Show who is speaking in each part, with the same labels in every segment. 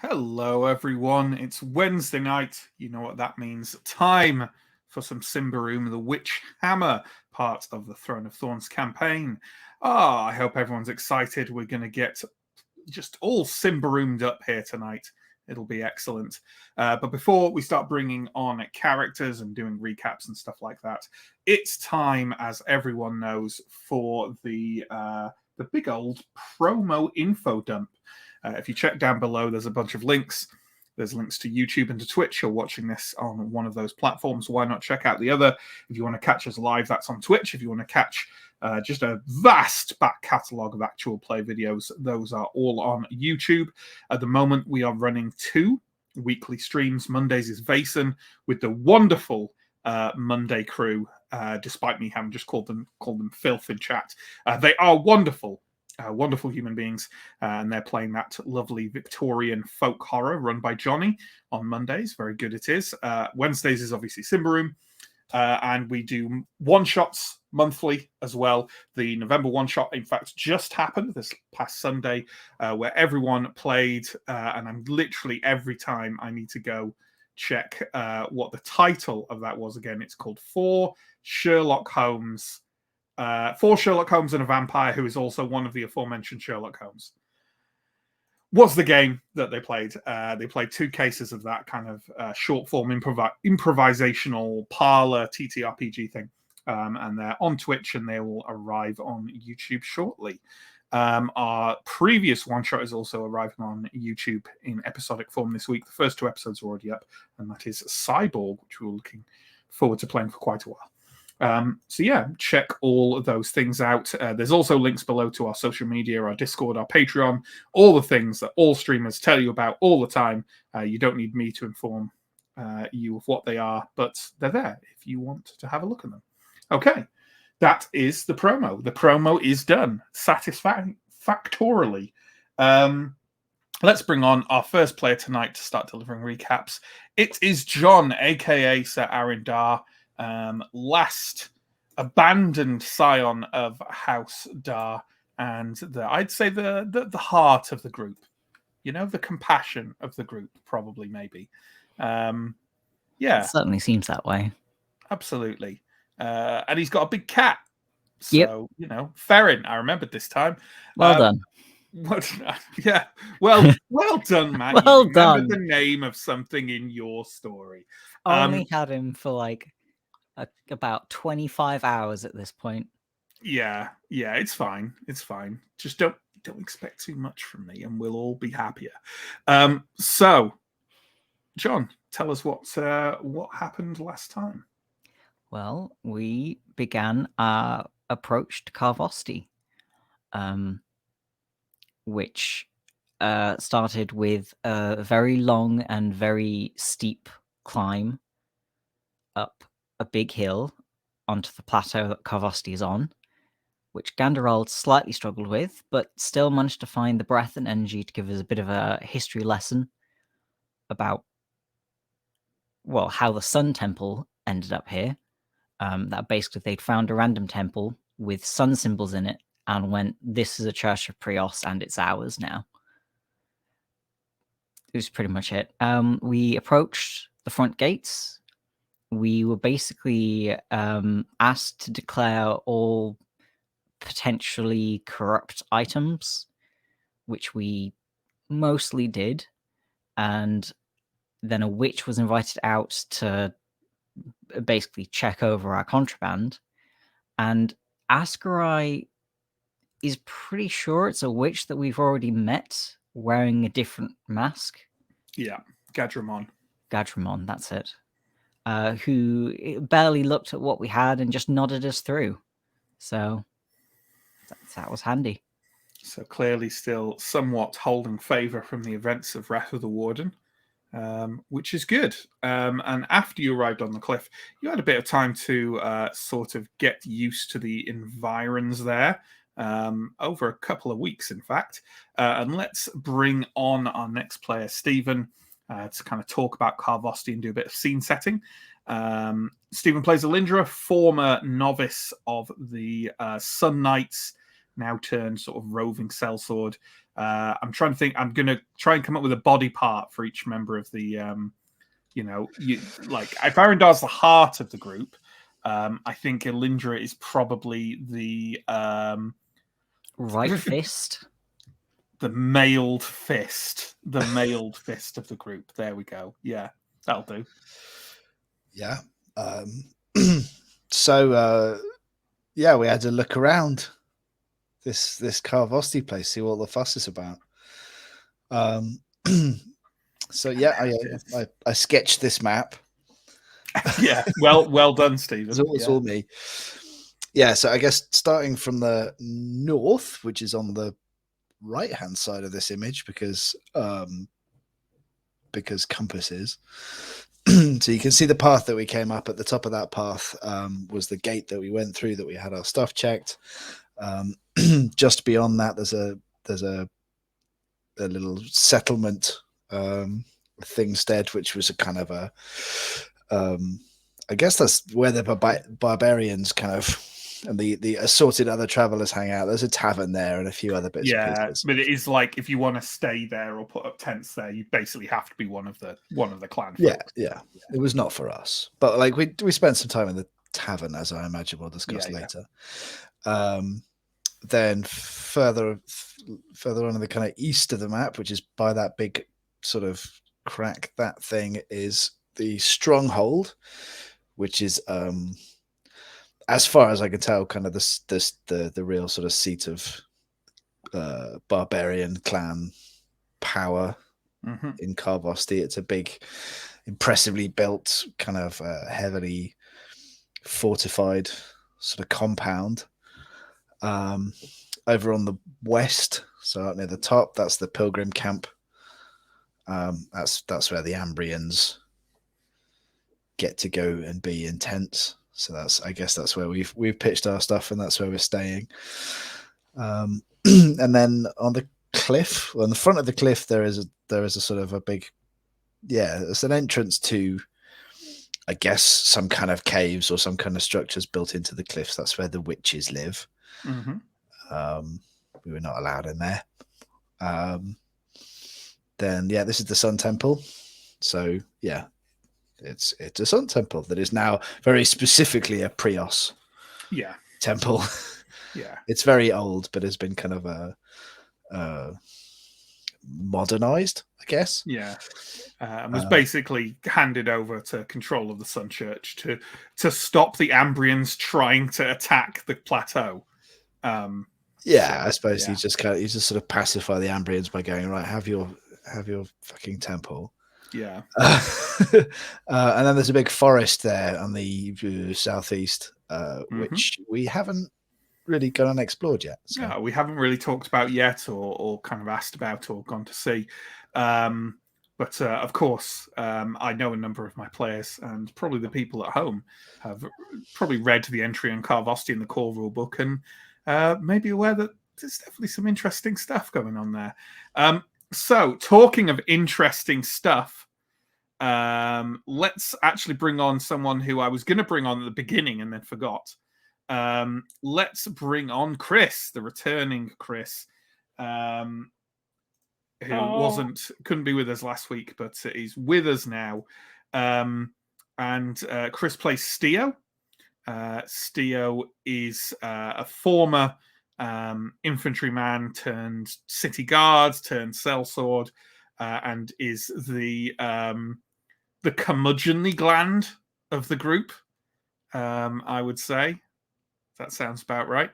Speaker 1: Hello, everyone. It's Wednesday night. You know what that means. Time for some Symbaroum, the Witch Hammer part of the Throne of Thorns campaign. I hope everyone's excited. We're going to get just all Symbaroomed up here tonight. It'll be excellent. But before we start bringing on characters and doing recaps and stuff like that, it's time, as everyone knows, for the big old promo info dump. If you check down below, there's a bunch of links. There's links to YouTube and to Twitch. You're watching this on one of those platforms. Why not check out the other? If you want to catch us live, that's on Twitch. If you want to catch just a vast back catalogue of actual play videos, those are all on YouTube. At the moment, we are running 2 weekly streams. Mondays is Vason with the wonderful Monday crew, despite me having just called them filth in chat. They are wonderful. Wonderful human beings, and they're playing that lovely Victorian folk horror run by Johnny on Mondays. Very good it is. Wednesdays is obviously Symbaroum, and we do one-shots monthly as well. The November one-shot, in fact, just happened this past Sunday, where everyone played, and I'm literally every time I need to go check what the title of that was again. It's called For Sherlock Holmes and a Vampire, who is also one of the aforementioned Sherlock Holmes. Was the game that they played. They played 2 cases of that kind of short form improvisational parlor TTRPG thing. And they're on Twitch and they will arrive on YouTube shortly. Our previous one shot is also arriving on YouTube in episodic form this week. The first 2 episodes are already up, and that is Cyborg, which we're looking forward to playing for quite a while. So yeah, check all of those things out. There's also links below to our social media, our Discord, our Patreon, all the things that all streamers tell you about all the time. You don't need me to inform you of what they are, but they're there if you want to have a look at them. Okay, that is the promo. The promo is done satisfactorily. Let's bring on our first player tonight to start delivering recaps. It is John, aka Sir Arindar. Last abandoned scion of House Dar, and I'd say the heart of the group, the compassion of the group, probably, maybe. Yeah,
Speaker 2: it certainly seems that way.
Speaker 1: Absolutely. And he's got a big cat, so Ferrin. I remembered this time.
Speaker 2: Well done.
Speaker 1: Yeah, well done, Matt.
Speaker 2: Well
Speaker 1: you
Speaker 2: done.
Speaker 1: The name of something in your story.
Speaker 2: Only had him for like about 25 hours at this point.
Speaker 1: Yeah, it's fine. It's fine. Just don't expect too much from me, and we'll all be happier. So, John, tell us what happened last time.
Speaker 2: Well, we began our approach to Carvosti, which started with a very long and very steep climb up a big hill onto the plateau that Carvosti is on, which Ganderald slightly struggled with, but still managed to find the breath and energy to give us a bit of a history lesson about, well, how the Sun Temple ended up here. That basically they'd found a random temple with sun symbols in it and went, this is a Church of Prios and it's ours now. It was pretty much it. We approached the front gates. We were basically asked to declare all potentially corrupt items, which we mostly did. And then a witch was invited out to basically check over our contraband. And Ascarai is pretty sure it's a witch that we've already met wearing a different mask.
Speaker 1: Yeah, Gadramon,
Speaker 2: that's it. Who barely looked at what we had and just nodded us through. So that was handy.
Speaker 1: So clearly still somewhat holding favour from the events of Wrath of the Warden, which is good. And after you arrived on the cliff, you had a bit of time to sort of get used to the environs there, over a couple of weeks, in fact. And let's bring on our next player, Stephen, to kind of talk about Carvosti and do a bit of scene setting. Stephen plays Alindra, former novice of the Sun Knights, now turned sort of roving sellsword. I'm trying to think. I'm going to try and come up with a body part for each member of the. If Arendar's the heart of the group, I think Elindra is probably the
Speaker 2: right fist.
Speaker 1: The mailed fist of the group. There we go. Yeah, that'll do.
Speaker 3: Yeah. So we had to look around this Carvosti place, see what the fuss is about. So yeah, I sketched this map.
Speaker 1: Yeah, well done, Stephen.
Speaker 3: It's all me. Yeah, so I guess starting from the north, which is on the right-hand side of this image, because compasses. So you can see the path that we came up. At the top of that path was the gate that we went through, that we had our stuff checked. Just beyond that, there's a little settlement thingstead, which was a kind of a I guess that's where the barbarians kind of and the assorted other travelers hang out. There's a tavern there and a few other bits.
Speaker 1: Yeah, but it is like if you want to stay there or put up tents there, you basically have to be one of the clan folk.
Speaker 3: Yeah. It was not for us, but like we spent some time in the tavern, as I imagine we'll discuss later. Then further on in the kind of east of the map, which is by that big sort of crack, that thing is the stronghold, which is as far as I can tell, kind of the real sort of seat of barbarian clan power in Carvosti. It's a big, impressively built, kind of heavily fortified sort of compound. Over on the west, so out near the top, that's the pilgrim camp. That's where the Ambrians get to go and be in tents. So I guess that's where we've pitched our stuff, and that's where we're staying. And then on the cliff, on the front of the cliff, there is a sort of a big, it's an entrance to, I guess, some kind of caves or some kind of structures built into the cliffs. That's where the witches live. We were not allowed in there. Then this is the Sun Temple. So it's a Sun Temple that is now very specifically a Prios temple.
Speaker 1: Yeah,
Speaker 3: it's very old, but has been kind of modernized, I guess.
Speaker 1: And was basically handed over to control of the Sun Church to stop the Ambrians trying to attack the plateau.
Speaker 3: I suppose you just sort of pacify the Ambrians by going, right, have your fucking temple.
Speaker 1: And
Speaker 3: then there's a big forest there on the southeast, which we haven't really gone and explored yet. So.
Speaker 1: No, we haven't really talked about yet, or kind of asked about, or gone to see. But of course, I know a number of my players, and probably the people at home, have probably read the entry on Carvosti in the core rule book, and may be aware that there's definitely some interesting stuff going on there. So, talking of interesting stuff, let's actually bring on someone who I was going to bring on at the beginning and then forgot. Let's bring on Chris, the returning Chris, who couldn't be with us last week, but he's with us now. And Chris plays Steo. Steo is a former infantryman turned city guard turned sellsword, and is the curmudgeonly gland of the group. I would say that sounds about right.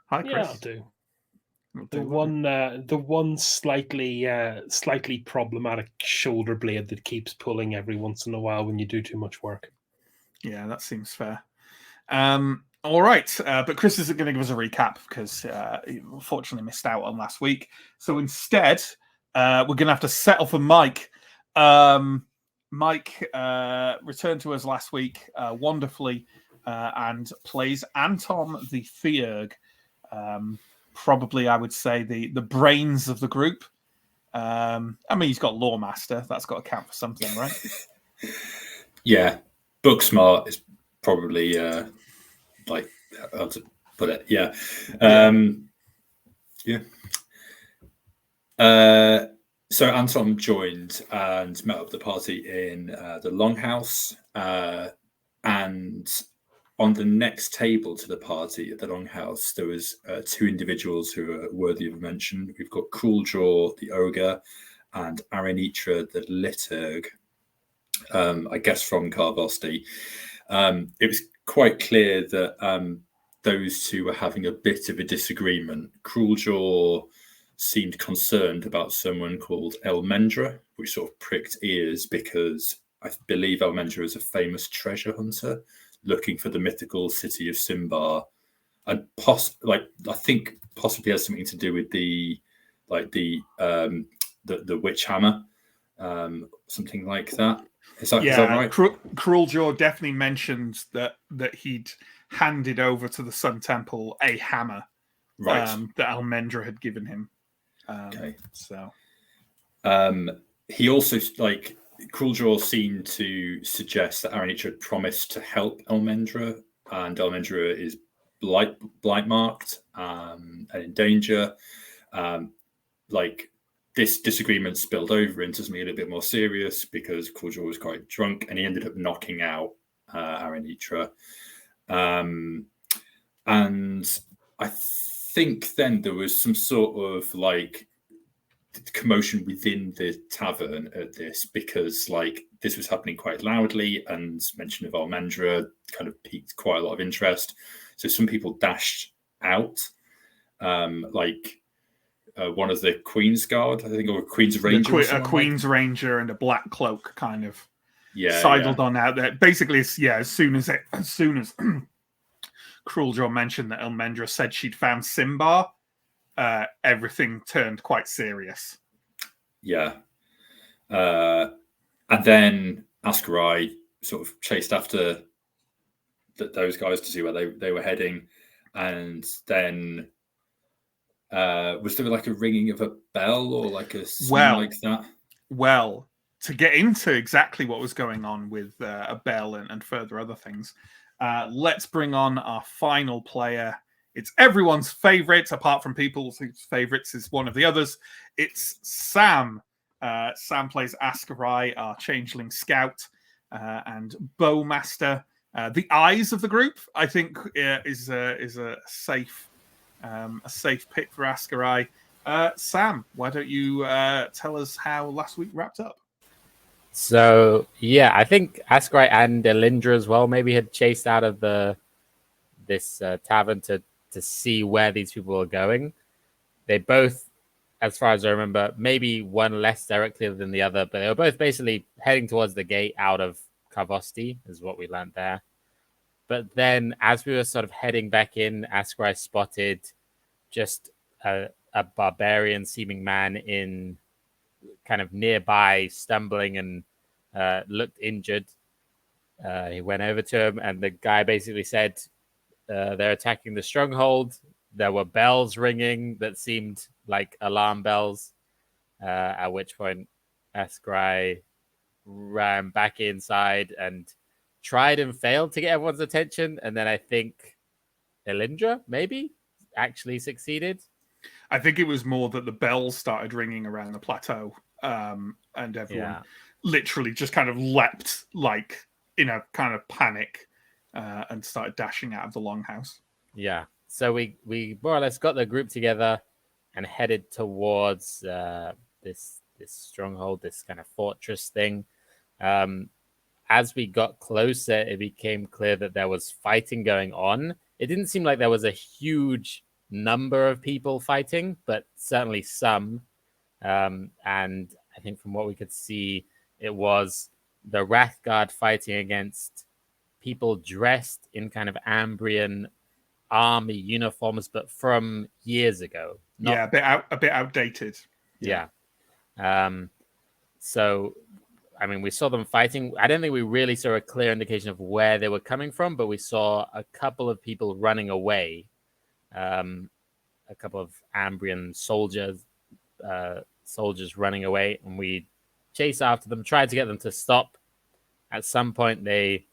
Speaker 1: Hi, Chris.
Speaker 4: Yeah, I'll do. The one slightly problematic shoulder blade that keeps pulling every once in a while when you do too much work.
Speaker 1: Yeah, that seems fair. All right, but Chris isn't going to give us a recap because he unfortunately missed out on last week. So instead, we're going to have to settle for Mike. Mike returned to us last week wonderfully and plays Anton the Theurg. Probably, I would say, the brains of the group. I mean, he's got Lawmaster. That's got to count for something, right?
Speaker 5: Yeah. Book smart is probably how to put it. Yeah. So Anton joined and met up with the party in the Longhouse, and on the next table to the party at the Longhouse, there was 2 individuals who are worthy of mention. We've got Crueljaw, the ogre, and Aranitra, the liturg. I guess from Carvosti. It was quite clear that those 2 were having a bit of a disagreement. Crueljaw seemed concerned about someone called Elmendra, which sort of pricked ears because I believe Elmendra is a famous treasure hunter looking for the mythical city of Symbar, and I think possibly has something to do with the witch hammer, something like that. Is that right?
Speaker 1: Crueljaw definitely mentioned that he'd handed over to the Sun Temple a hammer,
Speaker 5: right?
Speaker 1: That Elmendra had given him.
Speaker 5: Okay.
Speaker 1: So
Speaker 5: he also Crueljaw seemed to suggest that Aranitra had promised to help Elmendra, and Elmendra is blight marked and in danger. This disagreement spilled over into something a little bit more serious because Crueljaw was quite drunk and he ended up knocking out Aranitra. And I think then there was some sort of commotion within the tavern at this because this was happening quite loudly, and mention of Elmendra kind of piqued quite a lot of interest. So some people dashed out, one of the Queen's Guard, I think, or a Queen's Ranger.
Speaker 1: A Queen's Ranger and a black cloak kind of sidled on out there. Basically, as soon as Crueljaw mentioned that Elmendra said she'd found Symbar, everything turned quite serious.
Speaker 5: Yeah. And then Ascarai sort of chased after those guys to see where they were heading. And then was there a ringing of a bell or a something like that?
Speaker 1: Well, to get into exactly what was going on with a bell and further other things, let's bring on our final player. It's everyone's favorite, apart from people whose favorites is one of the others. It's Sam. Sam plays Ascarai, our changeling scout and bowmaster. The eyes of the group, I think, is a safe pick for Ascarai. Sam, why don't you tell us how last week wrapped up?
Speaker 6: So I think Ascarai and Elindra as well maybe had chased out of this tavern to see where these people were going. They both, as far as I remember, maybe one less directly than the other, but they were both basically heading towards the gate out of Carvosti, is what we learned there. But then as we were sort of heading back in, Ascarai spotted just a barbarian-seeming man in kind of nearby, stumbling and looked injured. He went over to him, and the guy basically said, they're attacking the stronghold. There were bells ringing that seemed like alarm bells, at which point Ascarai ran back inside and tried and failed to get everyone's attention. And then I think Elindra maybe actually succeeded.
Speaker 1: I think it was more that the bells started ringing around the plateau, and everyone literally just kind of leapt in a kind of panic and started dashing out of the longhouse. Yeah.
Speaker 6: So we more or less got the group together and headed towards this stronghold, this kind of fortress thing. As we got closer, it became clear that there was fighting going on. It didn't seem like there was a huge number of people fighting, but certainly some. And I think from what we could see, it was the Wrathguard fighting against people dressed in kind of Ambrian army uniforms, but from years ago.
Speaker 1: A bit outdated.
Speaker 6: Yeah. So, I mean, we saw them fighting. I don't think we really saw a clear indication of where they were coming from, but we saw a couple of people running away. A couple of Ambrian soldiers running away, and we chased after them, tried to get them to stop. At some point, they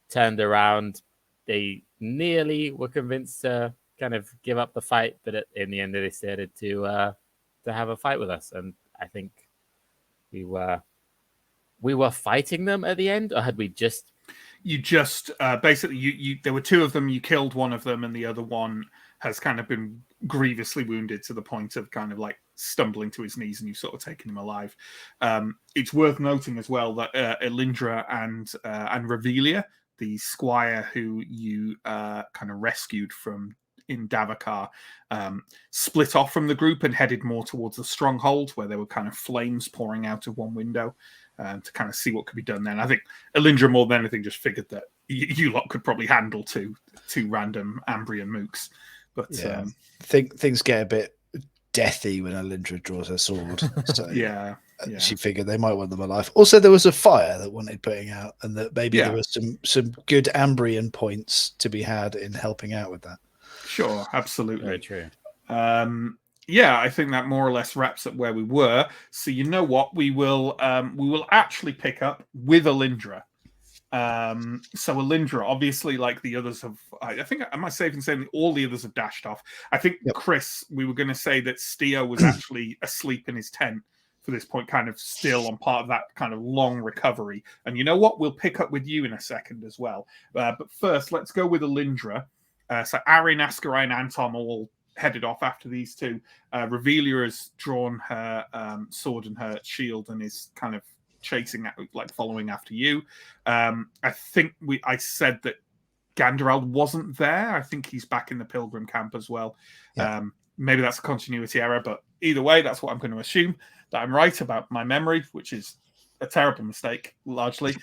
Speaker 6: turned around. They nearly were convinced to kind of give up the fight, but in the end, they decided to to have a fight with us. And I think we were fighting them at the end, or had we just?
Speaker 1: You just basically you there were two of them. You killed one of them, and the other one has kind of been grievously wounded to the point of kind of like stumbling to his knees, and you've sort of taken him alive. It's worth noting as well that Elindra and Revelia, the squire who you kind of rescued from in Davakar, split off from the group and headed more towards the stronghold, where there were kind of flames pouring out of one window to kind of see what could be done there. And I think Elindra, more than anything, just figured that you lot could probably handle two random Ambrian mooks. But
Speaker 3: yeah, things get a bit deathy when Elindra draws her sword. So
Speaker 1: yeah.
Speaker 3: She figured they might want them alive. Also, there was a fire that wanted putting out, and that maybe there was some good Ambrian points to be had in helping out with that.
Speaker 1: Sure, absolutely.
Speaker 6: Very true.
Speaker 1: Yeah, I think that more or less wraps up where we were. So you know what? We will actually pick up with Elindra. So Elindra, obviously, like the others have, I think, am I safe in saying that all the others have dashed off? I think, Chris, we were going to say that Steo was actually asleep in his tent for this point, kind of still on part of that kind of long recovery. And you know what? We'll pick up with you in a second as well. But first, let's go with Elindra. So Arin, Ascarai, and Anton all headed off after these two. Revelia has drawn her sword and her shield and is kind of chasing, like following after you. I think I said that Ganderald wasn't there. I think he's back in the Pilgrim camp as well. Yeah. Maybe that's a continuity error, but either way, that's what I'm going to assume, that I'm right about my memory, which is a terrible mistake, largely.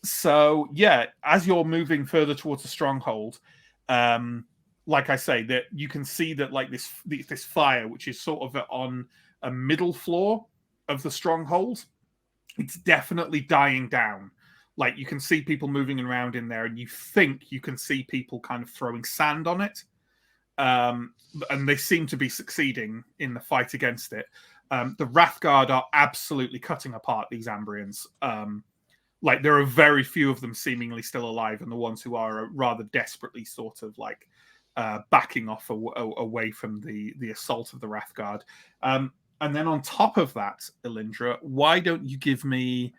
Speaker 1: So, yeah, as you're moving further towards the stronghold, like I say, that you can see that like this fire, which is sort of on a middle floor of the stronghold, it's definitely dying down. Like you can see people moving around in there, and you think you can see people kind of throwing sand on it. And they seem to be succeeding in the fight against it. The Wrathguard are absolutely cutting apart these Ambrians. Like there are very few of them seemingly still alive, and the ones who are rather desperately sort of like backing off away from the assault of the Wrathguard. And then on top of that, Elindra, why don't you give me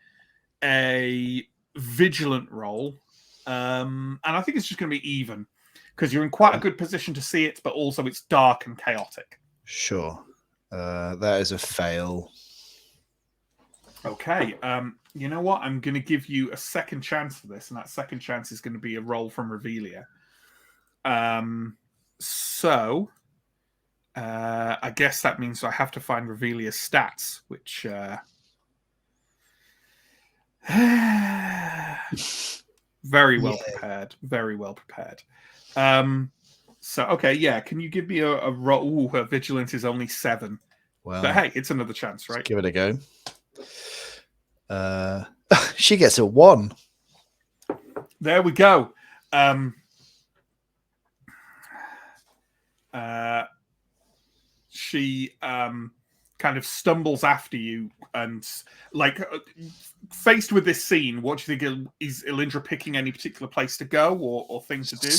Speaker 1: a vigilant roll? And I think it's just going to be even, because you're in quite a good position to see it, but also it's dark and chaotic.
Speaker 3: Sure. That is a fail.
Speaker 1: Okay. You know what? I'm going to give you a second chance for this, and that second chance is going to be a roll from Revelia. So I guess that means I have to find Revelia's stats, which very well prepared. Very well prepared. So, okay, yeah. Can you give me a roll? Ooh, her vigilance is only 7. Well, but hey, it's another chance, right?
Speaker 3: Give it a go. She gets a 1.
Speaker 1: There we go. She kind of stumbles after you, and like faced with this scene, what do you think? Is Elindra picking any particular place to go or things to do?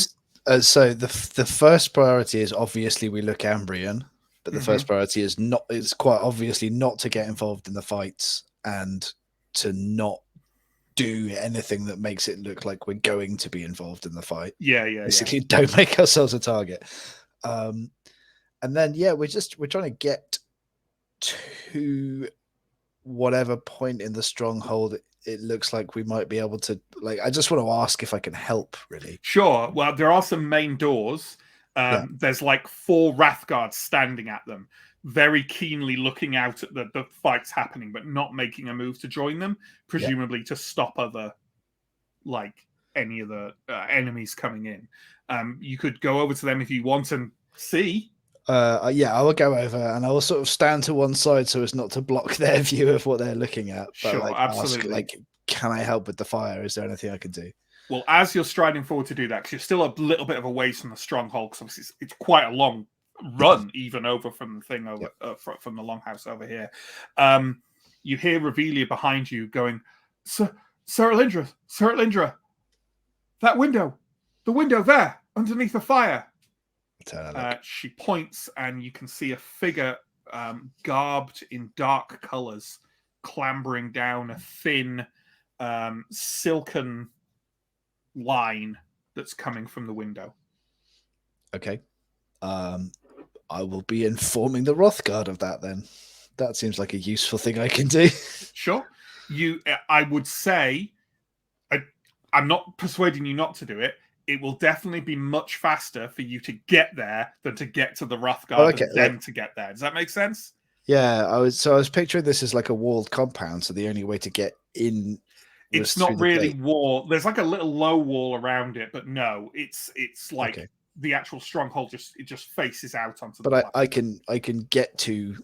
Speaker 3: So the first priority is obviously we look Ambrian, but the first priority is not. It's quite obviously not to get involved in the fights and to not do anything that makes it look like we're going to be involved in the fight.
Speaker 1: Yeah.
Speaker 3: Basically, don't make ourselves a target. And then we're trying to get to whatever point in the stronghold it looks like we might be able to. Like, I just want to ask if I can help. Really,
Speaker 1: sure. Well, there are some main doors. There's like 4 Wrathguards standing at them, very keenly looking out at the fights happening, but not making a move to join them, presumably to stop any of the enemies coming in. You could go over to them if you want and see.
Speaker 3: I will go over and I will sort of stand to one side so as not to block their view of what they're looking at. But
Speaker 1: sure, absolutely.
Speaker 3: Ask, can I help with the fire? Is there anything I can do?
Speaker 1: Well, as you're striding forward to do that, because you're still a little bit of a ways from the stronghold, because obviously it's quite a long run, even over from the thing over from the longhouse over here. You hear Revelia behind you going, Sir Elindra, that window, the window there, underneath the fire.
Speaker 3: She
Speaker 1: points, and you can see a figure garbed in dark colors, clambering down a thin, silken line that's coming from the window.
Speaker 3: Okay. I will be informing the Rothguard of that then. That seems like a useful thing I can do.
Speaker 1: Sure. I would say, I'm not persuading you not to do it. It will definitely be much faster for you to get there than to get to the Rothguard and then to get there. Does that make sense?
Speaker 3: Yeah, I was picturing this as like a walled compound, so the only way to get in.
Speaker 1: It's not really wall. There's like a little low wall around it, but no, it's like the actual stronghold. It just faces out onto the.
Speaker 3: But I can get to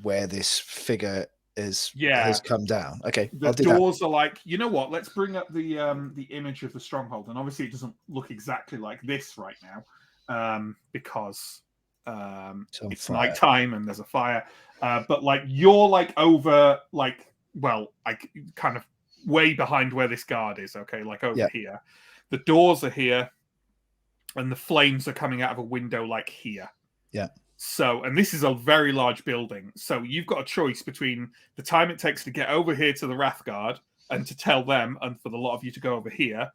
Speaker 3: where this figure has come down. Okay,
Speaker 1: the doors are like, you know what? Let's bring up the image of the stronghold, and obviously it doesn't look exactly like this right now, because it's nighttime and there's a fire. But like you're like over like kind of way behind where this guard is. Okay, like over here. The doors are here, and the flames are coming out of a window like here.
Speaker 3: Yeah.
Speaker 1: So, and this is a very large building. So you've got a choice between the time it takes to get over here to the Wrathguard and to tell them, and for the lot of you to go over here,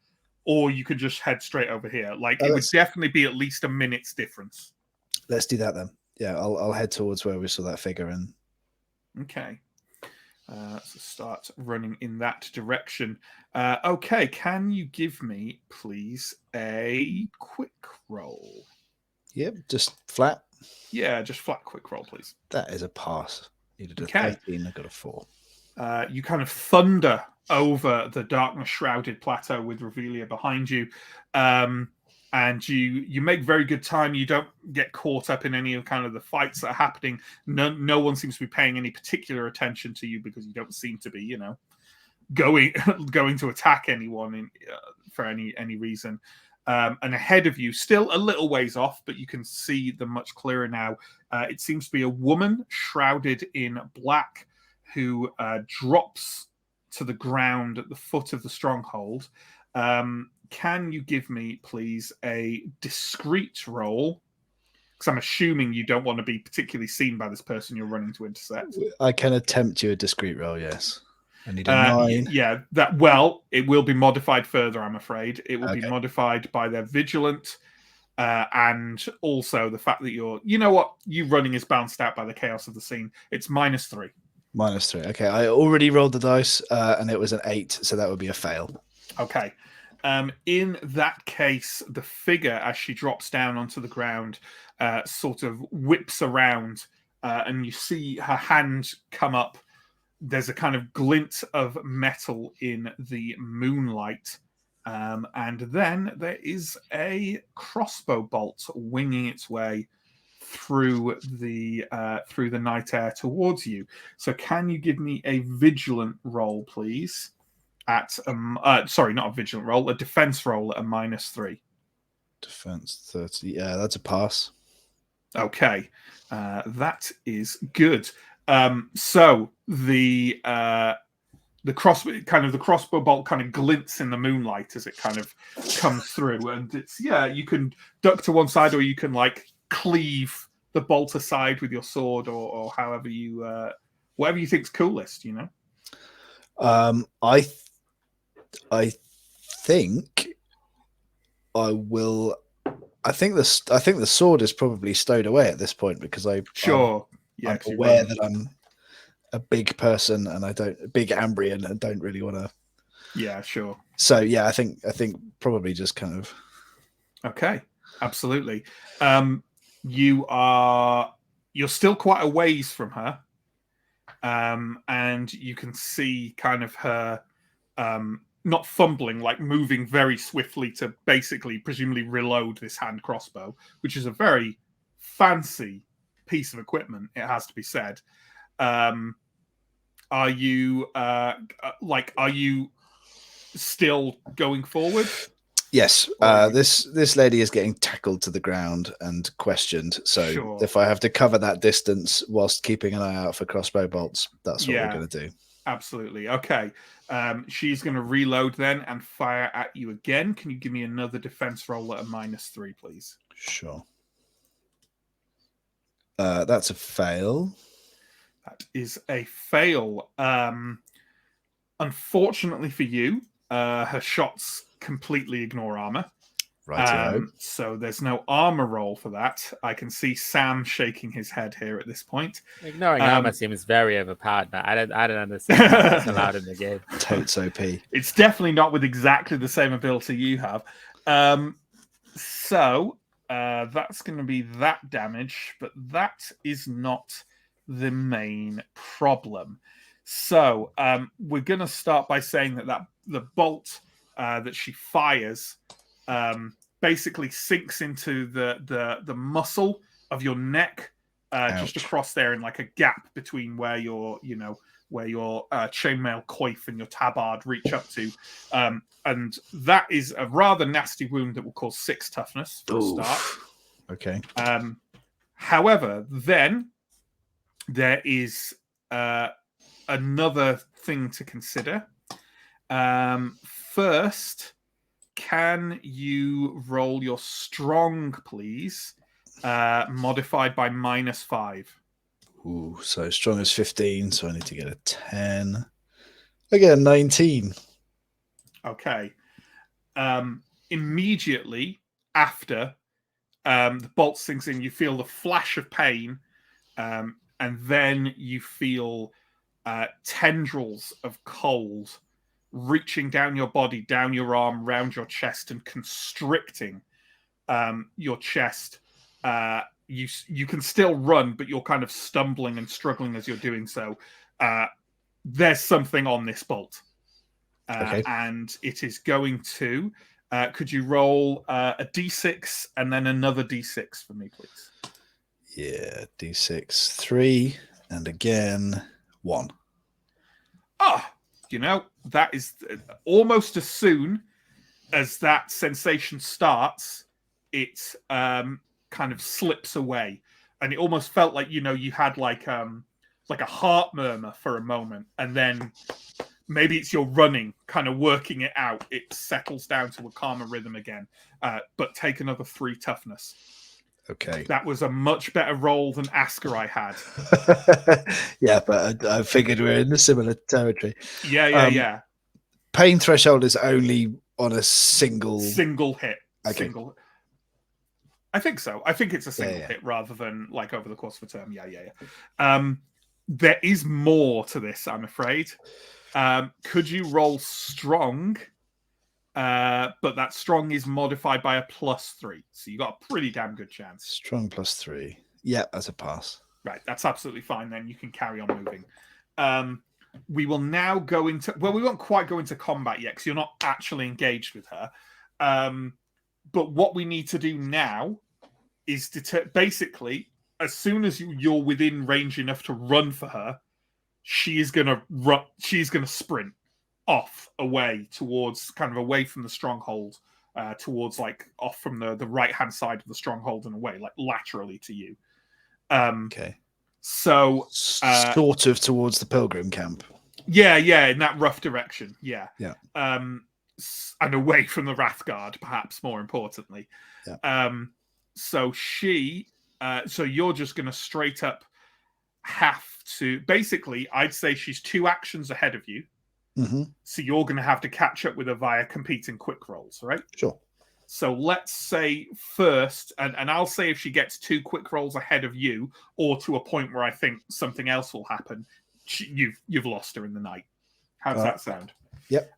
Speaker 1: or you could just head straight over here. Like it would definitely be at least a minute's difference. Let's
Speaker 3: do that then. Yeah, I'll head towards where we saw that figure. And
Speaker 1: okay, so start running in that direction. Okay, can you give me please a quick roll?
Speaker 3: Yep, just flat.
Speaker 1: Yeah, just flat quick roll, please.
Speaker 3: That is a pass. Needed a 13, I got a 4.
Speaker 1: You kind of thunder over the darkness-shrouded plateau with Revelia behind you, and you make very good time. You don't get caught up in any of kind of the fights that are happening. No one seems to be paying any particular attention to you because you don't seem to be, going to attack anyone for any reason. And ahead of you, still a little ways off, but you can see them much clearer now. It seems to be a woman shrouded in black who drops to the ground at the foot of the stronghold. Can you give me, please, a discreet roll? Because I'm assuming you don't want to be particularly seen by this person you're running to intercept.
Speaker 3: I can attempt you a discreet roll, yes. I need a 9.
Speaker 1: Yeah, it will be modified further, I'm afraid. It will be modified by their vigilant, and also the fact that you running is balanced out by the chaos of the scene. It's -3.
Speaker 3: -3. Okay, I already rolled the dice, and it was an 8, so that would be a fail.
Speaker 1: Okay. In that case, the figure, as she drops down onto the ground, sort of whips around, and you see her hand come up. There's a kind of glint of metal in the moonlight, and then there is a crossbow bolt winging its way through the night air towards you. So, can you give me a vigilant roll, please? Sorry, not a vigilant roll, a defense roll at a -3.
Speaker 3: Defense 30. Yeah, that's a pass.
Speaker 1: Okay, that is good. So the crossbow bolt kind of glints in the moonlight as it kind of comes through, and you can duck to one side, or you can like cleave the bolt aside with your sword, or however you whatever you think's coolest.
Speaker 3: I think I will. I think the sword is probably stowed away at this point because I'm aware that I'm a big person and big Ambrian and don't really want to.
Speaker 1: Yeah, sure.
Speaker 3: So yeah, I think probably just kind of.
Speaker 1: Okay, absolutely. You're still quite a ways from her, and you can see kind of her. Not fumbling, like moving very swiftly to basically, presumably, reload this hand crossbow, which is a very fancy piece of equipment, it has to be said. Are you still going forward?
Speaker 3: Yes. This lady is getting tackled to the ground and questioned. So if I have to cover that distance whilst keeping an eye out for crossbow bolts, that's what we're going to do.
Speaker 1: Absolutely. Okay. She's going to reload then and fire at you again. Can you give me another defense roll at a -3, please?
Speaker 3: Sure. That's a fail.
Speaker 1: That is a fail. Unfortunately for you, her shots completely ignore armor.
Speaker 3: Righty-ho.
Speaker 1: So there's no armor roll for that. I can see Sam shaking his head here at this point.
Speaker 6: Ignoring armor seems very overpowered. Now. I don't understand how that's allowed in the game.
Speaker 3: Totes OP.
Speaker 1: It's definitely not with exactly the same ability you have. So that's going to be that damage, but that is not the main problem. So we're going to start by saying that the bolt that she fires basically sinks into the muscle of your neck, just across there, in like a gap between where your chainmail coif and your tabard reach up to, and that is a rather nasty wound that will cause 6 toughness for a start.
Speaker 3: Okay.
Speaker 1: However, then there is another thing to consider. First, can you roll your strong, please? Modified by -5.
Speaker 3: Ooh, so strong as 15, so I need to get a 10. I get a 19.
Speaker 1: Okay. Immediately after the bolt sinks in, you feel the flash of pain, and then you feel tendrils of cold reaching down your body, down your arm, round your chest, and constricting your chest. You can still run, but you're kind of stumbling and struggling as you're doing so. There's something on this bolt.
Speaker 3: Okay.
Speaker 1: And it is going to... could you roll a d6 and then another d6 for me, please?
Speaker 3: Yeah, d6, 3, and again, 1.
Speaker 1: That is almost as soon as that sensation starts, it kind of slips away, and it almost felt like you had like a heart murmur for a moment, and then maybe it's your running kind of working it out. It settles down to a calmer rhythm again, but take another 3 toughness.
Speaker 3: Okay.
Speaker 1: That was a much better roll than Asker I had.
Speaker 3: Yeah, but I figured we're in a similar territory.
Speaker 1: Yeah.
Speaker 3: Pain threshold is only on a single
Speaker 1: hit.
Speaker 3: Okay.
Speaker 1: I think so. I think it's a single hit rather than like over the course of a term. Yeah. There is more to this, I'm afraid. Could you roll strong? But that strong is modified by a +3. So you got a pretty damn good chance.
Speaker 3: Strong +3. Yeah, that's a pass.
Speaker 1: Right, that's absolutely fine then. You can carry on moving. We will now go into... Well, we won't quite go into combat yet because you're not actually engaged with her. But what we need to do now is basically, as soon as you're within range enough to run for her, she is going to run. She's going to sprint off away towards away from the stronghold, towards like off from the right hand side of the stronghold and away, like laterally to you.
Speaker 3: Okay.
Speaker 1: So
Speaker 3: sort of towards the pilgrim camp.
Speaker 1: Yeah, in that rough direction. Yeah. And away from the Wrathguard, perhaps more importantly.
Speaker 3: Yeah.
Speaker 1: So you're just going to straight up have to... Basically, I'd say she's 2 actions ahead of you.
Speaker 3: Mm-hmm.
Speaker 1: So you're going to have to catch up with her via competing quick rolls, right?
Speaker 3: Sure.
Speaker 1: So let's say first, and I'll say if she gets 2 quick rolls ahead of you, or to a point where I think something else will happen, you've lost her in the night. How does that sound?
Speaker 3: Yep.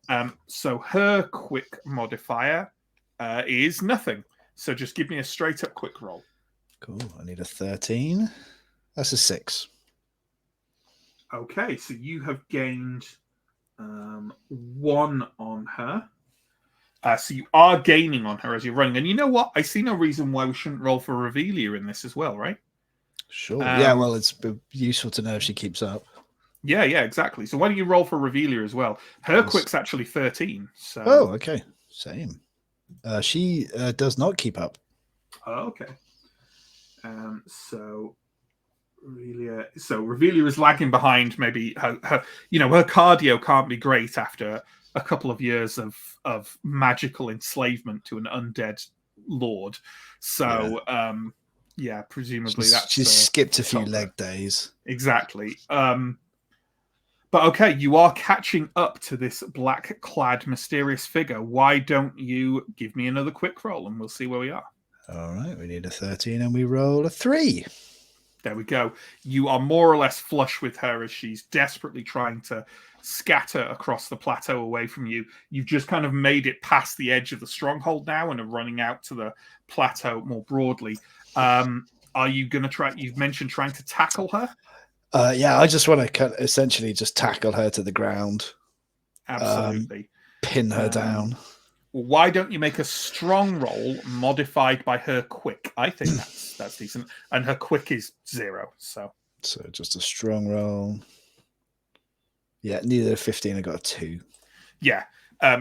Speaker 1: So her quick modifier is nothing. So just give me a straight up quick roll.
Speaker 3: Cool. I need a 13. That's a 6.
Speaker 1: Okay, so you have gained 1 on her. So you are gaining on her as you're running. And you know what? I see no reason why we shouldn't roll for Revelia in this as well, right?
Speaker 3: Sure. Yeah, well, it's useful to know if she keeps up.
Speaker 1: Yeah, exactly. So why don't you roll for Revelia as well? Her quick's actually 13. So...
Speaker 3: Oh, okay. Same. She does not keep up.
Speaker 1: Oh, okay. So Revelia is lagging behind. Maybe her cardio can't be great after a couple of years of magical enslavement to an undead lord. So Yeah, presumably that's
Speaker 3: she's skipped a few
Speaker 1: top
Speaker 3: leg days.
Speaker 1: Exactly. But okay, you are catching up to this black-clad mysterious figure. Why don't you give me another quick roll and we'll see where we are.
Speaker 3: All right, we need a 13 and we roll a 3.
Speaker 1: There we go. You are more or less flush with her as she's desperately trying to scatter across the plateau away from you. You've just kind of made it past the edge of the stronghold now and are running out to the plateau more broadly. Are you going to try? You've mentioned trying to tackle her.
Speaker 3: Yeah, I just want to essentially just tackle her to the ground.
Speaker 1: Absolutely.
Speaker 3: Pin her down.
Speaker 1: Why don't you make a strong roll modified by her quick? I think that's decent. And her quick is 0. So
Speaker 3: just a strong roll. Yeah, neither a 15. I got a 2.
Speaker 1: Yeah.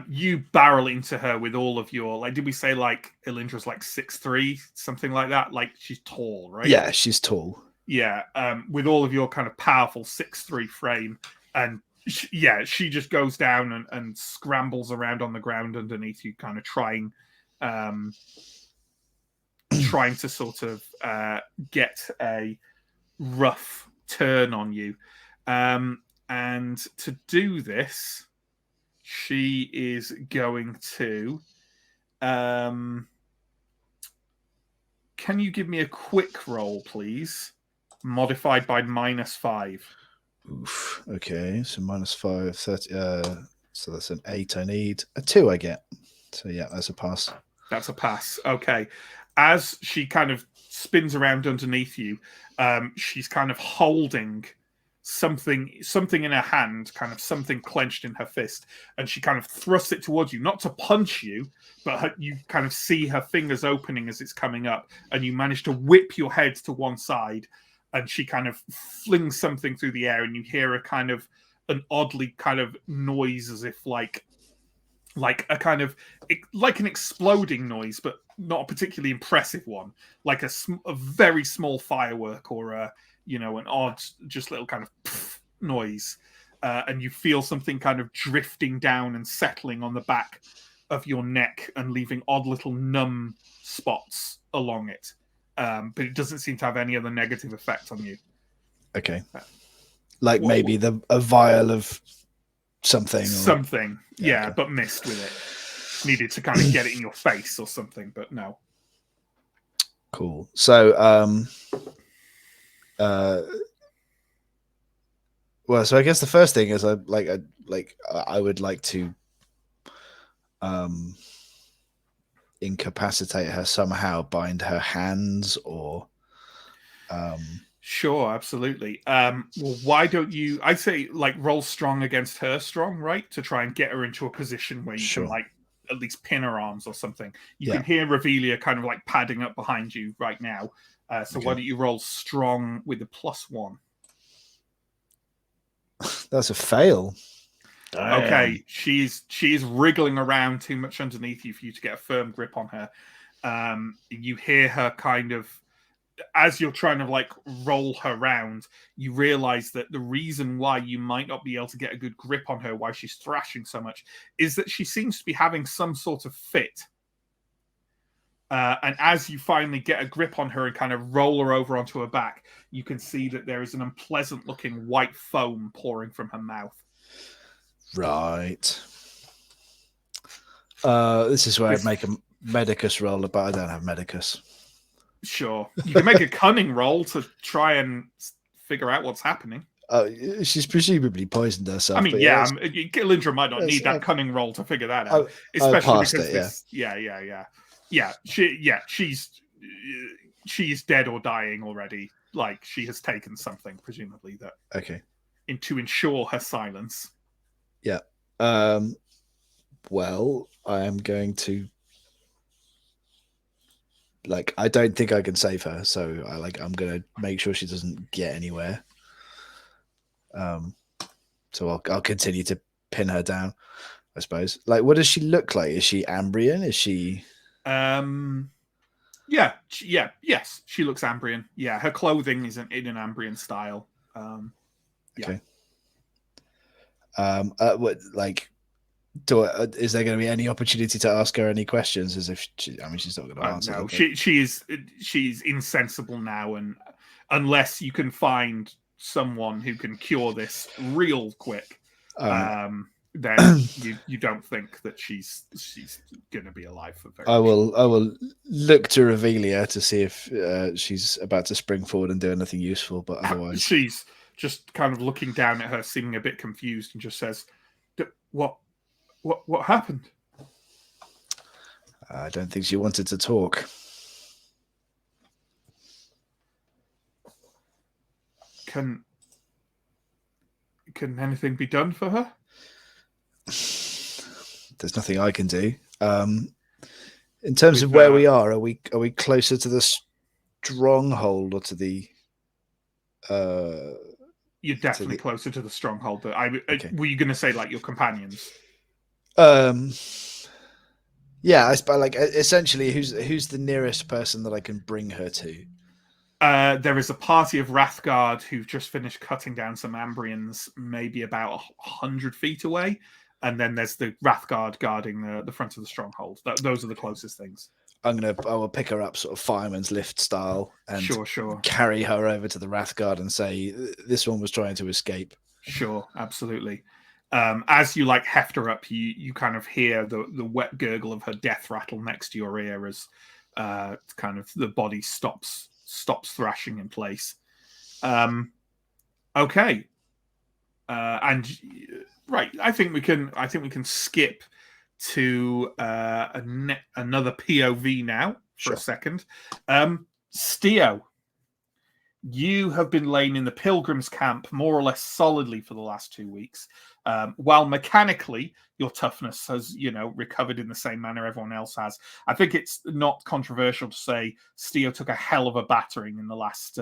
Speaker 1: You barrel into her with all of your, like, did we say like Elindra's like 6'3", something like that? Like she's tall, right?
Speaker 3: Yeah, she's tall.
Speaker 1: Yeah. With all of your kind of powerful 6'3" frame, and she just goes down and scrambles around on the ground underneath you, kind of trying to sort of get a rough turn on you. And to do this, she is going to. Can you give me a quick roll, please? Modified by -5.
Speaker 3: Oof. Okay, so -5, 30. So that's an 8 I need. A 2 I get. So yeah, that's a pass.
Speaker 1: That's a pass. Okay. As she kind of spins around underneath you, she's kind of holding something in her hand, kind of something clenched in her fist, and she kind of thrusts it towards you, not to punch you, but you kind of see her fingers opening as it's coming up, and you manage to whip your head to one side, and she kind of flings something through the air, and you hear a kind of an oddly kind of noise, as if like a kind of like an exploding noise, but not a particularly impressive one, like a very small firework or an odd, just little kind of noise, and you feel something kind of drifting down and settling on the back of your neck and leaving odd little numb spots along it. But it doesn't seem to have any other negative effect on you.
Speaker 3: Okay. Like maybe a vial of something.
Speaker 1: Something,
Speaker 3: okay.
Speaker 1: But missed with it. Needed to kind of get it in your face or something, but no.
Speaker 3: Cool. So, so I guess the first thing is I would like to incapacitate her somehow, bind her hands or
Speaker 1: Sure, absolutely. Well, why don't you, I'd say like roll strong against her strong, right? To try and get her into a position where you can like at least pin her arms or something. You can hear Revelia kind of like padding up behind you right now. So why don't you roll strong with the +1?
Speaker 3: That's a fail.
Speaker 1: Okay, she's wriggling around too much underneath you for you to get a firm grip on her. You hear her kind of, as you're trying to like roll her around, you realize that the reason why you might not be able to get a good grip on her, why she's thrashing so much, is that she seems to be having some sort of fit. And as you finally get a grip on her and kind of roll her over onto her back, you can see that there is an unpleasant looking white foam pouring from her mouth.
Speaker 3: Right. This is where I'd make a Medicus roll, but I don't have Medicus.
Speaker 4: Sure. You can make a cunning roll to try and figure out what's happening.
Speaker 3: She's presumably poisoned herself.
Speaker 4: I mean, Lindra might not need that cunning roll to figure that out. Especially because she's dead or dying already. Like, she has taken something, presumably, that to ensure her silence.
Speaker 3: Yeah. Well, I am going to, like, I don't think I can save her, so I'm going to make sure she doesn't get anywhere. So I'll continue to pin her down, I suppose. Like, what does she look like? Is she Ambrian? Is she?
Speaker 1: Yes, she looks Ambrian. Yeah, her clothing is in an Ambrian style.
Speaker 3: Okay. What, like, Is there going to be any opportunity to ask her any questions? As if she's not going to answer
Speaker 1: No,
Speaker 3: them.
Speaker 1: she's insensible now, and unless you can find someone who can cure this real quick, then you don't think that she's going to be alive for very long.
Speaker 3: I will look to Revelia to see if she's about to spring forward and do anything useful, but otherwise
Speaker 1: she's just kind of looking down at her, seeming a bit confused, and just says, What happened?"
Speaker 3: I don't think she wanted to talk.
Speaker 1: Can anything be done for her?
Speaker 3: There's nothing I can do. In terms of where we are we closer to the stronghold or to the?
Speaker 1: You're definitely closer to the stronghold.
Speaker 3: Okay.
Speaker 1: Were you going to say like your companions?
Speaker 3: Yeah, essentially, who's the nearest person that I can bring her to?
Speaker 1: There is a party of Wrathguard who've just finished cutting down some Ambrians, maybe about 100 feet away. And then there's the Wrathguard guarding the front of the stronghold. Those are the closest things.
Speaker 3: I will pick her up sort of fireman's lift style and
Speaker 1: sure.
Speaker 3: carry her over to the Wrathguard and say, this one was trying to escape.
Speaker 1: Sure, absolutely. As you heft her up, you kind of hear the wet gurgle of her death rattle next to your ear as kind of the body stops thrashing in place. Okay. And right, I think we can skip to another POV now for a second. Steo, you have been laying in the Pilgrims camp more or less solidly for the last 2 weeks, while mechanically your toughness has, recovered in the same manner everyone else has. I think it's not controversial to say Steo took a hell of a battering in the last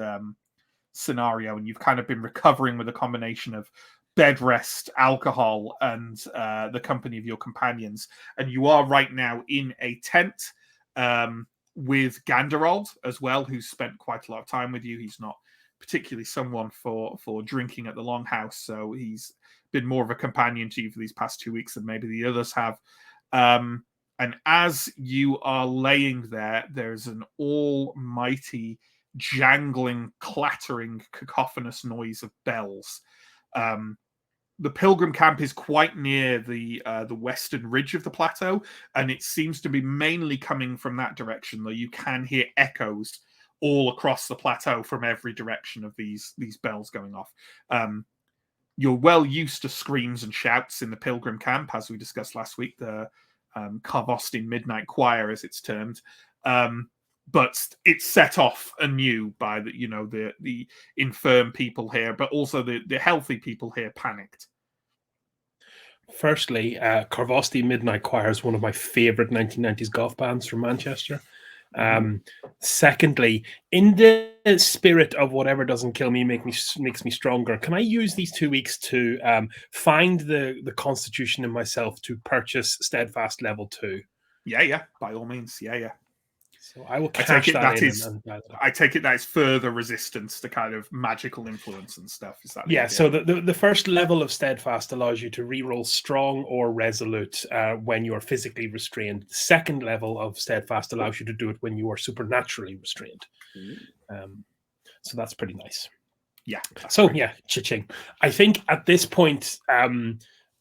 Speaker 1: scenario, and you've kind of been recovering with a combination of bed rest, alcohol, and the company of your companions. And you are right now in a tent with Ganderald as well, who's spent quite a lot of time with you. He's not particularly someone for drinking at the Longhouse, so he's been more of a companion to you for these past 2 weeks than maybe the others have. And as you are laying there, there's an almighty jangling, clattering, cacophonous noise of bells. The Pilgrim camp is quite near the western ridge of the plateau, and it seems to be mainly coming from that direction, though you can hear echoes all across the plateau from every direction of these bells going off. You're well used to screams and shouts in the Pilgrim camp, as we discussed last week, the Carvostin Midnight Choir, as it's termed. But it's set off anew by the infirm people here, but also the healthy people here panicked.
Speaker 4: Firstly, Carvostin Midnight Choir is one of my favorite 1990s goth bands from Manchester. Secondly, in the spirit of whatever doesn't kill me makes me stronger, can I use these 2 weeks to find the constitution in myself to purchase Steadfast level 2?
Speaker 1: Yeah, by all means. Yeah.
Speaker 4: So I will cash that in.
Speaker 1: I take it that is further resistance to kind of magical influence and stuff. Is that?
Speaker 4: Yeah. So the first level of Steadfast allows you to reroll strong or resolute when you are physically restrained. The second level of Steadfast allows you to do it when you are supernaturally restrained. So that's pretty nice.
Speaker 1: Yeah.
Speaker 4: So great. Yeah, cha-ching. I think at this point,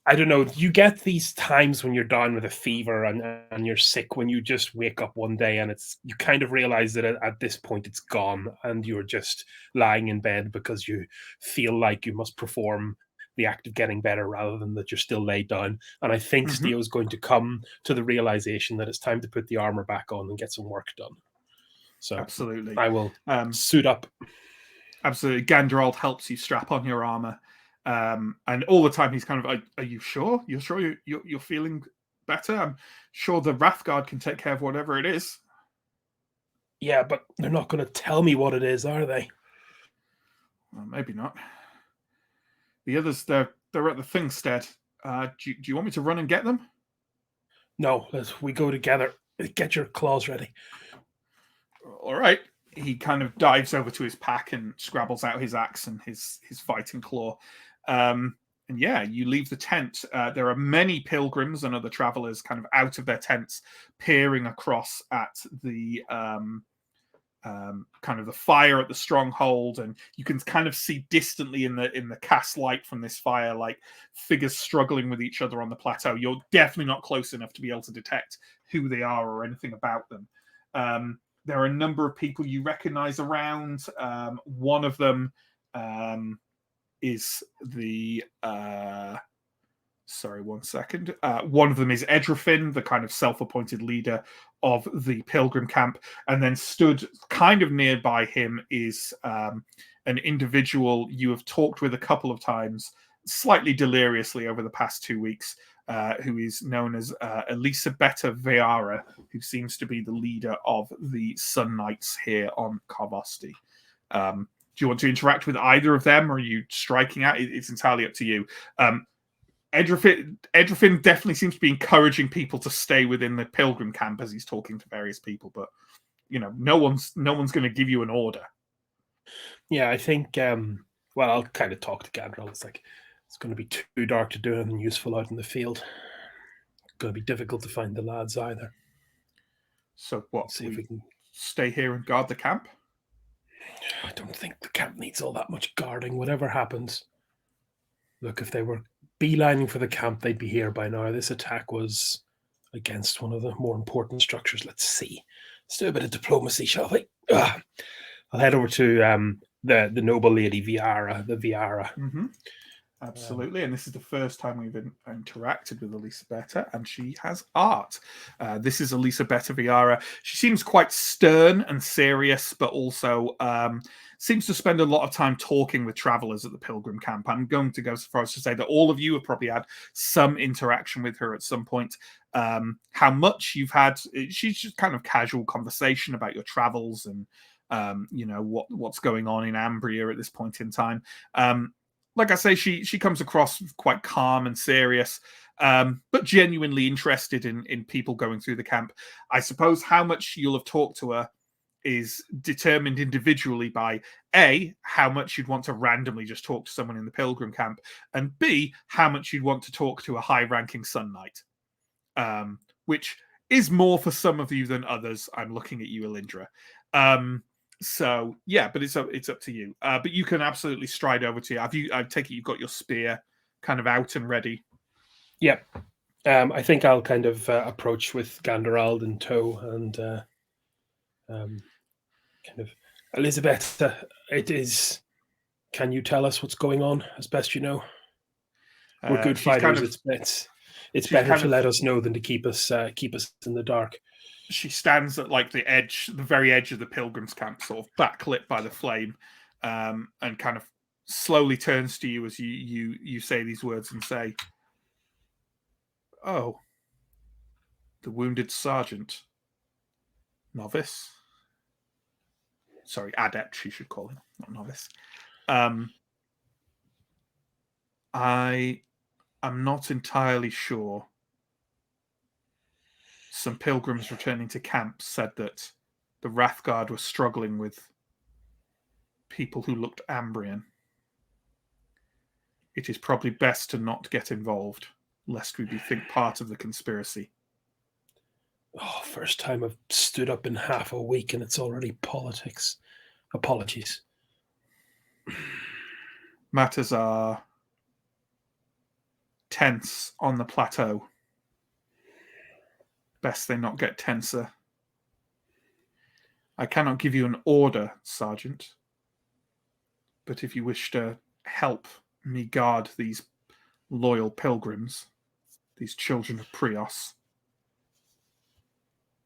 Speaker 4: I don't know, you get these times when you're down with a fever and you're sick, when you just wake up one day and you kind of realize that at this point it's gone and you're just lying in bed because you feel like you must perform the act of getting better rather than that you're still laid down. And I think Steo is going to come to the realization that it's time to put the armor back on and get some work done. So
Speaker 1: absolutely,
Speaker 4: I will suit up.
Speaker 1: Absolutely. Ganderald helps you strap on your armor. And all the time he's kind of, are you sure? You're sure you're feeling better? I'm sure the Wrathguard can take care of whatever it is.
Speaker 4: Yeah, but they're not going to tell me what it is, are they?
Speaker 1: Well, maybe not. The others, they're at the Thingstead. Do you want me to run and get them?
Speaker 4: No, we go together. Get your claws ready.
Speaker 1: All right. He kind of dives over to his pack and scrabbles out his axe and his fighting claw. yeah, you leave the tent. There are many pilgrims and other travelers kind of out of their tents, peering across at the kind of the fire at the stronghold, and you can kind of see distantly in the cast light from this fire, like figures struggling with each other on the plateau. You're definitely not close enough to be able to detect who they are or anything about them. There are a number of people you recognize around. One of them is the sorry, one second. One of them is Edrafin, the kind of self-appointed leader of the pilgrim camp, and then stood kind of nearby him is an individual you have talked with a couple of times, slightly deliriously over the past 2 weeks, who is known as Elisabetta Viara, who seems to be the leader of the Sun Knights here on Karvosti. Do you want to interact with either of them, or are you striking out? It's entirely up to you. Edrafin definitely seems to be encouraging people to stay within the pilgrim camp as he's talking to various people, but no one's going to give you an order.
Speaker 4: Yeah, I think. Well, I'll kind of talk to Gandral. It's like it's going to be too dark to do anything useful out in the field. It's going to be difficult to find the lads either.
Speaker 1: So what?
Speaker 4: See if we can
Speaker 1: stay here and guard the camp.
Speaker 4: I don't think the camp needs all that much guarding. Whatever happens, look, if they were beelining for the camp, they'd be here by now. This attack was against one of the more important structures. Let's see. Let's do a bit of diplomacy, shall we? I'll head over to the noble lady Viara, the Viara.
Speaker 1: Mm-hmm. Absolutely, and this is the first time we've interacted with Elisabetta, and she has art. This is Elisabetta Viara. She seems quite stern and serious, but also seems to spend a lot of time talking with travelers at the pilgrim camp. I'm going to go so far as to say that all of you have probably had some interaction with her at some point. How much you've had, she's just kind of casual conversation about your travels and what's going on in Ambria at this point in time. Like I say, she comes across quite calm and serious, but genuinely interested in people going through the camp. I suppose how much you'll have talked to her is determined individually by A, how much you'd want to randomly just talk to someone in the pilgrim camp, and B, how much you'd want to talk to a high-ranking Sun Knight, which is more for some of you than others. I'm looking at you, Alindra. So yeah, but it's up to you. But you can absolutely stride over to you. I take it you've got your spear kind of out and ready.
Speaker 4: Yep. I think I'll kind of approach with Ganderald in tow and kind of Elizabeth. It is. Can you tell us what's going on as best you know? We're good fighters. It's better to let us know than to keep us in the dark.
Speaker 1: She stands at like the very edge of the pilgrims' camp, sort of backlit by the flame, and kind of slowly turns to you as you say these words and say, "Oh, the wounded sergeant, novice. Sorry, adept. She should call him, not novice. I am not entirely sure." Some pilgrims returning to camp said that the Wrathguard was struggling with people who looked Ambrian. It is probably best to not get involved, lest we be think part of the conspiracy.
Speaker 4: Oh, first time I've stood up in half a week and it's already politics. Apologies.
Speaker 1: Matters are tense on the plateau. Best they not get tenser. I cannot give you an order, Sergeant, but if you wish to help me guard these loyal pilgrims, these children of Prios,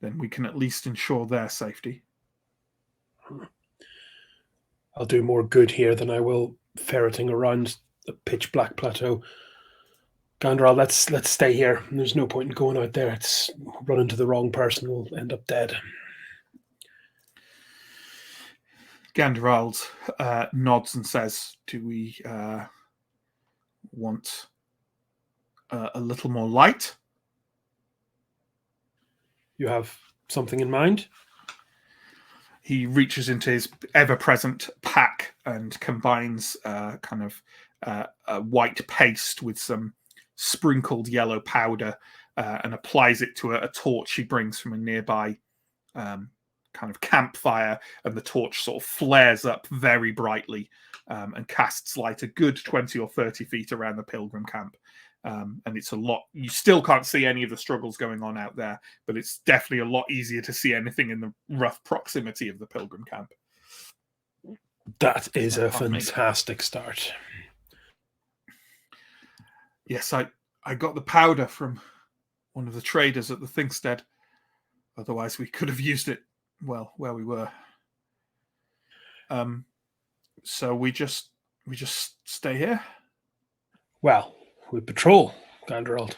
Speaker 1: then we can at least ensure their safety.
Speaker 4: I'll do more good here than I will ferreting around the pitch black plateau. Gandral, let's stay here. There's no point in going out there. It's run into the wrong person. We'll end up dead.
Speaker 1: Ganderald nods and says, "Do we want a little more light?"
Speaker 4: You have something in mind?
Speaker 1: He reaches into his ever-present pack and combines kind of a white paste with some sprinkled yellow powder and applies it to a torch she brings from a nearby kind of campfire, and the torch sort of flares up very brightly and casts light a good 20 or 30 feet around the pilgrim camp. And it's a lot, you still can't see any of the struggles going on out there, but it's definitely a lot easier to see anything in the rough proximity of the pilgrim camp.
Speaker 4: That is a fantastic start.
Speaker 1: Yes, I got the powder from one of the traders at the Thingstead. Otherwise, we could have used it, well, where we were. So we just stay here?
Speaker 4: Well, we patrol, Ganderald.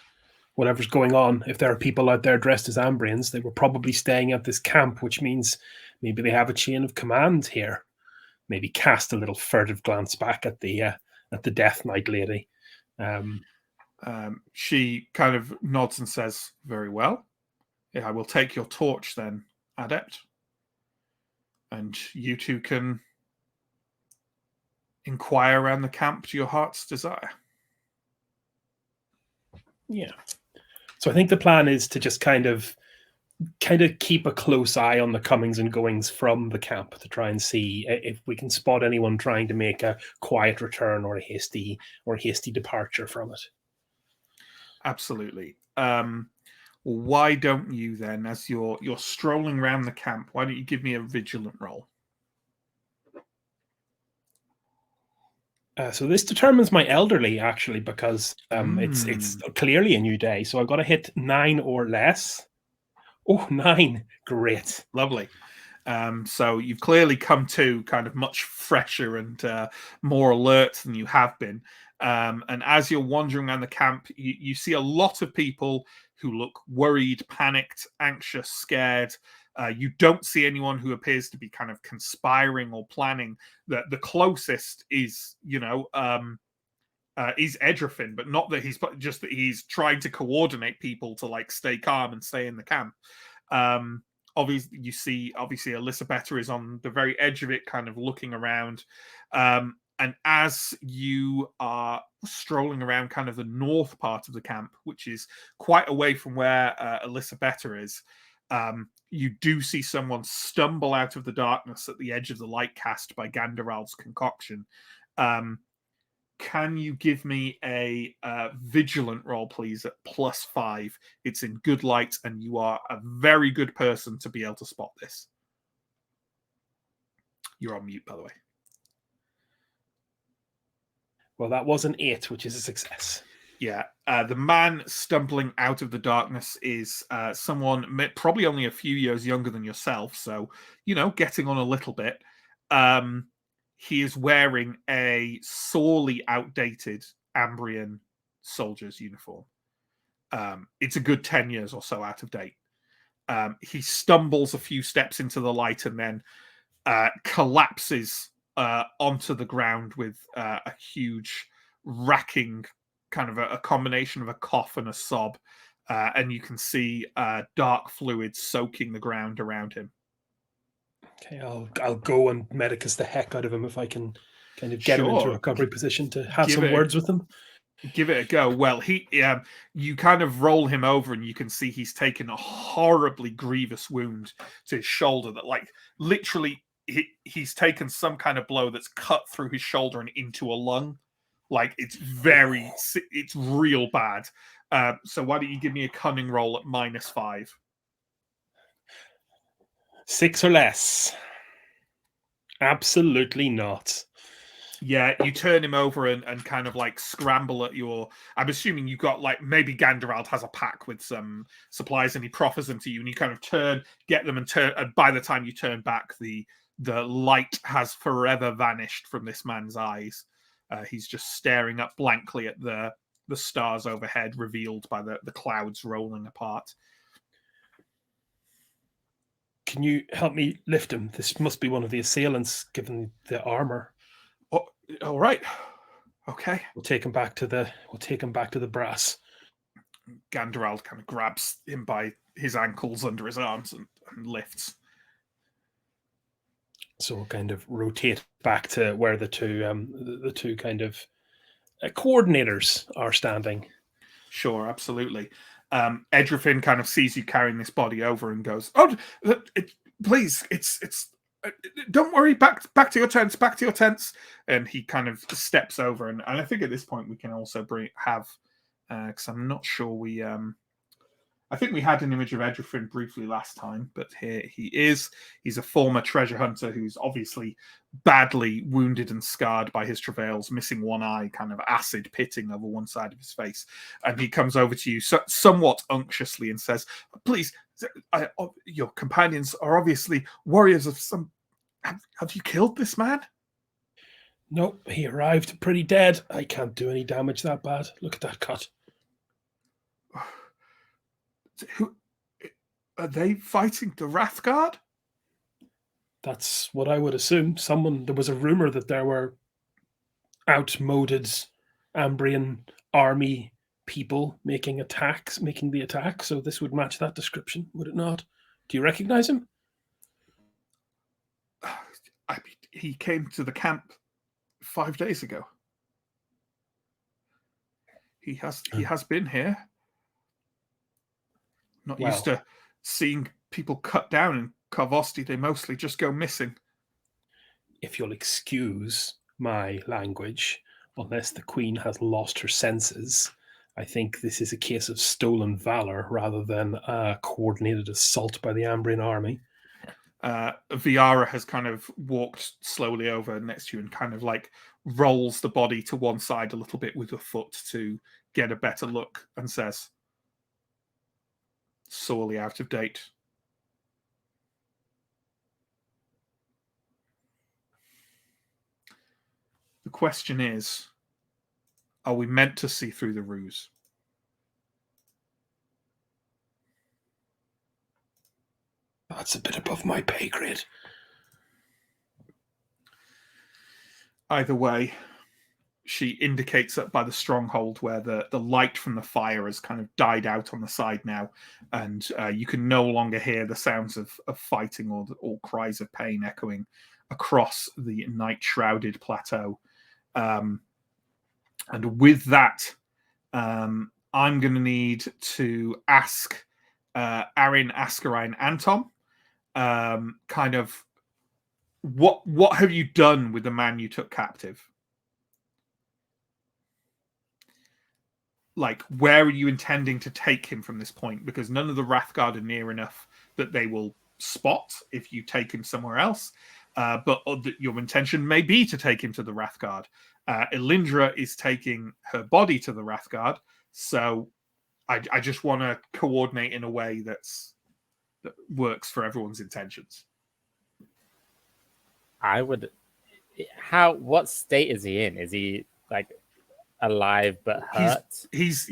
Speaker 4: Whatever's going on, if there are people out there dressed as Ambrians, they were probably staying at this camp, which means maybe they have a chain of command here. Maybe cast a little furtive glance back at the Death Knight lady.
Speaker 1: She kind of nods and says, "Very well. Yeah, I will take your torch then, Adept. And you two can inquire around the camp to your heart's desire."
Speaker 4: Yeah. So I think the plan is to just kind of keep a close eye on the comings and goings from the camp to try and see if we can spot anyone trying to make a quiet return or a hasty departure from it.
Speaker 1: Absolutely. Why don't you then, as you're strolling around the camp, why don't you give me a vigilant roll?
Speaker 4: So this determines my elderly, actually, because it's clearly a new day. So I've got to hit 9 or less. Oh, 9. Great.
Speaker 1: Lovely. So you've clearly come to kind of much fresher and more alert than you have been. And as you're wandering around the camp, you see a lot of people who look worried, panicked, anxious, scared. You don't see anyone who appears to be kind of conspiring or planning. The closest is, is Edrifin, but not that just that he's trying to coordinate people to like stay calm and stay in the camp. Obviously, you see, Elisabetta is on the very edge of it, kind of looking around. And as you are strolling around kind of the north part of the camp, which is quite away from where Elisabetta is, you do see someone stumble out of the darkness at the edge of the light cast by Ganderald's concoction. Can you give me a vigilant roll, please, at +5? It's in good light, and you are a very good person to be able to spot this. You're on mute, by the way.
Speaker 4: Well, that was an 8, which is a success.
Speaker 1: Yeah. The man stumbling out of the darkness is someone probably only a few years younger than yourself, so, getting on a little bit. He is wearing a sorely outdated Ambrian soldier's uniform. It's a good 10 years or so out of date. He stumbles a few steps into the light and then collapses onto the ground with a huge racking kind of a combination of a cough and a sob. And you can see dark fluid soaking the ground around him.
Speaker 4: Okay, I'll go and medicus the heck out of him if I can kind of get him into a recovery position to have some words with him.
Speaker 1: Give it a go. Well, you kind of roll him over and you can see he's taken a horribly grievous wound to his shoulder that, like, literally he's taken some kind of blow that's cut through his shoulder and into a lung. Like, it's real bad. So why don't you give me a cunning roll at -5?
Speaker 4: 6 or less. Absolutely not.
Speaker 1: Yeah, you turn him over and kind of like scramble at I'm assuming you've got, like, maybe Ganderald has a pack with some supplies and he proffers them to you and you kind of get them and by the time you turn back, the light has forever vanished from this man's eyes. He's just staring up blankly at the stars overhead, revealed by the clouds rolling apart.
Speaker 4: Can you help me lift him? This must be one of the assailants, given the armor.
Speaker 1: Oh, all right. Okay.
Speaker 4: We'll take him back to the brass.
Speaker 1: Ganderald kind of grabs him by his ankles under his arms and lifts.
Speaker 4: So we'll kind of rotate back to where the two kind of coordinators are standing.
Speaker 1: Sure, absolutely. Edrifin kind of sees you carrying this body over and goes, "Oh, please, it's. Don't worry. Back to your tents. Back to your tents." And he kind of steps over, and I think at this point we can also have, because I'm not sure we. I think we had an image of Edrifin briefly last time, but here he is. He's a former treasure hunter who's obviously badly wounded and scarred by his travails, missing one eye, kind of acid pitting over one side of his face. And he comes over to you somewhat unctuously and says, "Please, your companions are obviously warriors of some... Have you killed this man?"
Speaker 4: Nope, he arrived pretty dead. I can't do any damage that bad. Look at that cut.
Speaker 1: Who are they fighting? The Wrathguard?
Speaker 4: That's what I would assume. There was a rumor that there were outmoded Ambrian army people making the attack. So this would match that description, would it not? Do you recognize him?
Speaker 1: He came to the camp 5 days ago. He has been here. Not used to seeing people cut down in Karvosti. They mostly just go missing.
Speaker 4: If you'll excuse my language, unless the Queen has lost her senses, I think this is a case of stolen valor rather than a coordinated assault by the Ambrian army.
Speaker 1: Viara has kind of walked slowly over next to you and kind of like rolls the body to one side a little bit with her foot to get a better look and says, "Sorely out of date." The question is, are we meant to see through the ruse?
Speaker 4: That's a bit above my pay grade.
Speaker 1: Either way, she indicates that by the stronghold where the light from the fire has kind of died out on the side now, and you can no longer hear the sounds of fighting or cries of pain echoing across the night-shrouded plateau. And with that, I'm going to need to ask Arin, Askarine, and Tom, kind of, what have you done with the man you took captive? Like, where are you intending to take him from this point? Because none of the Wrathguard are near enough that they will spot if you take him somewhere else. But your intention may be to take him to the Wrathguard. Elindra is taking her body to the Wrathguard. So I just want to coordinate in a way that works for everyone's intentions.
Speaker 6: What state is he in? Is he like alive but hurt?
Speaker 1: He's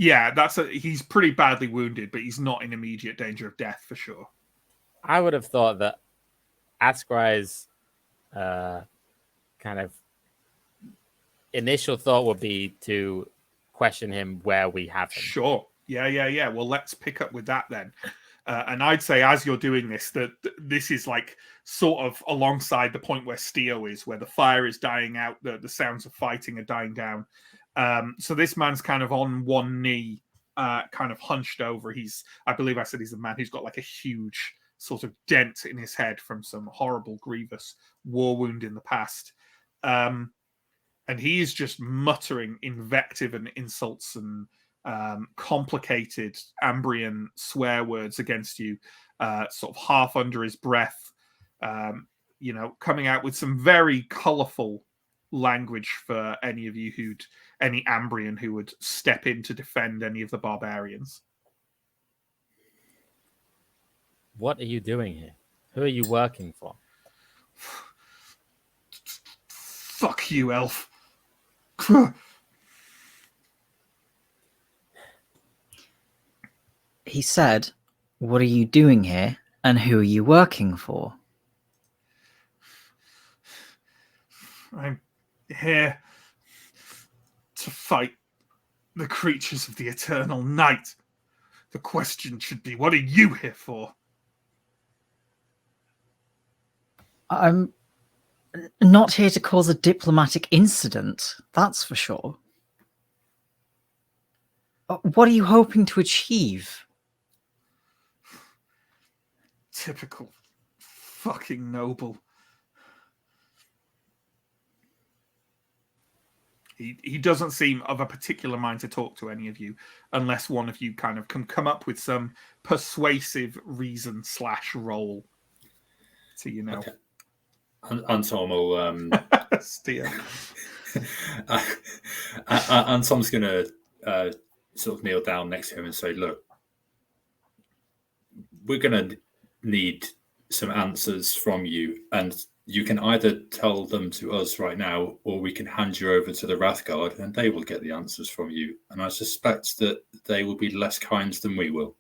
Speaker 1: pretty badly wounded, but he's not in immediate danger of death for sure.
Speaker 6: I would have thought that Askrai's kind of initial thought would be to question him where we have him.
Speaker 1: Sure. Yeah. Well, let's pick up with that then. And I'd say as you're doing this, that this is like sort of alongside the point where Steo is, where the fire is dying out, the sounds of fighting are dying down. So this man's kind of on one knee, kind of hunched over. I believe I said he's a man who's got like a huge sort of dent in his head from some horrible, grievous war wound in the past. And he's just muttering invective and insults and complicated Ambrian swear words against you, sort of half under his breath, coming out with some very colourful language for any Ambrian who would step in to defend any of the barbarians.
Speaker 6: What are you doing here? Who are you working for?
Speaker 1: Fuck you, elf.
Speaker 2: He said, "What are you doing here, and who are you working for?"
Speaker 1: I'm here to fight the creatures of the eternal night. The question should be, what are you here for?
Speaker 2: I'm not here to cause a diplomatic incident, that's for sure. What are you hoping to achieve?
Speaker 1: Typical fucking noble. He doesn't seem of a particular mind to talk to any of you unless one of you kind of can come up with some persuasive reason / roll to, you know.
Speaker 5: Okay. Anton will
Speaker 1: steer.
Speaker 5: Anton's going to sort of kneel down next to him and say, look, we're going to need some answers from you, and you can either tell them to us right now, or we can hand you over to the Wrathguard and they will get the answers from you. And I suspect that they will be less kind than we will.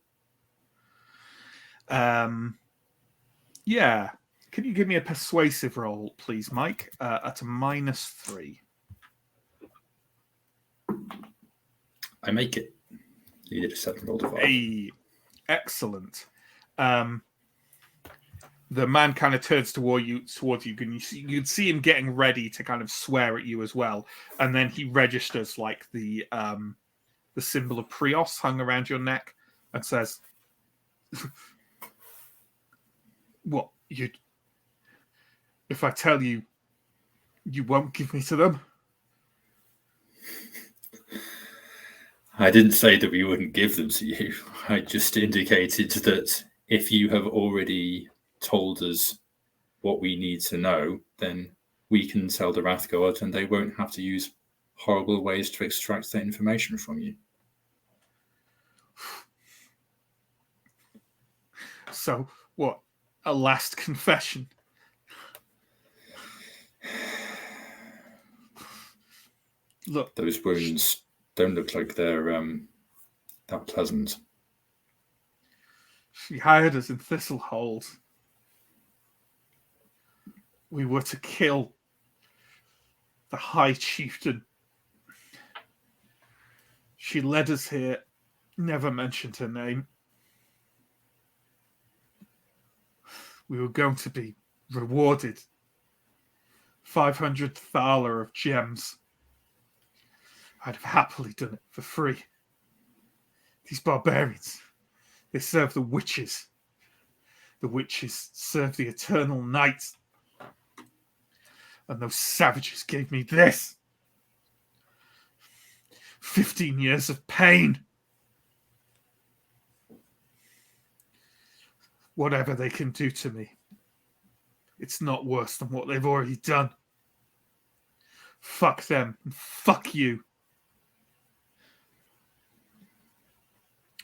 Speaker 1: Yeah. Can you give me a persuasive roll, please, Mike, at a -3?
Speaker 5: I make it. You did a 7 roll to 5.
Speaker 1: Hey, excellent. The man kind of turns towards you, and you'd see him getting ready to kind of swear at you as well, and then he registers like the symbol of Prios hung around your neck, and says, "What you? If I tell you, you won't give me to them?"
Speaker 5: I didn't say that we wouldn't give them to you. I just indicated that if you have already told us what we need to know, then we can tell the Wrathguard and they won't have to use horrible ways to extract that information from you.
Speaker 1: So, what? A last confession? Look,
Speaker 5: those wounds don't look like they're that pleasant.
Speaker 1: She hired us in Thistlehold. We were to kill the High Chieftain. She led us here, never mentioned her name. We were going to be rewarded 500 thaler of gems. I'd have happily done it for free. These barbarians, they serve the witches. The witches serve the eternal night. And those savages gave me this. 15 years of pain. Whatever they can do to me, it's not worse than what they've already done. Fuck them and fuck you.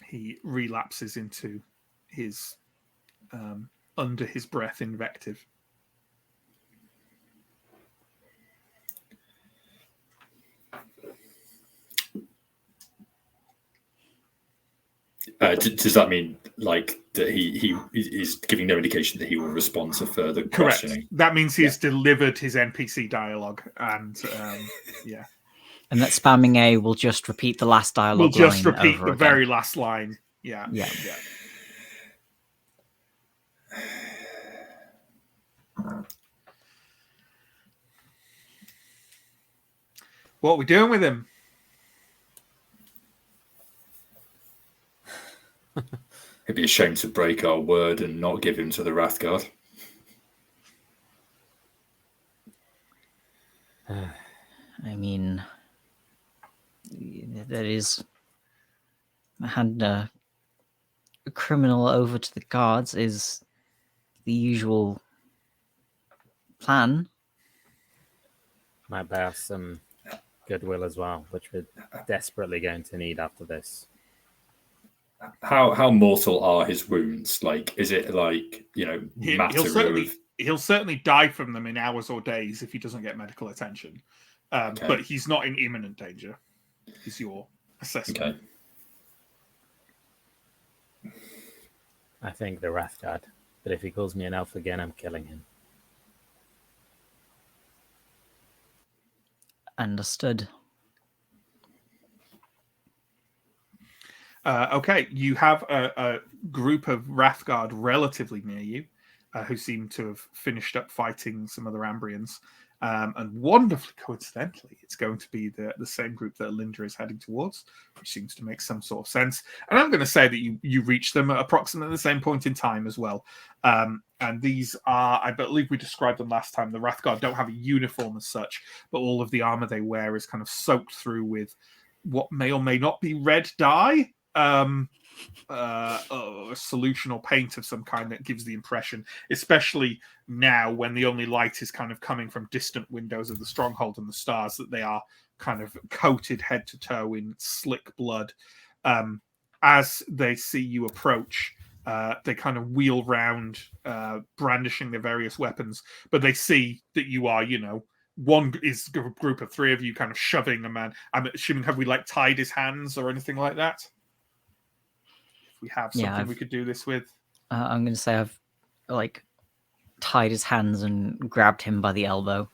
Speaker 1: He relapses into his under his breath invective.
Speaker 5: Does that mean like that he is giving no indication that he will respond to further questioning?
Speaker 1: Correct. That means he's delivered his NPC dialogue, and yeah.
Speaker 2: And that spamming A will just repeat the last dialogue.
Speaker 1: We'll just
Speaker 2: line
Speaker 1: repeat
Speaker 2: over
Speaker 1: the
Speaker 2: again.
Speaker 1: very last line. Yeah.
Speaker 2: Yeah.
Speaker 1: What are we doing with him?
Speaker 5: It'd be a shame to break our word and not give him to the Wrathguard.
Speaker 2: I mean, that is hand a criminal over to the guards is the usual plan.
Speaker 6: Might bear some goodwill as well, which we're desperately going to need after this.
Speaker 5: How mortal are his wounds? Like, is it like, you know,
Speaker 1: he'll certainly die from them in hours or days if he doesn't get medical attention.
Speaker 5: Okay.
Speaker 1: But he's not in imminent danger, is your assessment.
Speaker 5: Okay.
Speaker 6: I think the Wrathguard, but if he calls me an elf again, I'm killing him.
Speaker 2: Understood.
Speaker 1: Okay, you have a group of Wrathguard relatively near you. who seem to have finished up fighting some other Ambrians. And wonderfully coincidentally, it's going to be the same group that Alindra is heading towards, which seems to make some sort of sense. And I'm going to say that you reach them at approximately the same point in time as well. And these are, I believe we described them last time, the Wrathguard don't have a uniform as such, but all of the armor they wear is kind of soaked through with what may or may not be red dye. A solution or paint of some kind that gives the impression, especially now when the only light is kind of coming from distant windows of the stronghold and the stars, that they are kind of coated head to toe in slick blood. As they see you approach, they kind of wheel round, brandishing their various weapons, but they see that you are, one is a group of three of you kind of shoving a man. I'm assuming, have we like tied his hands or anything like that? We have something we could do this with.
Speaker 2: I'm going to say I've like tied his hands and grabbed him by the elbow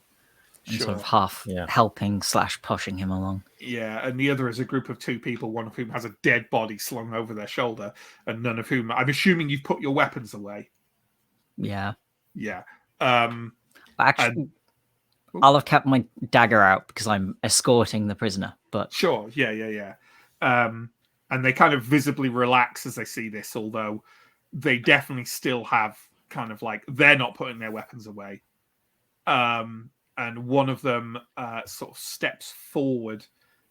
Speaker 2: and sort of half helping / pushing him along.
Speaker 1: Yeah, and the other is a group of two people, one of whom has a dead body slung over their shoulder, and none of whom, I'm assuming you've put your weapons away.
Speaker 2: Yeah.
Speaker 1: Yeah.
Speaker 2: Actually, I'll have kept my dagger out because I'm escorting the prisoner, but...
Speaker 1: Sure, yeah. And they kind of visibly relax as they see this, although they definitely still have kind of like, they're not putting their weapons away. And one of them sort of steps forward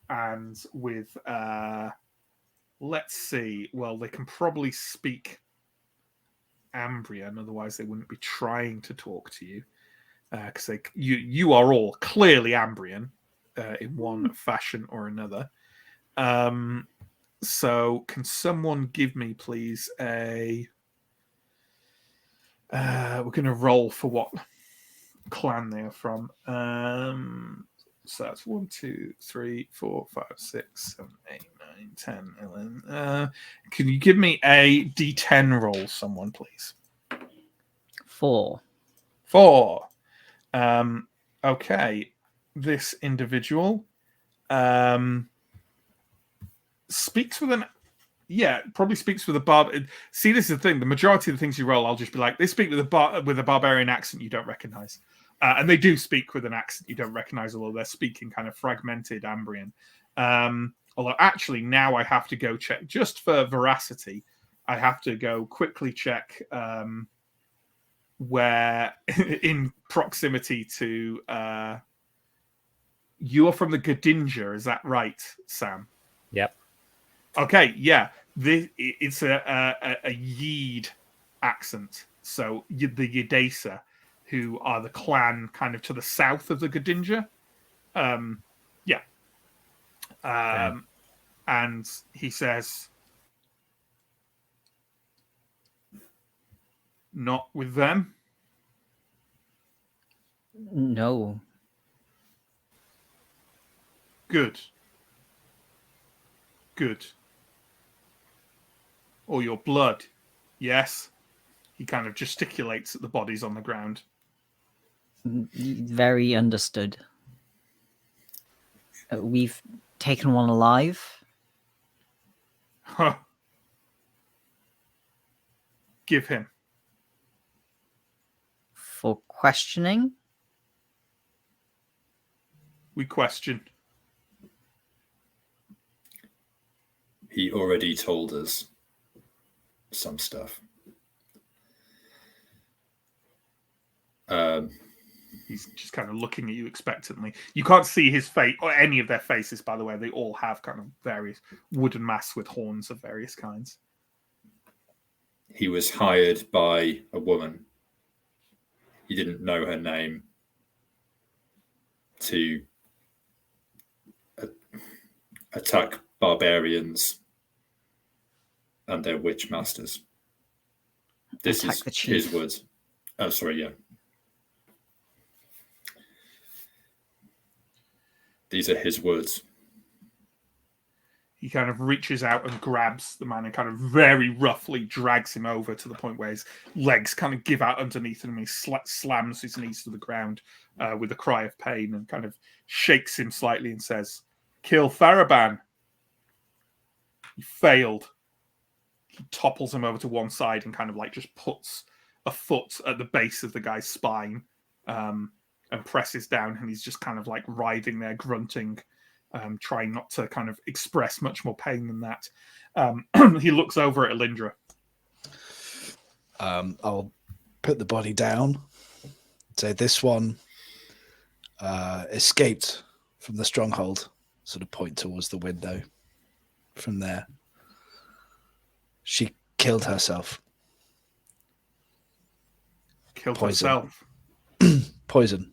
Speaker 1: and with, let's see, well, they can probably speak Ambrian, otherwise they wouldn't be trying to talk to you. Because you are all clearly Ambrian in one fashion or another. So, can someone give me, please, we're going to roll for what clan they are from. So that's 1, 2, 3, 4, 5, 6, 7, 8, 9, 10, 11. Can you give me a D10 roll, someone, please?
Speaker 2: 4.
Speaker 1: Okay. This individual speaks with probably speaks with a barb. See, this is the thing. The majority of the things you roll, I'll just be like, they speak with a barbarian accent you don't recognize. And they do speak with an accent you don't recognize, although they're speaking kind of fragmented Ambrian. Although actually now I have to go check, just for veracity, I have to go quickly check where in proximity to you're from the Gdynia, is that right, Sam?
Speaker 6: Yep.
Speaker 1: Okay, yeah. It's a Yeed accent. So the Yedesa, who are the clan kind of to the south of the Gdynia. And he says, not with them?
Speaker 2: No.
Speaker 1: Good. Or your blood? Yes. He kind of gesticulates at the bodies on the ground.
Speaker 2: Very understood. We've taken one alive.
Speaker 1: Huh. Give him.
Speaker 2: For questioning?
Speaker 1: We question.
Speaker 5: He already told us some stuff.
Speaker 1: He's just kind of looking at you expectantly. You can't see his face or any of their faces, by the way. They all have kind of various wooden masks with horns of various kinds.
Speaker 5: He was hired by a woman. He didn't know her name to attack barbarians and their witch masters. This is his words. Oh, sorry, yeah. These are his words.
Speaker 1: He kind of reaches out and grabs the man and kind of very roughly drags him over to the point where his legs kind of give out underneath him and he slams his knees to the ground with a cry of pain and kind of shakes him slightly and says, "Kill Tharaban." He failed. He topples him over to one side and kind of like just puts a foot at the base of the guy's spine, and presses down, and he's just kind of like writhing there, grunting, trying not to kind of express much more pain than that. He looks over at Alindra.
Speaker 3: I'll put the body down. Say this one escaped from the stronghold. Sort of point towards the window. From there, she killed herself.
Speaker 1: Killed
Speaker 3: Poison.
Speaker 1: herself.
Speaker 3: Poison.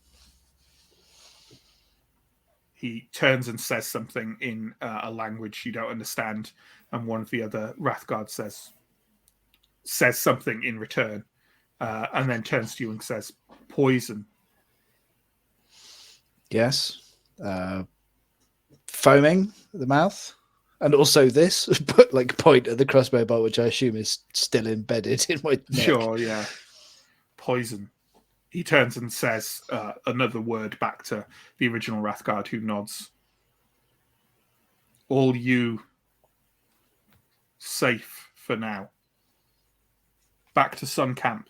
Speaker 1: He turns and says something in a language you don't understand, and one of the other Wrathguards says something in return, and then turns to you and says, "Poison."
Speaker 3: Yes. Foaming at the mouth. And also this, but like point at the crossbow bolt, which I assume is still embedded in my neck.
Speaker 1: Sure, yeah. Poison. He turns and says another word back to the original Wrathguard, who nods. All you safe for now. Back to Sun Camp.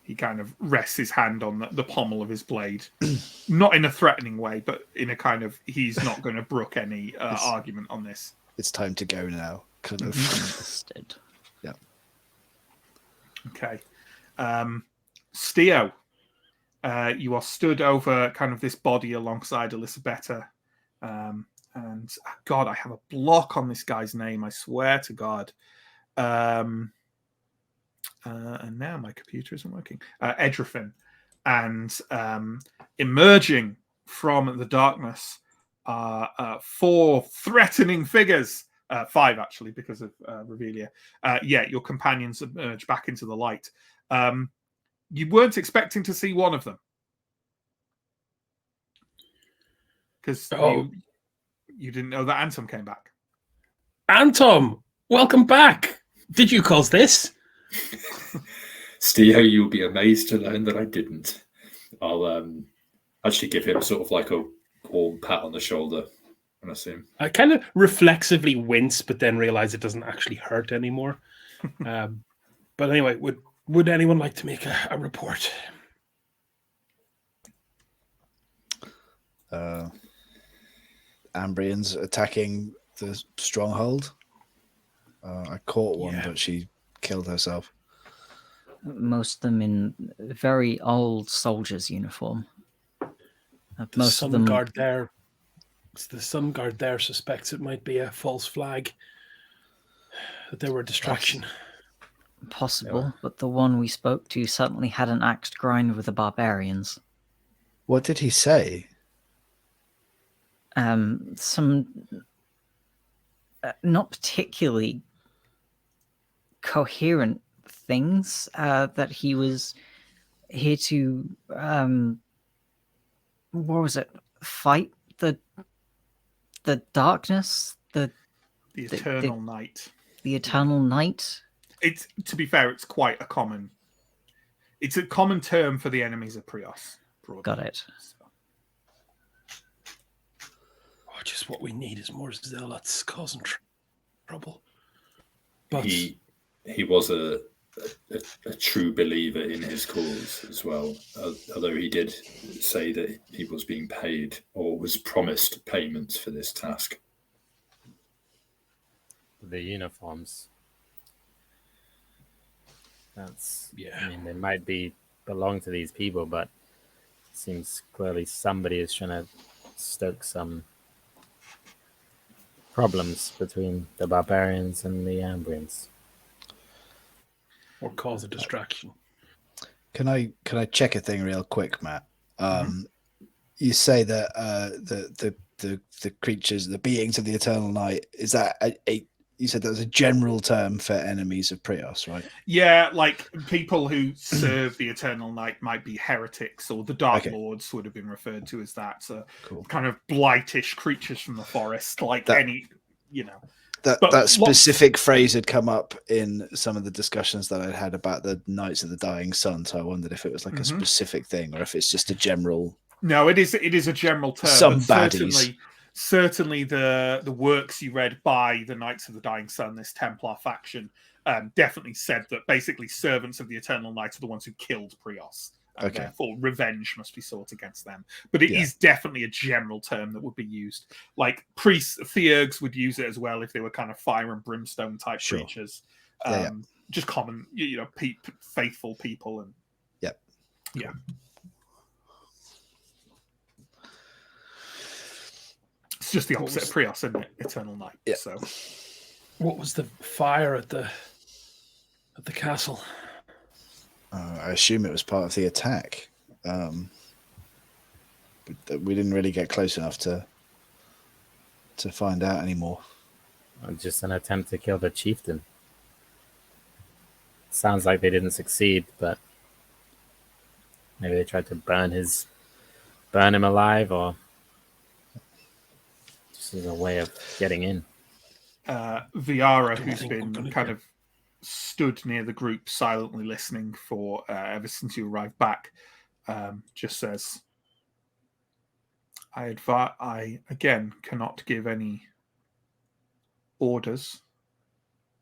Speaker 1: He kind of rests his hand on the pommel of his blade. Not in a threatening way, but in a kind of, he's not going to brook any argument on this.
Speaker 3: It's time to go now. Kind of.
Speaker 2: Understood.
Speaker 3: Yeah.
Speaker 1: Okay. Steo, you are stood over kind of this body alongside Elisabetta. And God, I have a block on this guy's name, I swear to God. And now my computer isn't working. Edrifin. And emerging from the darkness are 4 threatening figures. 5, actually, because of Revelia. Your companions emerge back into the light. You weren't expecting to see one of them. Because you didn't know that Anton came back.
Speaker 4: Anton, welcome back. Did you cause this?
Speaker 5: Steo, you'll be amazed to learn that I didn't. I'll actually give him sort of like a warm pat on the shoulder when I see him.
Speaker 4: I kind of reflexively wince, but then realize it doesn't actually hurt anymore. But anyway, would anyone like to make a report?
Speaker 3: Ambrians attacking the stronghold. I caught one, but she killed herself.
Speaker 2: Most of them in very old soldiers' uniform. Most of
Speaker 4: The
Speaker 2: them.
Speaker 4: Sun Guard there suspects it might be a false flag. That they were a distraction.
Speaker 2: Possible, but the one we spoke to certainly had an axe to grind with the barbarians.
Speaker 3: What did he say?
Speaker 2: Some not particularly coherent things, that he was here to what was it, fight the darkness, the
Speaker 1: eternal night.
Speaker 2: The eternal night.
Speaker 1: It's, to be fair, it's quite a common term for the enemies of Prios. Broadly.
Speaker 2: Got it.
Speaker 4: Just what we need is more zealots causing trouble. But
Speaker 5: he was a true believer in his cause as well, although he did say that he was being paid or was promised payments for this task.
Speaker 6: The uniforms. I mean, they might belong to these people, but it seems clearly somebody is trying to stoke some problems between the barbarians and the Ambrians.
Speaker 4: Or cause a distraction.
Speaker 3: Can I check a thing real quick, Matt? You say that the creatures, the beings of the eternal night, is that you said that was a general term for enemies of Prios, right?
Speaker 1: Yeah, like people who serve the eternal night might be heretics, or the Dark Lords would have been referred to as that. So
Speaker 3: cool.
Speaker 1: Kind of blightish creatures from the forest, like
Speaker 3: that,
Speaker 1: any, you know.
Speaker 3: That specific phrase had come up in some of the discussions that I'd had about the Knights of the Dying Sun. So I wondered if it was like a specific thing or if it's just a general.
Speaker 1: No, it is a general term.
Speaker 3: Some
Speaker 1: but
Speaker 3: baddies.
Speaker 1: certainly the works you read by the Knights of the Dying Sun, this Templar faction, definitely said that basically servants of the Eternal Night are the ones who killed Prios. And therefore revenge must be sought against them. But it is definitely a general term that would be used. Like priests, theurgs would use it as well if they were kind of fire and brimstone type creatures. Just common, faithful people. And yeah. It's just the opposite of Prios, isn't it? Eternal Night. Yeah. So,
Speaker 4: what was the fire at the castle?
Speaker 3: I assume it was part of the attack. But we didn't really get close enough to find out anymore.
Speaker 6: Just an attempt to kill the chieftain. Sounds like they didn't succeed, but maybe they tried to burn him alive, or just as a way of getting in.
Speaker 1: Viara, who's been kind of stood near the group silently listening for ever since you arrived back, just says, I again cannot give any orders,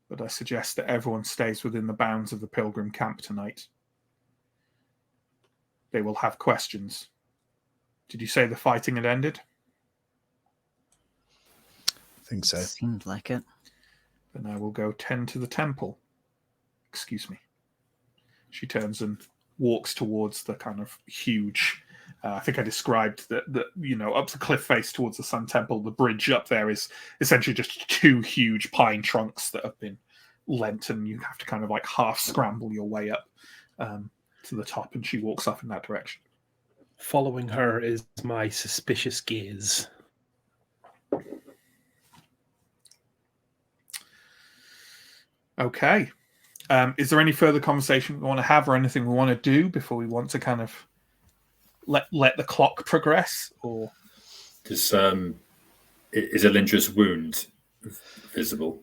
Speaker 1: but I suggest that everyone stays within the bounds of the pilgrim camp tonight. They will have questions. Did you say the fighting had ended?
Speaker 3: I think so.
Speaker 2: Seemed like it.
Speaker 1: Then I will go tend to the temple. Excuse me. She turns and walks towards the kind of huge, I think I described that up the cliff face towards the Sun Temple. The bridge up there is essentially just two huge pine trunks that have been lent, and you have to kind of like half scramble your way up to the top, and she walks off in that direction.
Speaker 4: Following her is my suspicious gaze.
Speaker 1: Okay. Is there any further conversation we want to have or anything we want to do before we want to kind of let the clock progress? Or
Speaker 5: is Elindra's wound visible?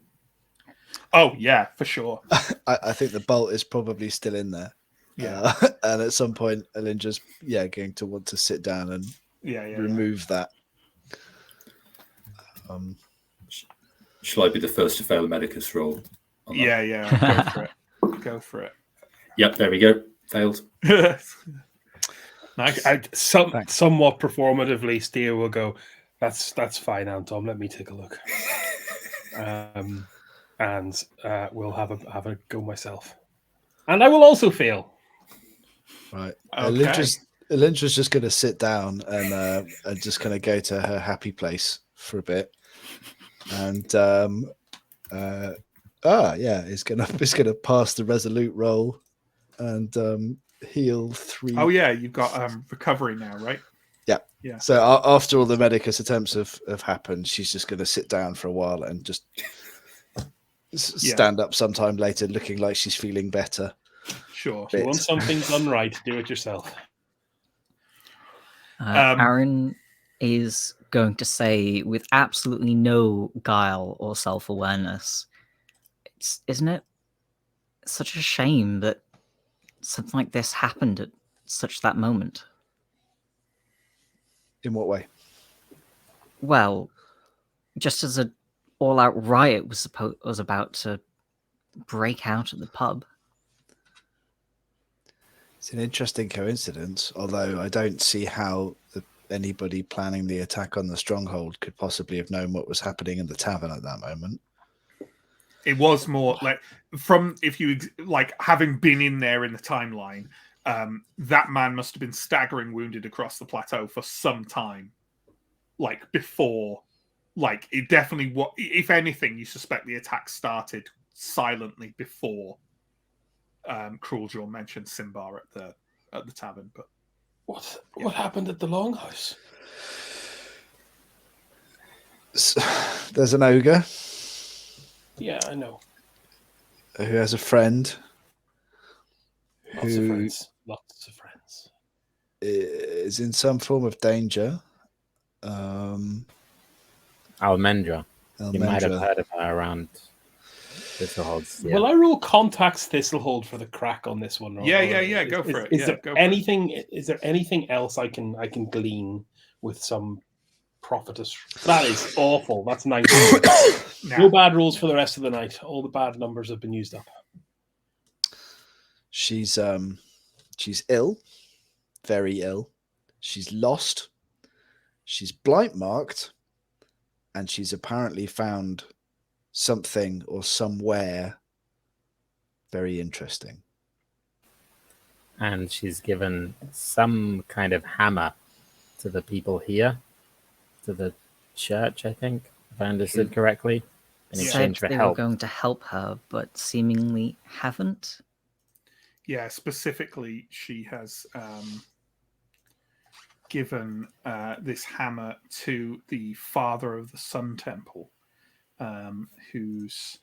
Speaker 1: Oh, yeah, for sure.
Speaker 3: I think the bolt is probably still in there.
Speaker 1: Yeah.
Speaker 3: And at some point, Elindra's going to want to sit down and remove that.
Speaker 5: Shall I be the first to fail a medicus roll?
Speaker 1: Yeah. Go for it.
Speaker 5: Yep, there we go. Failed.
Speaker 1: Nice.
Speaker 4: Somewhat performatively, Steer will go, that's fine, Anton. Let me take a look. And we'll have a go myself. And I will also fail.
Speaker 3: Right.
Speaker 1: Okay.
Speaker 3: Elindra's just going to sit down and just kind of go to her happy place for a bit. And it's gonna pass the resolute roll and heal 3.
Speaker 1: Oh yeah, you've got recovery now, right? Yeah.
Speaker 3: So after all the medicus attempts have happened, she's just gonna sit down for a while and just stand up sometime later, looking like she's feeling better.
Speaker 1: Sure.
Speaker 4: If you want something done right, do it yourself.
Speaker 2: Aaron is going to say, with absolutely no guile or self-awareness, isn't it such a shame that something like this happened at such that moment?
Speaker 3: In what way?
Speaker 2: Well, just as an all-out riot was about to break out at the pub.
Speaker 3: It's an interesting coincidence, although I don't see how anybody planning the attack on the stronghold could possibly have known what was happening in the tavern at that moment.
Speaker 1: It was more like having been in there in the timeline, that man must have been staggering wounded across the plateau for some time, before. It definitely, if anything, you suspect the attack started silently before Cruel Jaw mentioned Symbar at the tavern. But
Speaker 4: what happened at the Longhouse?
Speaker 3: There's an ogre.
Speaker 4: Yeah, I know.
Speaker 3: Who has a friend.
Speaker 4: Lots of friends.
Speaker 3: Is in some form of danger.
Speaker 6: Almendra. You might have heard of her around Thistlehold's. Yeah.
Speaker 4: Will I roll contacts Thistlehold for the crack on this one?
Speaker 1: Yeah. Go for it.
Speaker 4: Is there anything else I can glean with some Prophetess. That is awful. That's 19.
Speaker 1: Now,
Speaker 4: No bad rules for the rest of the night. All the bad numbers have been used up.
Speaker 3: She's ill, very ill. She's lost. She's blight marked, and she's apparently found something or somewhere very interesting.
Speaker 6: And she's given some kind of hammer to the people here, to the church, I think, if I understood correctly, in
Speaker 2: Said
Speaker 6: exchange for
Speaker 2: they
Speaker 6: help.
Speaker 2: were going to help her, but seemingly haven't.
Speaker 1: yeah, specifically, she has given this hammer to the father of the Sun Temple, whose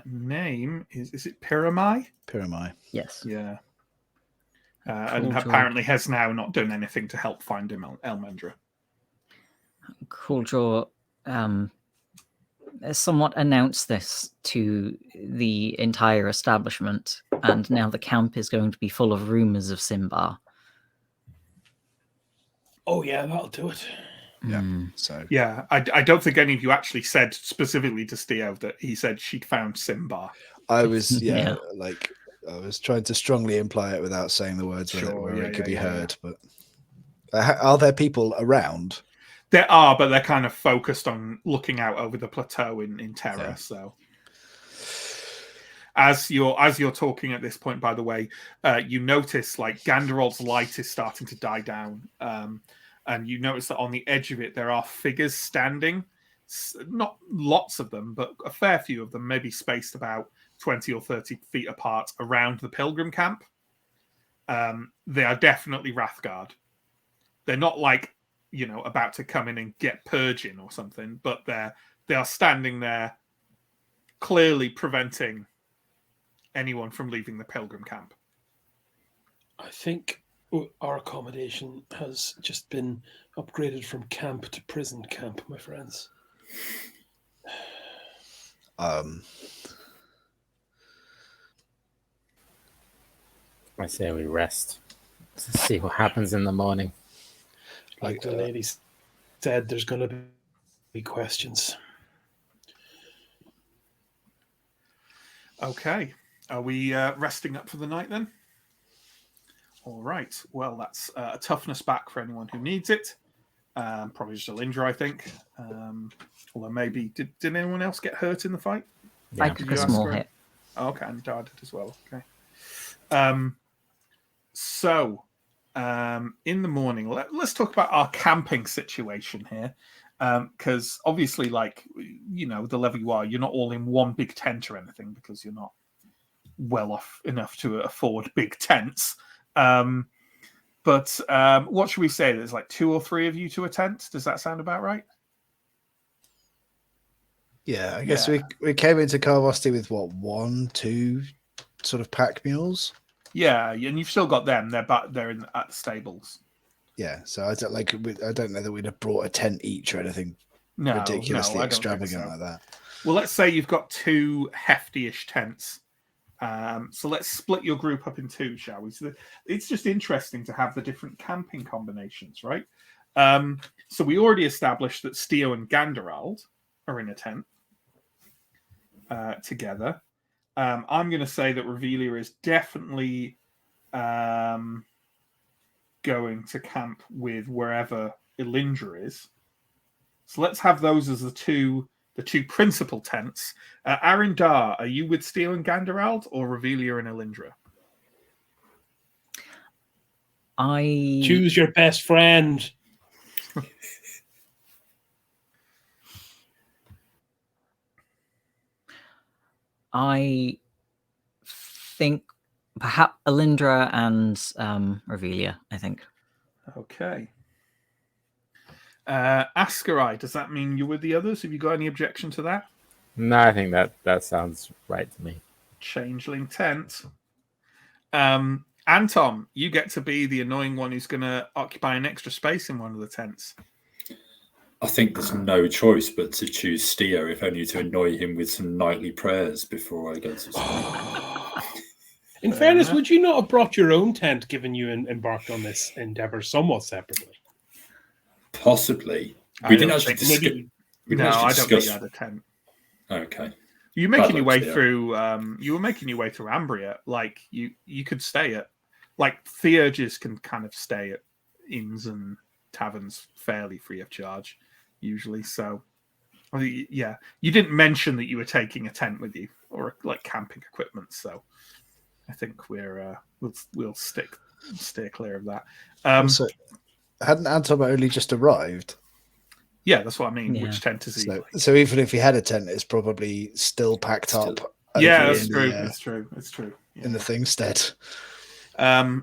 Speaker 1: name is it Pyramai?
Speaker 3: Pyramai.
Speaker 2: Yes.
Speaker 1: Yeah.
Speaker 2: Cool,
Speaker 1: And
Speaker 2: George.
Speaker 1: apparently has now not done anything to help find him, Elmendra.
Speaker 2: Cooldraw somewhat announced this to the entire establishment, and now the camp is going to be full of rumors of Symbar.
Speaker 4: Oh, yeah, that'll do it.
Speaker 3: Yeah.
Speaker 2: Mm.
Speaker 3: So
Speaker 1: Yeah, I don't think any of you actually said specifically to Steo that he said she'd found Simba.
Speaker 3: I was,
Speaker 2: Yeah.
Speaker 3: like I was trying to strongly imply it without saying the words
Speaker 1: Sure,
Speaker 3: where
Speaker 1: yeah,
Speaker 3: it could
Speaker 1: yeah,
Speaker 3: be
Speaker 1: yeah,
Speaker 3: heard. But are there people around?
Speaker 1: There are, but they're kind of focused on looking out over the plateau in Terra.
Speaker 3: Yeah.
Speaker 1: So, as you're talking at this point, by the way, you notice like Ganderol's light is starting to die down, and you notice that on the edge of it there are figures standing. Not lots of them, but a fair few of them, maybe spaced about 20 or 30 feet apart around the pilgrim camp. They are definitely Wrathguard. They're not like, about to come in and get purging or something, but they are standing there, clearly preventing anyone from leaving the pilgrim camp.
Speaker 4: I think our accommodation has just been upgraded from camp to prison camp, my friends.
Speaker 6: I say we rest to see what happens in the morning.
Speaker 4: Like the lady said, there's going to be questions.
Speaker 1: Okay. Are we resting up for the night then? All right. Well, that's a toughness back for anyone who needs it. Probably just Alindra, I think. Although maybe... Did anyone else get hurt in the fight?
Speaker 2: I
Speaker 6: Yeah.
Speaker 2: took
Speaker 1: you
Speaker 2: a
Speaker 1: ask
Speaker 2: small
Speaker 1: her?
Speaker 2: hit.
Speaker 1: Oh, okay, and Dar did as well. Okay. So, in the morning, let's talk about our camping situation here. Because obviously, like, the level you are, you're not all in one big tent or anything because you're not well off enough to afford big tents. But what should we say? There's like 2 or 3 of you to a tent. Does that sound about right?
Speaker 3: Yeah, I guess
Speaker 1: Yeah.
Speaker 3: we came into Carvosti with what, 1, 2 sort of pack mules.
Speaker 1: Yeah, and you've still got them. They're at the stables.
Speaker 3: Yeah, so I don't know that we'd have brought a tent each or anything
Speaker 1: No,
Speaker 3: ridiculously
Speaker 1: no, I don't think
Speaker 3: extravagant
Speaker 1: so.
Speaker 3: like that.
Speaker 1: Well, let's say you've got 2 hefty-ish tents. So let's split your group up in 2, shall we? So it's just interesting to have the different camping combinations, right? So we already established that Steo and Ganderald are in a tent together. I'm going to say that Revelia is definitely going to camp with wherever Elindra is. So let's have those as the two principal tents. Arindar, are you with Steel and Ganderald or Revelia and Elindra?
Speaker 2: I
Speaker 4: Choose your best friend.
Speaker 2: I think perhaps Alindra and Revelia, I think.
Speaker 1: Okay. Askarai, does that mean you're with the others? Have you got any objection to that?
Speaker 6: No, I think that sounds right to me.
Speaker 1: Changeling tent. Anton, you get to be the annoying one who's going to occupy an extra space in one of the tents.
Speaker 5: I think there's no choice but to choose Steo, if only to annoy him with some nightly prayers before I go to sleep.
Speaker 4: In fairness, would you not have brought your own tent given you embarked on this endeavor somewhat separately?
Speaker 5: Possibly, We didn't actually discuss.
Speaker 4: maybe
Speaker 1: No, I don't think you had a tent.
Speaker 5: Okay.
Speaker 1: You were making
Speaker 5: Bad
Speaker 1: your way
Speaker 5: luck, yeah.
Speaker 1: through. You were making your way through Ambria. Like you could stay at, like theurges can kind of stay at inns and taverns fairly free of charge, usually. So, yeah, you didn't mention that you were taking a tent with you or like camping equipment. So, I think we'll steer clear of that.
Speaker 3: So, hadn't Anton only just arrived?
Speaker 1: Yeah, that's what I mean.
Speaker 2: Yeah.
Speaker 1: Which tent is he?
Speaker 3: So even if he had a tent, it's probably still packed up.
Speaker 1: Yeah,
Speaker 3: over
Speaker 1: that's
Speaker 3: in
Speaker 1: true.
Speaker 3: the,
Speaker 1: It's true. It's true. Yeah.
Speaker 3: in the thing stead.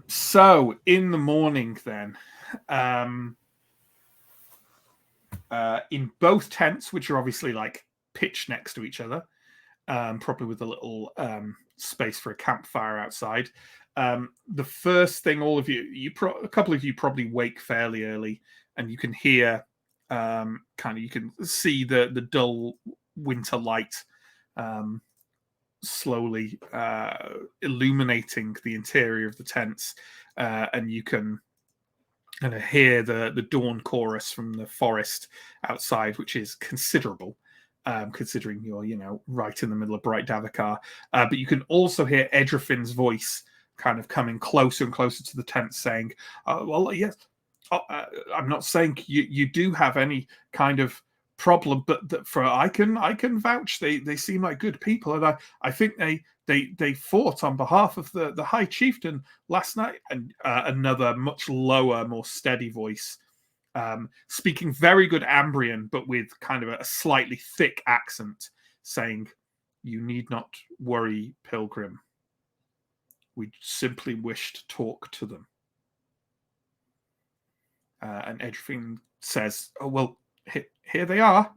Speaker 1: So in the morning, then, in both tents, which are obviously like pitched next to each other, probably with a little space for a campfire outside. The first thing, all of you, a couple of you probably wake fairly early, and you can hear, you can see the dull winter light slowly illuminating the interior of the tents, and you can kind of hear the dawn chorus from the forest outside, which is considerable, considering you're right in the middle of Bright Davakar. But you can also hear Edrifin's voice kind of coming closer and closer to the tent, saying, "Well, yes, I'm not saying you do have any kind of problem, but I can vouch they seem like good people, and I think they fought on behalf of the High Chieftain last night." And another much lower, more steady voice, speaking very good Ambrian, but with kind of a slightly thick accent, saying, "You need not worry, Pilgrim. We simply wish to talk to them." And Edrifin says, "Oh, well, here they are.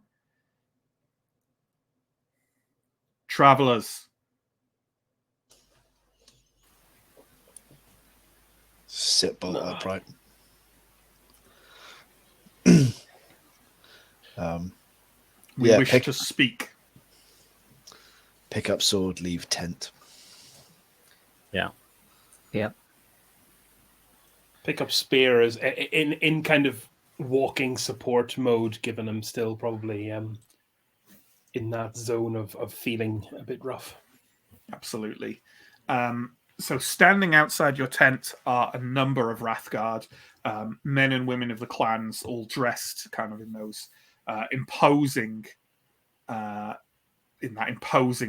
Speaker 1: Travelers."
Speaker 3: Sit bolt upright.
Speaker 1: We wish to speak.
Speaker 3: Pick up sword, leave tent.
Speaker 6: Yeah.
Speaker 2: Yep.
Speaker 4: Pick up spear as in kind of walking support mode, given I'm still probably in that zone of feeling a bit rough.
Speaker 1: Absolutely. So standing outside your tent are a number of Wrathguard, men and women of the clans, all dressed kind of in those imposing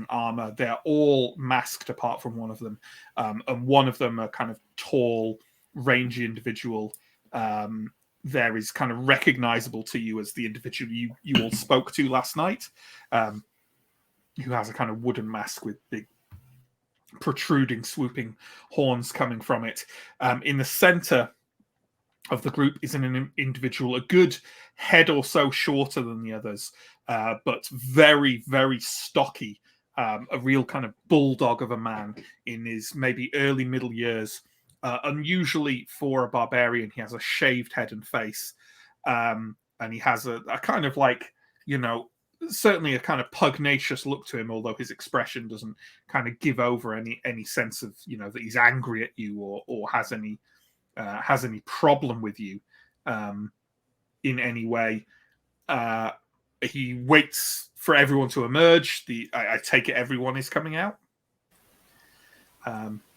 Speaker 1: armor. They're all masked apart from one of them, and one of them, a kind of tall, rangy individual, there is kind of recognizable to you as the individual you all spoke to last night, who has a kind of wooden mask with big protruding, swooping horns coming from it. In the center of the group is an individual, a good head or so shorter than the others, but very, very stocky, a real kind of bulldog of a man in his maybe early middle years. Unusually for a barbarian, he has a shaved head and face, and he has a kind of like, certainly a kind of pugnacious look to him, although his expression doesn't kind of give over any sense of that he's angry at you or has any problem with you in any way. He waits for everyone to emerge. I take it everyone is coming out.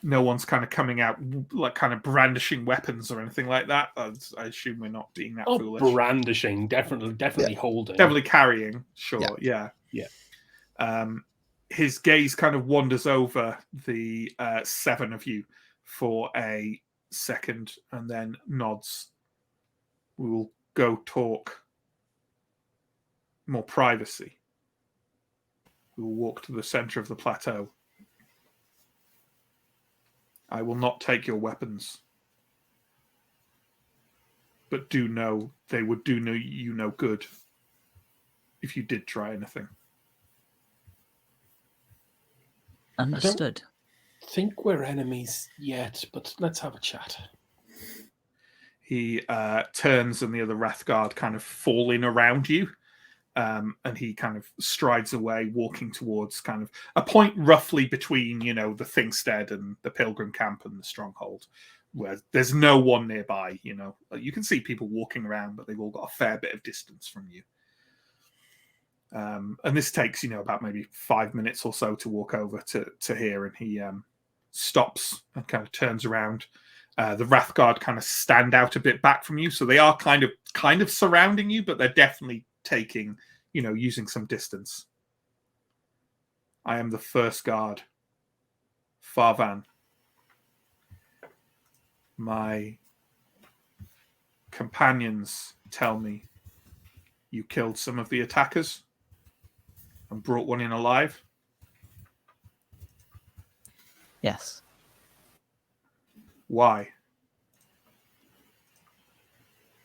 Speaker 1: No one's kind of coming out like kind of brandishing weapons or anything like that. I assume we're not being that foolish.
Speaker 4: Brandishing, definitely holding.
Speaker 1: Definitely carrying, sure, yeah. His gaze kind of wanders over the 7 of you for a second and then nods. We will go talk more privacy. We will walk to the center of the plateau. I will not take your weapons, but do know they would do you no good if you did try anything.
Speaker 2: Understood.
Speaker 4: I think we're enemies yet, but let's have a chat.
Speaker 1: He turns and the other Wrathguard kind of fall in around you, and he kind of strides away, walking towards kind of a point roughly between, the Thingstead and the Pilgrim camp and the stronghold, where there's no one nearby. You know, you can see people walking around, but they've all got a fair bit of distance from you. And this takes, about maybe 5 minutes or so to walk over to here, and he stops and kind of turns around. The Wrathguard kind of stand out a bit back from you, so they are kind of surrounding you, but they're definitely taking, using some distance. I am the first guard, Farvan. My companions tell me you killed some of the attackers and brought one in alive.
Speaker 2: Yes.
Speaker 1: Why?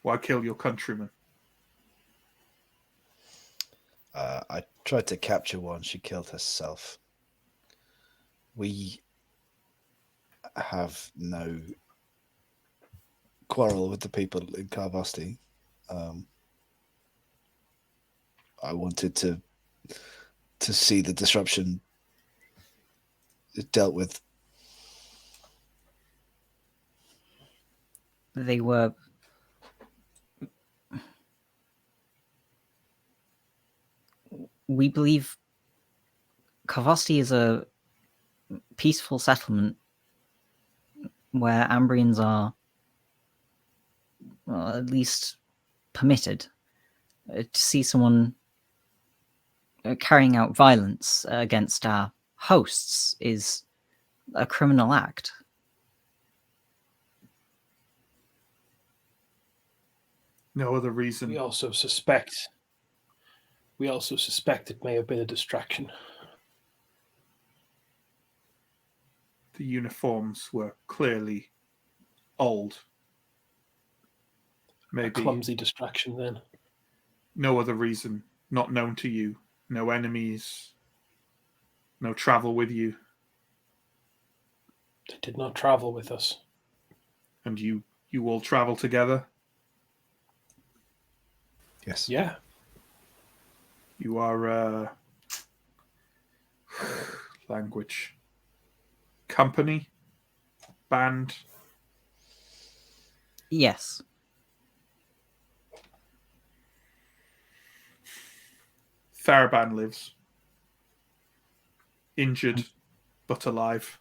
Speaker 1: Why kill your countrymen?
Speaker 3: I tried to capture one. She killed herself. We have no quarrel with the people in Karvosti. I wanted to see the disruption dealt with.
Speaker 2: They were... We believe Karvosti is a peaceful settlement where Ambrians are, well, at least permitted. To see someone carrying out violence against our hosts is a criminal act.
Speaker 1: No other reason.
Speaker 4: We also suspect it may have been a distraction.
Speaker 1: The uniforms were clearly old. Maybe
Speaker 4: A clumsy distraction then.
Speaker 1: No other reason, not known to you. No enemies. No travel with you.
Speaker 4: They did not travel with us.
Speaker 1: And you all travel together?
Speaker 3: Yes.
Speaker 4: Yeah.
Speaker 1: You are language. Company? Band?
Speaker 2: Yes.
Speaker 1: Tharaban lives. Injured, but alive.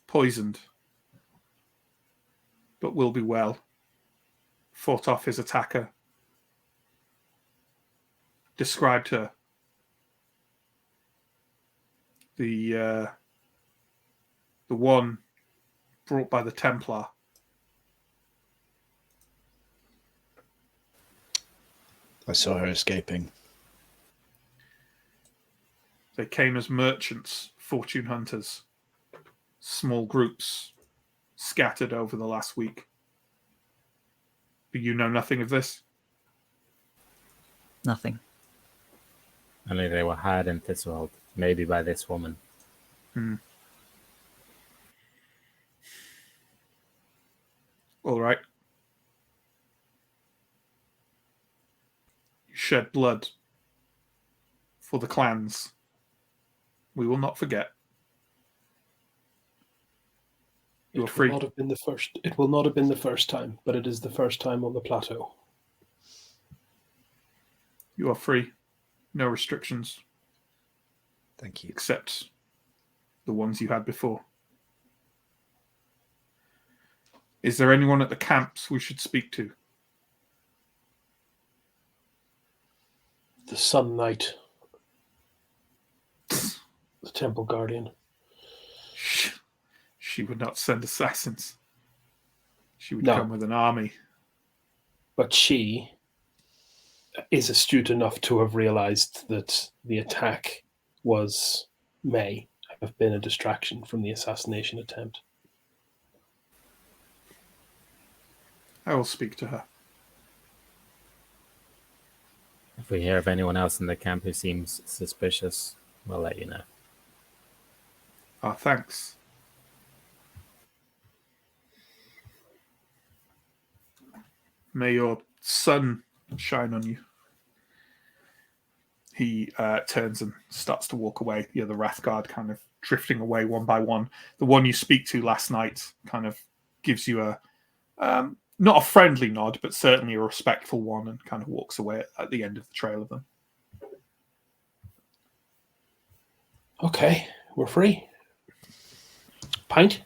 Speaker 1: Poisoned, but will be well. Fought off his attacker. Described her. The one brought by the Templar.
Speaker 3: I saw her escaping.
Speaker 1: They came as merchants, fortune hunters. Small groups scattered over the last week. But you know nothing of this?
Speaker 2: Nothing.
Speaker 6: Only they were hired in Thistlehold, maybe by this woman.
Speaker 1: All right. You shed blood for the clans. We will not forget. You are free.
Speaker 4: It will not have been the first time, but it is the first time on the plateau.
Speaker 1: You are free. No restrictions.
Speaker 3: Thank you.
Speaker 1: Except the ones you had before. Is there anyone at the camps we should speak to?
Speaker 4: The Sun Knight. The Temple Guardian.
Speaker 1: She would not send assassins. She would
Speaker 4: No.
Speaker 1: come with an army.
Speaker 4: But she is astute enough to have realized that the attack may have been a distraction from the assassination attempt.
Speaker 1: I will speak to her.
Speaker 6: If we hear of anyone else in the camp who seems suspicious, we'll let you know.
Speaker 1: Thanks. May your sun shine on you. He turns and starts to walk away. The Wrathguard kind of drifting away one by one. The one you speak to last night kind of gives you a not a friendly nod, but certainly a respectful one, and kind of walks away at the end of the trail of them.
Speaker 4: Okay, we're free. Pint?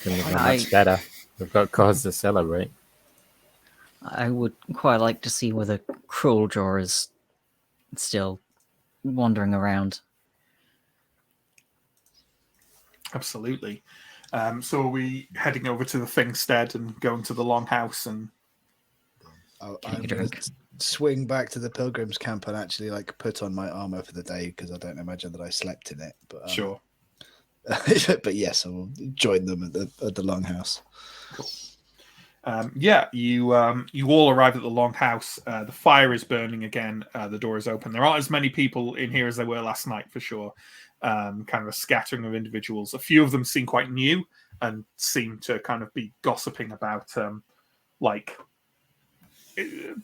Speaker 6: Couldn't have gone much better. We've got cause to celebrate.
Speaker 2: I would quite like to see whether Cruel Jaw is still wandering around.
Speaker 1: Absolutely. So are we heading over to the Thingstead and going to the Longhouse? And
Speaker 3: I'm
Speaker 2: Getting a
Speaker 3: going
Speaker 2: drink.
Speaker 3: to swing back to the pilgrims camp and actually like put on my armor for the day because I don't imagine that I slept in it. But
Speaker 1: sure.
Speaker 3: but yes, I will join them at the Longhouse.
Speaker 1: Cool. You all arrive at the Longhouse. The fire is burning again. The door is open. There aren't as many people in here as there were last night, for sure. Kind of a scattering of individuals. A few of them seem quite new and seem to kind of be gossiping about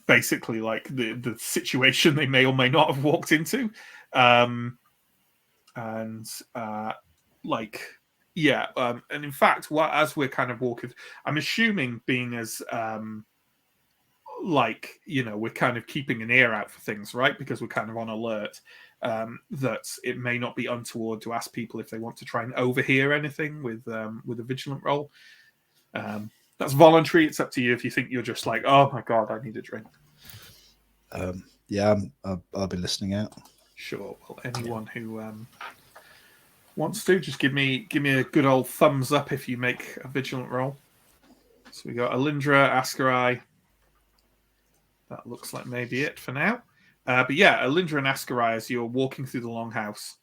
Speaker 1: basically like the situation they may or may not have walked into. And in fact, as we're kind of walking, I'm assuming, being as we're kind of keeping an ear out for things, right? Because we're kind of on alert, that it may not be untoward to ask people if they want to try and overhear anything with a vigilant roll. That's voluntary. It's up to you if you think you're just like, oh my god, I need a drink.
Speaker 3: I'll be listening out.
Speaker 1: Sure. Well, anyone who wants to, just give me a good old thumbs up if you make a vigilant roll. So we got Alindra, Askarai. That looks like maybe it for now. But yeah, Alindra and Askarai, as you're walking through the Longhouse,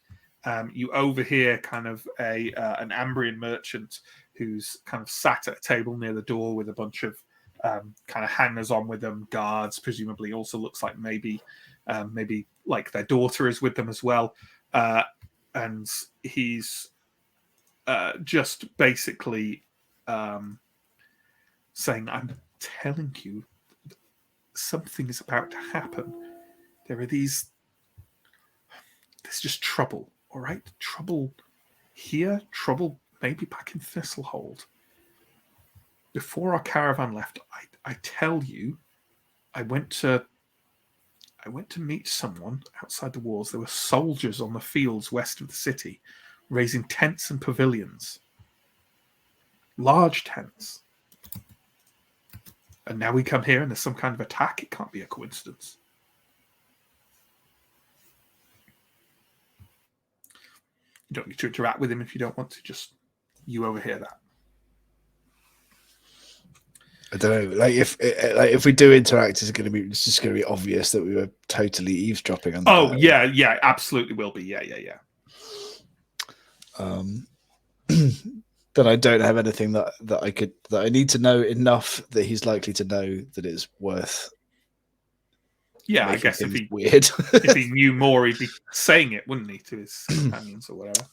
Speaker 1: you overhear kind of an Ambrian merchant who's kind of sat at a table near the door with a bunch of kind of hangers on with them, guards, presumably. Also looks like maybe like their daughter is with them as well. And he's just basically saying, I'm telling you, something is about to happen. There's just trouble, all right? Trouble here, trouble maybe back in Thistlehold. Before our caravan left, I tell you, I went to meet someone outside the walls. There were soldiers on the fields west of the city, raising tents and pavilions. Large tents. And now we come here and there's some kind of attack. It can't be a coincidence. You don't need to interact with him if you don't want to. Just you overhear that.
Speaker 3: I don't know. Like if we do interact, it's just going to be obvious that we were totally eavesdropping on.
Speaker 1: Oh yeah, absolutely will be. Yeah.
Speaker 3: But I don't have anything that I need to know enough that he's likely to know that it's worth.
Speaker 1: Yeah, I guess if he
Speaker 3: weird,
Speaker 1: if he knew more, he'd be saying it, wouldn't he, to his companions or whatever.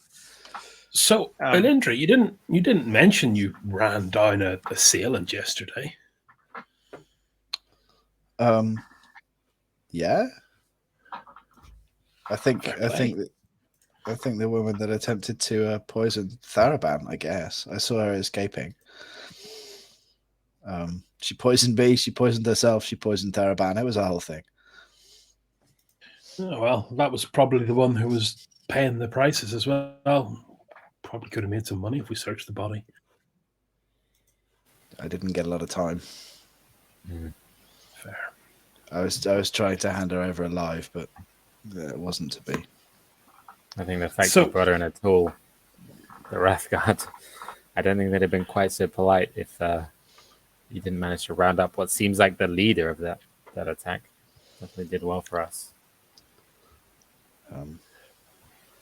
Speaker 4: So, Alindra, you didn't mention you ran down a assailant yesterday.
Speaker 3: Yeah. I think the woman that attempted to poison Tharaban, I guess. I saw her escaping. She poisoned me, she poisoned herself, she poisoned Tharaban. It was a whole thing.
Speaker 4: Oh, well, that was probably the one who was paying the prices as well. Probably could have made some money if we searched the body.
Speaker 3: I didn't get a lot of time.
Speaker 4: Fair.
Speaker 3: I was trying to hand her over alive, but it wasn't to be.
Speaker 6: I think the fact you brought her in a tool, the Wrathguard, I don't think they'd have been quite so polite if you didn't manage to round up what seems like the leader of that attack. Definitely did well for us.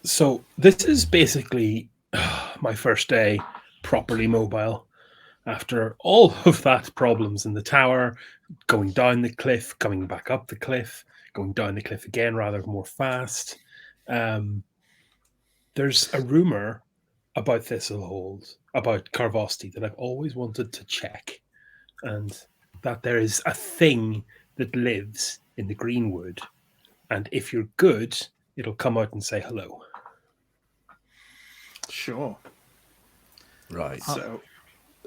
Speaker 4: So this is basically my first day properly mobile after all of that problems in the tower, going down the cliff, coming back up the cliff, going down the cliff again rather more fast. There's a rumor about Thistlehold, about Carvosti, that I've always wanted to check, and that there is a thing that lives in the Greenwood, and if you're good, it'll come out and say hello.
Speaker 1: Sure.
Speaker 3: Right.
Speaker 1: So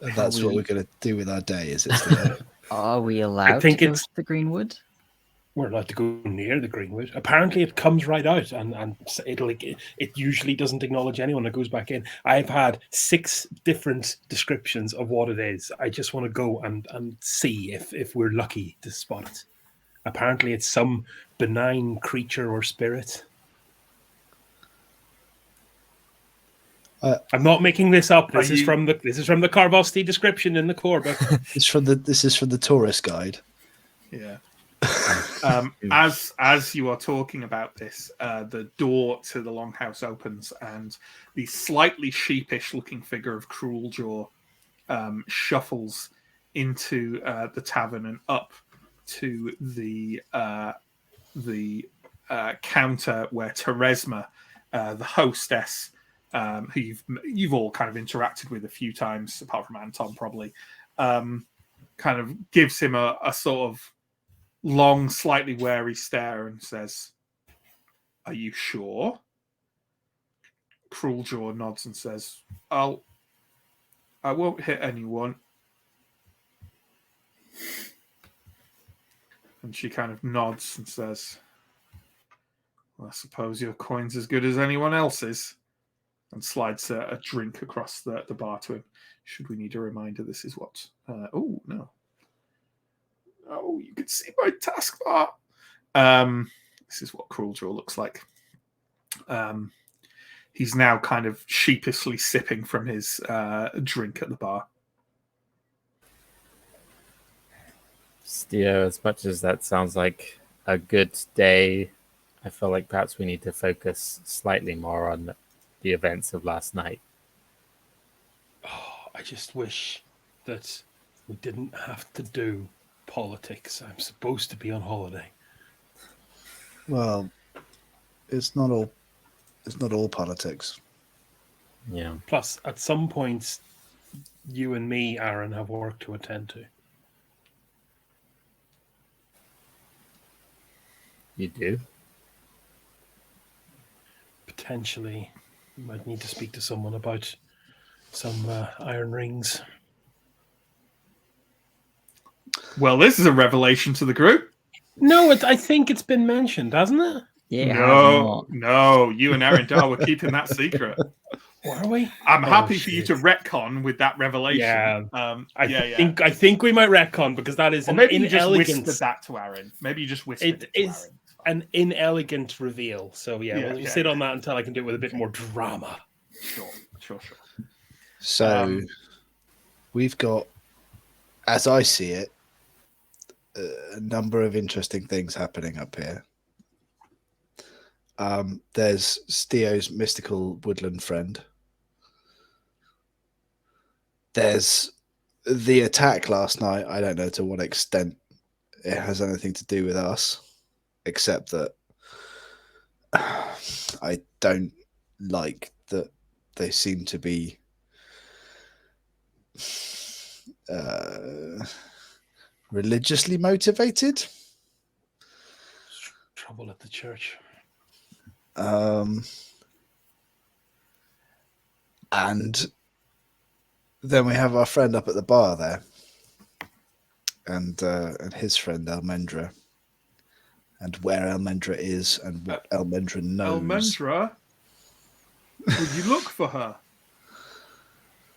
Speaker 3: And that's what
Speaker 2: we-
Speaker 3: we're going to do with our day, is it? Still?
Speaker 2: Are we allowed
Speaker 4: think
Speaker 2: to go
Speaker 4: it's-
Speaker 2: to the Greenwood?
Speaker 4: We're allowed to go near the Greenwood. Apparently, it comes right out, and it usually doesn't acknowledge anyone that goes back in. I've had 6 different descriptions of what it is. I just want to go and see if we're lucky to spot it. Apparently, it's some benign creature or spirit. I'm not making this up. This is from the Carvosti description in the core book.
Speaker 3: This is from the tourist guide.
Speaker 1: yeah. As you are talking about this, the door to the longhouse opens, and the slightly sheepish-looking figure of Cruel Jaw shuffles into the tavern and up to the counter where Teresma, the hostess, who you've all kind of interacted with a few times, apart from Anton probably, kind of gives him a sort of long, slightly wary stare and says, "Are you sure?" Cruel Jaw nods and says, I won't hit anyone." And she kind of nods and says, "Well, I suppose your coin's as good as anyone else's," and slides a drink across the bar to him. Should we need a reminder, this is what... oh, no. Oh, you can see my taskbar. This is what Cruel Jaw looks like. He's now kind of sheepishly sipping from his drink at the bar.
Speaker 6: Steo, as much as that sounds like a good day, I feel like perhaps we need to focus slightly more on the events of last night.
Speaker 4: Oh, I just wish that we didn't have to do politics. I'm supposed to be on holiday.
Speaker 3: Well, it's not all politics.
Speaker 6: Yeah.
Speaker 4: Plus, at some points, you and me, Aaron, have work to attend to.
Speaker 6: You do?
Speaker 4: Potentially, you might need to speak to someone about some iron rings.
Speaker 1: Well, this is a revelation to the group.
Speaker 4: No, I think it's been mentioned, hasn't it?
Speaker 2: Yeah.
Speaker 1: No, you and Aaron Dar were keeping that secret.
Speaker 4: Were we?
Speaker 1: I'm happy
Speaker 4: Oh,
Speaker 1: for you
Speaker 4: shit.
Speaker 1: to retcon with that revelation.
Speaker 4: Yeah.
Speaker 1: Yeah.
Speaker 4: I think we might retcon because that is
Speaker 1: Or
Speaker 4: an
Speaker 1: maybe you just
Speaker 4: inelegant.
Speaker 1: whispered that to Aaron. Maybe you just whispered
Speaker 4: It
Speaker 1: to
Speaker 4: is
Speaker 1: Aaron.
Speaker 4: an inelegant reveal. So
Speaker 1: Yeah,
Speaker 4: we'll sit on that until I can do it with a bit more drama.
Speaker 1: Sure.
Speaker 3: So we've got, as I see it, a number of interesting things happening up here. There's Steo's mystical woodland friend. There's the attack last night. I don't know to what extent it has anything to do with us, except that I don't like that they seem to be religiously motivated.
Speaker 4: Trouble at the church.
Speaker 3: And then we have our friend up at the bar there, and his friend Almendra, and where Almendra is, and what Almendra knows.
Speaker 1: Almendra? Would you look for her?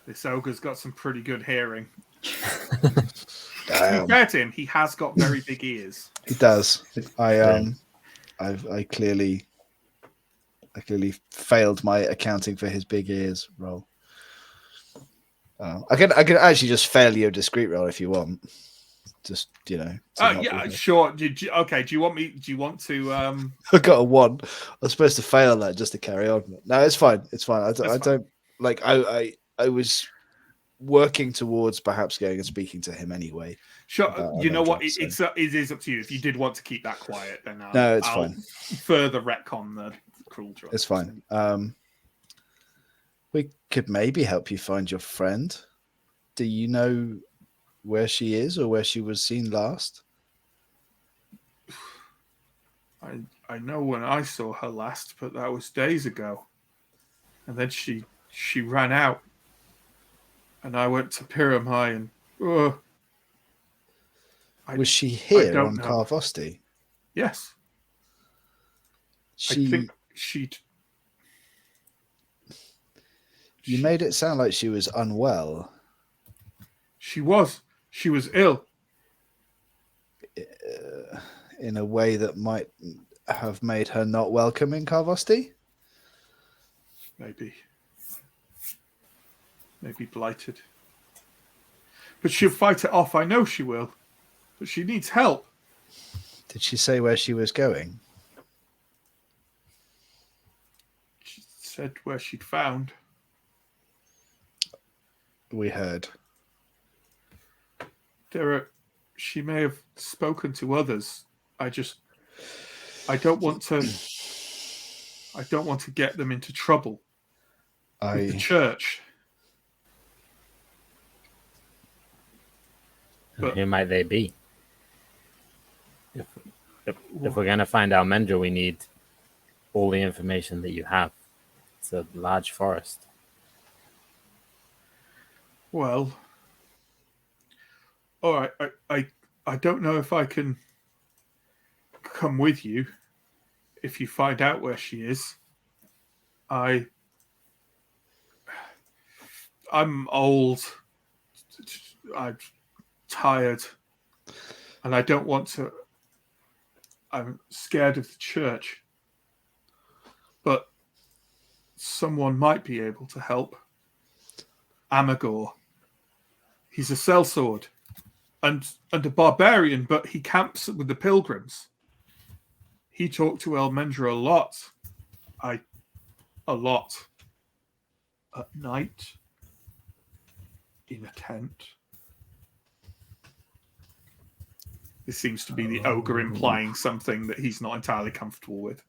Speaker 1: This ogre's got some pretty good hearing. To be fair to him, he has got very big ears.
Speaker 3: He does. I clearly failed my accounting for his big ears roll. I can actually just fail your discreet roll if you want. Just
Speaker 1: Sure. Do you want me? Do you want to?
Speaker 3: I got a 1. I was supposed to fail that just to carry on. No, it's fine. It's fine. I don't like. I was working towards perhaps going and speaking to him anyway.
Speaker 1: Sure. You know what? It is up to you. If you did want to keep that quiet, then
Speaker 3: no, it's
Speaker 1: I'll
Speaker 3: fine.
Speaker 1: Further retcon the Cruel Jaw.
Speaker 3: It's fine. We could maybe help you find your friend. Do you know where she is or where she was seen last?
Speaker 1: I know when I saw her last, but that was days ago. And then she ran out. And I went to Pyramai and
Speaker 3: Was she here
Speaker 1: don't
Speaker 3: on
Speaker 1: know.
Speaker 3: Carvosti?
Speaker 1: Yes. I
Speaker 3: She.
Speaker 1: think she'd.
Speaker 3: You made it sound like she was unwell.
Speaker 1: She was ill.
Speaker 3: In a way that might have made her not welcome in Carvosti?
Speaker 1: Maybe blighted. But she'll fight it off. I know she will. But she needs help.
Speaker 3: Did she say where she was going?
Speaker 1: She said where she'd found.
Speaker 3: We heard.
Speaker 1: She may have spoken to others. I don't want to get them into trouble with the church. But
Speaker 6: who might they be? If we're going to find Almendra, we need all the information that you have. It's a large forest.
Speaker 1: Well, all right. I don't know if I can come with you if you find out where she is. I'm old. I'm tired, and I don't want to. I'm scared of the church, but someone might be able to help. Amagor. He's a sellsword and a barbarian, but he camps with the pilgrims. He talked to Almendra a lot. A lot. At night. In a tent. This seems to be the ogre implying something that he's not entirely comfortable with.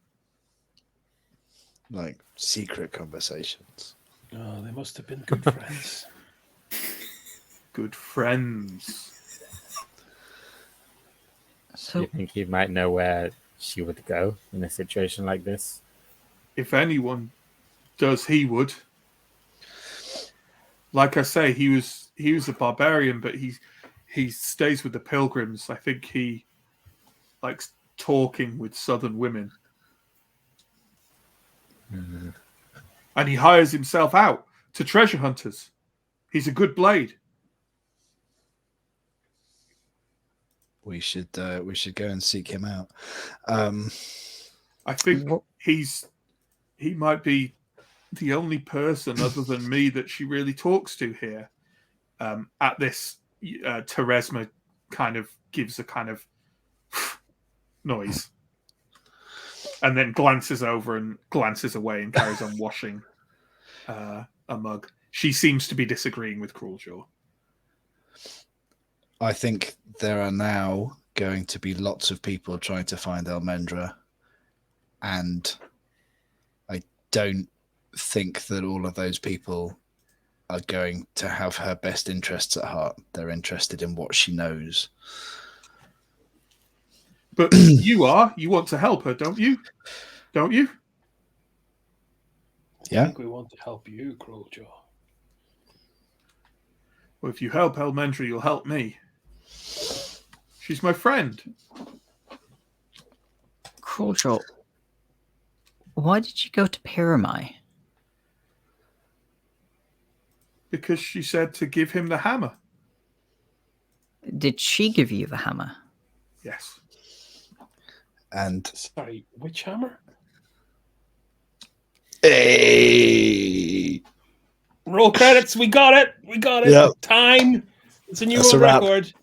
Speaker 3: Like secret conversations.
Speaker 4: Oh, they must have been good friends.
Speaker 1: Good friends.
Speaker 6: Do you think he might know where she would go in a situation like this?
Speaker 1: If anyone does, he would. Like I say, he was a barbarian, but he stays with the pilgrims. I think he likes talking with southern women.
Speaker 6: Mm-hmm.
Speaker 1: And he hires himself out to treasure hunters. He's a good blade.
Speaker 3: We should go and seek him out.
Speaker 1: I think he might be the only person other than me that she really talks to here. At this, Teresma kind of gives a kind of noise, and then glances over and glances away and carries on washing a mug. She seems to be disagreeing with Crueljaw.
Speaker 3: I think there are now going to be lots of people trying to find Almendra, and I don't think that all of those people are going to have her best interests at heart. They're interested in what she knows.
Speaker 1: But you want to help her, don't you? Don't you?
Speaker 3: Yeah.
Speaker 4: I think we want to help you, Crueljaw.
Speaker 1: Well, if you help Almendra, you'll help me. She's my friend.
Speaker 2: Crueljaw, why did you go to Pyramai?
Speaker 1: Because she said to give him the hammer.
Speaker 2: Did she give you the hammer?
Speaker 1: Yes.
Speaker 3: And
Speaker 4: Sorry, which hammer?
Speaker 3: hey,
Speaker 4: Roll credits. We got it. We got it.
Speaker 3: Yep.
Speaker 4: Time. It's a new
Speaker 3: That's a wrap.
Speaker 4: record.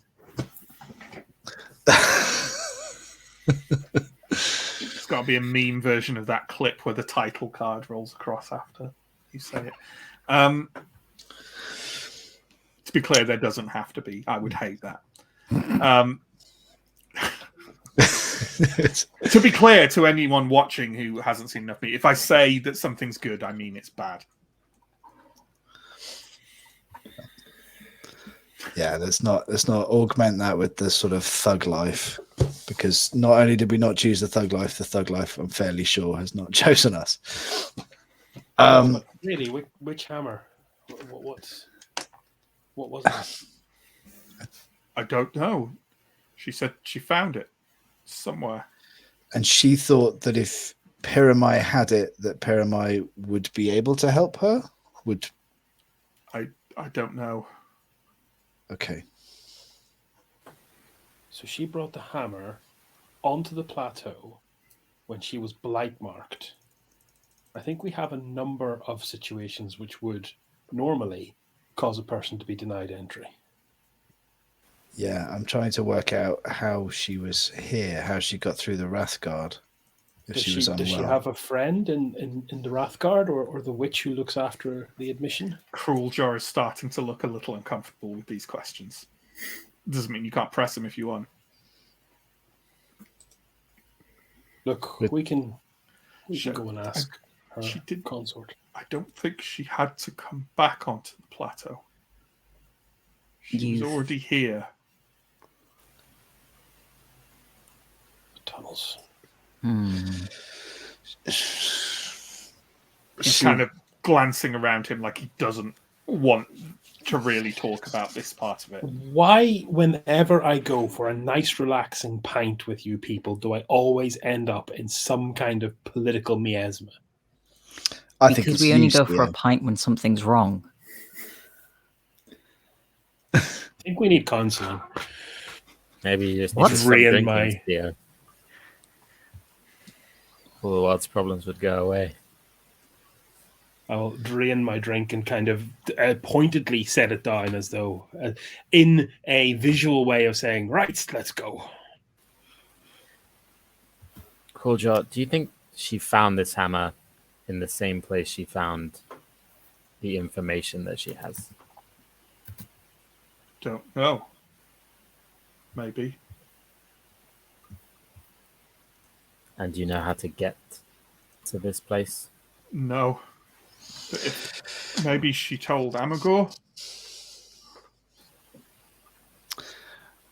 Speaker 1: It's got to be a meme version of that clip where the title card rolls across after you say it. To be clear, there doesn't have to be. I would hate that. To be clear to anyone watching who hasn't seen enough me, if I say that something's good, I mean it's bad.
Speaker 3: Yeah, let's not augment that with the sort of thug life, because not only did we not choose the thug life, I'm fairly sure has not chosen us.
Speaker 4: Really, which hammer? What's What was it?
Speaker 1: I don't know. She said she found it somewhere.
Speaker 3: And she thought that if Pyramai had it, that Pyramai would be able to help her?
Speaker 1: I don't know.
Speaker 3: Okay.
Speaker 4: So she brought the hammer onto the plateau when she was blight marked. I think we have a number of situations which would normally cause a person to be denied entry.
Speaker 3: Yeah, I'm trying to work out how she was here, how she got through the Wrathguard. If
Speaker 4: Does
Speaker 3: she was unwell.
Speaker 4: does she have a friend in the Wrathguard or the witch who looks after the admission?
Speaker 1: Cruel Jar is starting to look a little uncomfortable with these questions. Doesn't mean you can't press him if you want.
Speaker 4: Look, we can go and ask her
Speaker 1: She did.
Speaker 4: consort.
Speaker 1: I don't think she had to come back onto the plateau. She was already here.
Speaker 4: Tunnels.
Speaker 1: She's kind of glancing around him like he doesn't want to really talk about this part of it.
Speaker 4: Why, whenever I go for a nice, relaxing pint with you people, do I always end up in some kind of political miasma?
Speaker 2: Because we only go for a pint when something's wrong.
Speaker 4: I think we need counselling.
Speaker 6: Maybe you just need to stop drinking, Theo. All the world's problems would go away.
Speaker 4: I'll drain my drink and kind of pointedly set it down as though in a visual way of saying, right, let's go.
Speaker 6: Cool, Joe. Do you think she found this hammer in the same place she found the information that she has?
Speaker 1: Don't know. Maybe.
Speaker 6: And do you know how to get to this place?
Speaker 1: No. But maybe she told Amagor?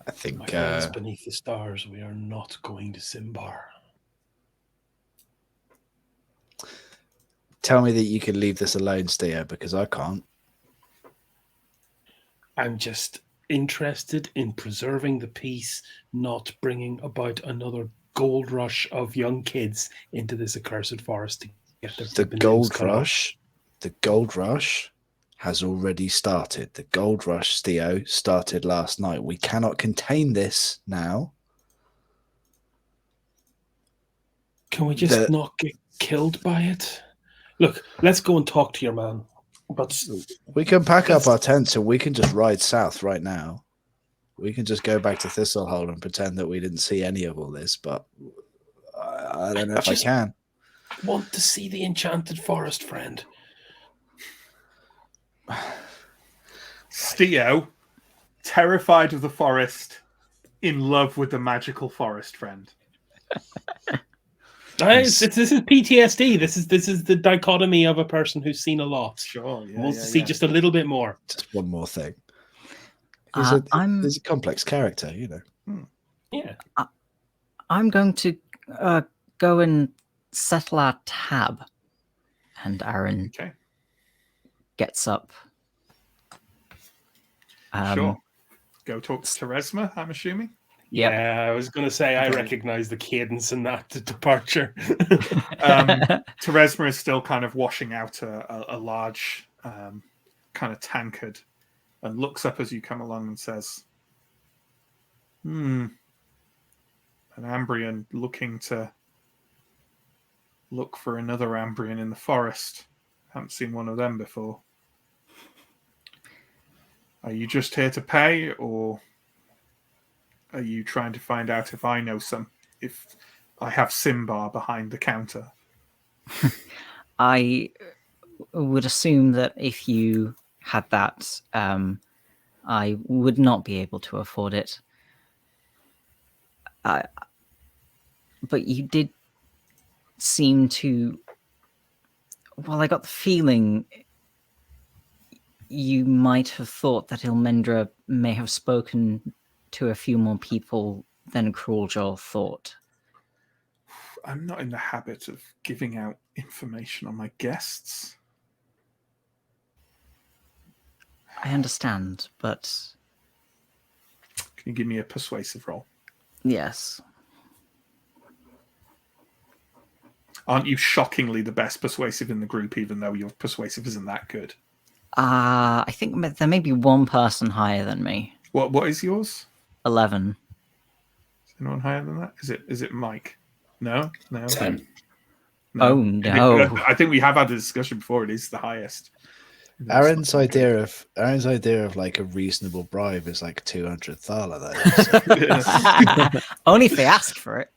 Speaker 3: I think...
Speaker 4: My friends beneath the stars, we are not going to Symbar.
Speaker 3: Tell me that you can leave this alone, Theo, because I can't.
Speaker 4: I'm just interested in preserving the peace, not bringing about another gold rush of young kids into this accursed forest to get their
Speaker 3: The gold rush has already started. The gold rush, Theo, started last night. We cannot contain this now.
Speaker 4: Can we just not get killed by it? Look, let's go and talk to your man. But
Speaker 3: we can pack up our tents and we can just ride south right now. We can just go back to Thistlehold and pretend that we didn't see any of all this, but I don't know if I can.
Speaker 4: Want to see the enchanted forest, friend.
Speaker 1: Steo, terrified of the forest, in love with the magical forest friend.
Speaker 4: This is PTSD. This is the dichotomy of a person who's seen a lot.
Speaker 1: Sure,
Speaker 4: wants to see just a little bit more.
Speaker 3: Just one more thing. He's a complex character, you know.
Speaker 4: Yeah.
Speaker 2: I'm going to go and settle our tab. And Aaron gets up.
Speaker 1: Sure. Go talk to Teresma, I'm assuming.
Speaker 4: Yeah, I was going to say I recognize the cadence in that departure.
Speaker 1: Teresma is still kind of washing out a large kind of tankard and looks up as you come along and says, an Ambrian looking to look for another Ambrian in the forest. Haven't seen one of them before. Are you just here to pay, or are you trying to find out if I know if I have Symbar behind the counter?
Speaker 2: I would assume that if you had that, I would not be able to afford it. But you did seem to... Well, I got the feeling you might have thought that Ilmendra may have spoken to a few more people than Crueljaw thought.
Speaker 1: I'm not in the habit of giving out information on my guests.
Speaker 2: I understand, but
Speaker 1: Can you give me a persuasive roll?
Speaker 2: yes.
Speaker 1: Aren't you shockingly the best persuasive in the group, even though your persuasive isn't that good?
Speaker 2: I think there may be one person higher than me.
Speaker 1: What is yours?
Speaker 2: 11.
Speaker 1: Is anyone higher than that? Is it Mike? No?
Speaker 5: 10.
Speaker 1: No.
Speaker 2: Oh, no.
Speaker 1: I think we have had a discussion before. It is the highest.
Speaker 3: Aaron's idea of like a reasonable bribe is like 200 thaler, though. So.
Speaker 2: Only if they ask for it.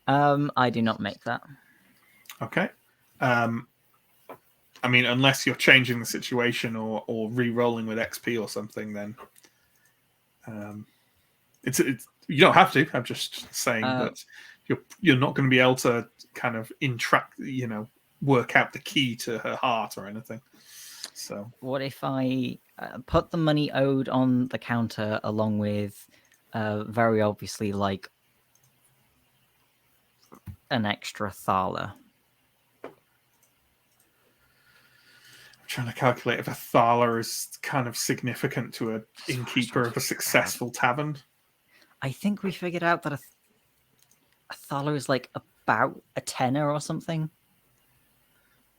Speaker 2: I do not make that.
Speaker 1: Okay. I mean, unless you're changing the situation or re-rolling with XP or something, then it's you don't have to. I'm just saying that you're not going to be able to kind of work out the key to her heart or anything. So
Speaker 2: what if I put the money owed on the counter along with very obviously like an extra thaler?
Speaker 1: I'm trying to calculate if a thaler is kind of significant to an innkeeper of a successful tavern.
Speaker 2: I think we figured out that a thaler is like about a tenner or something.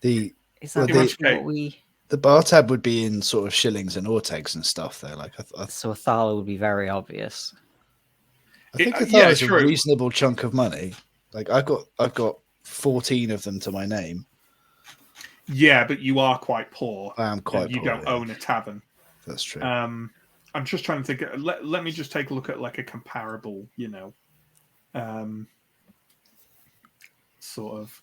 Speaker 2: Is that what we?
Speaker 3: The bar tab would be in sort of shillings and ortegs and stuff, though. Like,
Speaker 2: So a thaler would be very obvious.
Speaker 3: I think a thaler is a reasonable chunk of money. Like, I've got 14 of them to my name.
Speaker 1: Yeah, but you are quite poor.
Speaker 3: I am quite poor.
Speaker 1: You don't own a tavern.
Speaker 3: That's true.
Speaker 1: I'm just trying to think. Let me just take a look at like a comparable, sort of.